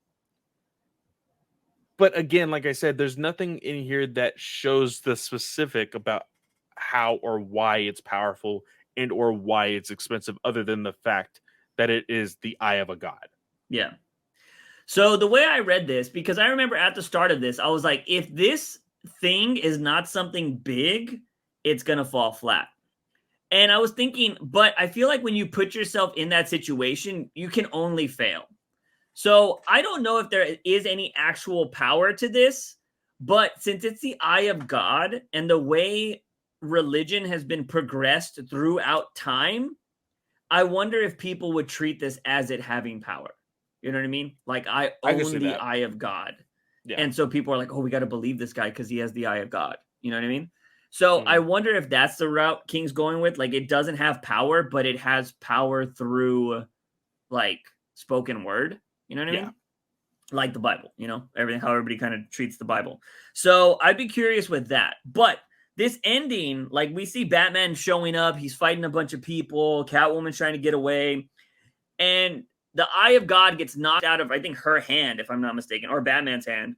But again, like I said, there's nothing in here that shows the specific about how or why it's powerful and or why it's expensive, other than the fact that it is the eye of a god. Yeah. So the way I read this, because I remember at the start of this, I was like, if this thing is not something big, it's going to fall flat. And I was thinking, but I feel like when you put yourself in that situation, you can only fail. So I don't know if there is any actual power to this, but since it's the eye of God and the way religion has been progressed throughout time, I wonder if people would treat this as it having power. You know what I mean? Like, I I can see own the that. eye of God. Yeah. And so people are like, oh, we got to believe this guy because he has the eye of God. You know what I mean? So I Mm. wonder if that's the route King's going with. Like, it doesn't have power, but it has power through like spoken word. You know what I Yeah. mean? Like the Bible, you know, everything, how everybody kind of treats the Bible. So I'd be curious with that. But this ending, like we see Batman showing up, he's fighting a bunch of people, Catwoman's trying to get away, and the eye of God gets knocked out of, I think, her hand, if I'm not mistaken, or Batman's hand,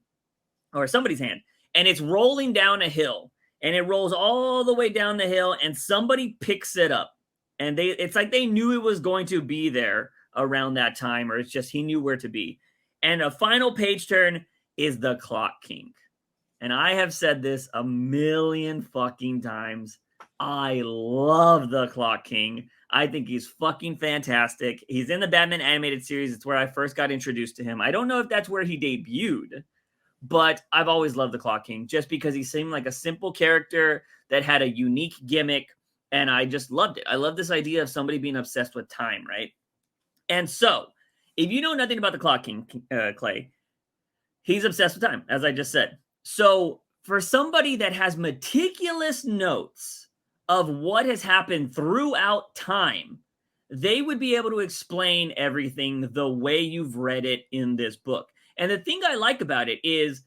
or somebody's hand, and it's rolling down a hill, and it rolls all the way down the hill, and somebody picks it up, and it's like they knew it was going to be there around that time, or it's just he knew where to be. And a final page turn is the Clock King. And I have said this a million fucking times. I love the Clock King. I think he's fucking fantastic. He's in the Batman animated series. It's where I first got introduced to him. I don't know if that's where he debuted, but I've always loved the Clock King just because he seemed like a simple character that had a unique gimmick, and I just loved it. I love this idea of somebody being obsessed with time, right? And so, if you know nothing about the Clock King, Clay, he's obsessed with time, as I just said. So, for somebody that has meticulous notes of what has happened throughout time, they would be able to explain everything the way you've read it in this book. And the thing I like about it is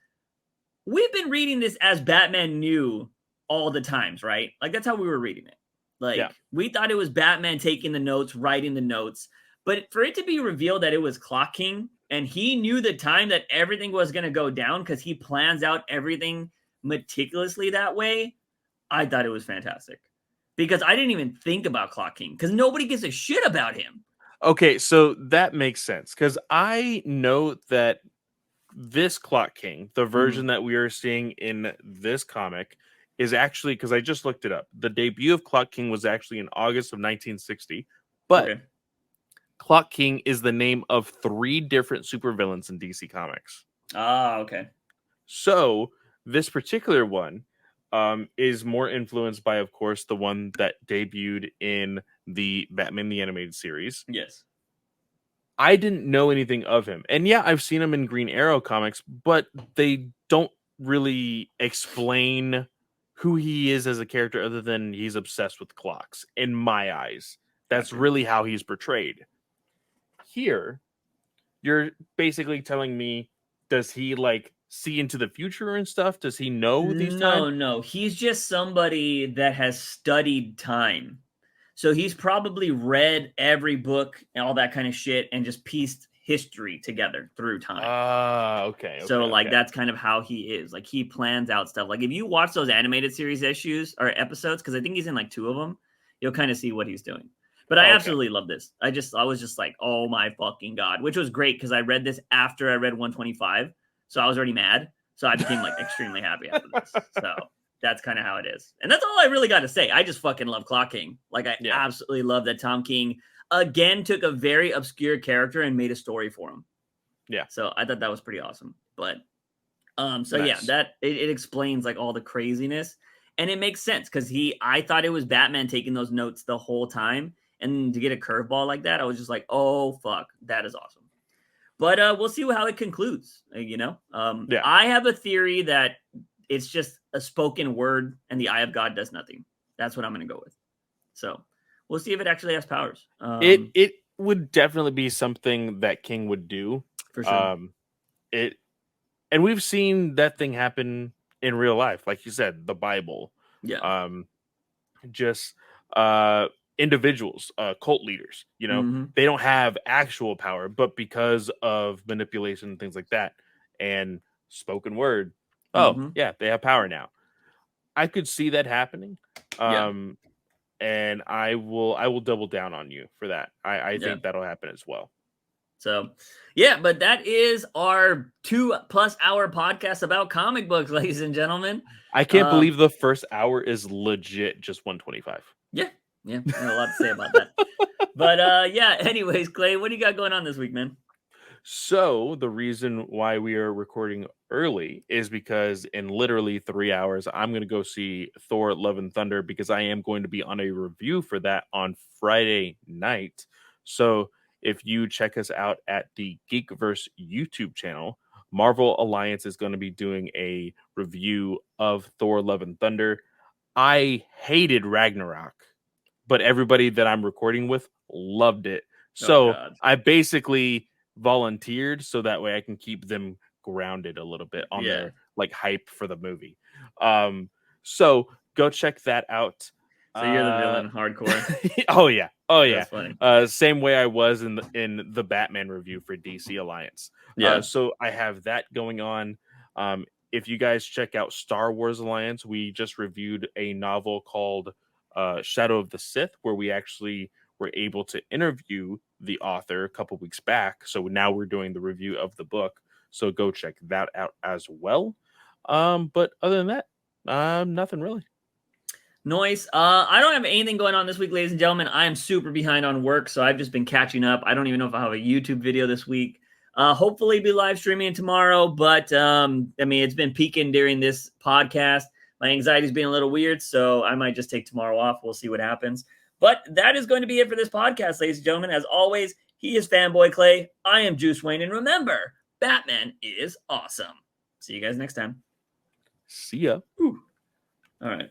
we've been reading this as Batman knew all the times, right? Like that's how we were reading it. Yeah. Like we thought it was Batman taking the notes, writing the notes, but for it to be revealed that it was Clock King and he knew the time that everything was going to go down because he plans out everything meticulously that way, I thought it was fantastic. Because I didn't even think about Clock King because nobody gives a shit about him. Okay, so that makes sense because I know that this Clock King, the version that we are seeing in this comic, is actually, because I just looked it up, the debut of Clock King was actually in August of 1960, but Okay. Clock King is the name of 3 different supervillains in DC Comics. Ah, okay. So this particular one is more influenced by, of course, the one that debuted in the Batman the Animated Series. Yes. I didn't know anything of him. And yeah, I've seen him in Green Arrow comics, but they don't really explain who he is as a character other than he's obsessed with clocks, in my eyes. That's Gotcha. really how he's portrayed. Here, you're basically telling me, does he like see into the future and stuff? Does he know these times? No. He's just somebody that has studied time. So he's probably read every book and all that kind of shit and just pieced history together through time. Okay. So like that's kind of how he is. Like he plans out stuff. Like if you watch those animated series issues or episodes, because I think he's in like 2 of them, you'll kind of see what he's doing. But I absolutely love this. I was just like, oh my fucking god, which was great because I read this after I read 125, so I was already mad. So I became like extremely happy after this. So that's kind of how it is, and that's all I really got to say. I just fucking love Clock King. Like I absolutely love that Tom King again took a very obscure character and made a story for him. Yeah. So I thought that was pretty awesome. But so Nice. yeah, that it explains like all the craziness, and it makes sense because I thought it was Batman taking those notes the whole time. And to get a curveball like that, I was just like, oh, fuck, that is awesome. But we'll see how it concludes, you know? I have a theory that it's just a spoken word and the eye of God does nothing. That's what I'm going to go with. So we'll see if it actually has powers. It would definitely be something that King would do. For sure. And we've seen that thing happen in real life. Like you said, the Bible. Yeah. just individuals, cult leaders. Mhm. They don't have actual power, but because of manipulation and things like that, and spoken word, oh Mhm. yeah, they have power now. I could see that happening. Yeah. And I will double down on you for that. I Yeah. think that'll happen as well. So, yeah, but that is our 2+ hour podcast about comic books, ladies and gentlemen. I can't Um, believe the first hour is legit just 125. yeah, yeah, I have a lot to say about that. But yeah, anyways, Clay, what do you got going on this week, man? So the reason why we are recording early is because in literally 3 hours, I'm going to go see Thor: Love and Thunder because I am going to be on a review for that on Friday night. So if you check us out at the Geekverse YouTube channel, Marvel Alliance is going to be doing a review of Thor: Love and Thunder. I hated Ragnarok, but everybody that I'm recording with loved it. Oh So God, I basically volunteered so that way I can keep them grounded a little bit on yeah. their like hype for the movie. So go check that out. So you're the Uh villain, hardcore. oh yeah. Oh yeah. That's funny. Same way I was in the Batman review for DC Alliance. Yeah. So I have that going on. If you guys check out Star Wars Alliance, we just reviewed a novel called Shadow of the Sith, where we actually were able to interview the author a couple weeks back. So now we're doing the review of the book. So go check that out as well. But other than that, nothing really. Noise. I don't have anything going on this week, ladies and gentlemen. I am super behind on work, so I've just been catching up. I don't even know if I'll have a YouTube video this week. Hopefully be live streaming tomorrow, but I mean, it's been peaking during this podcast. My anxiety's being a little weird, so I might just take tomorrow off. We'll see what happens. But that is going to be it for this podcast, ladies and gentlemen. As always, he is Fanboy Clay. I am Juice Wayne, and remember, Batman is awesome. See you guys next time. See ya. Whew. All right.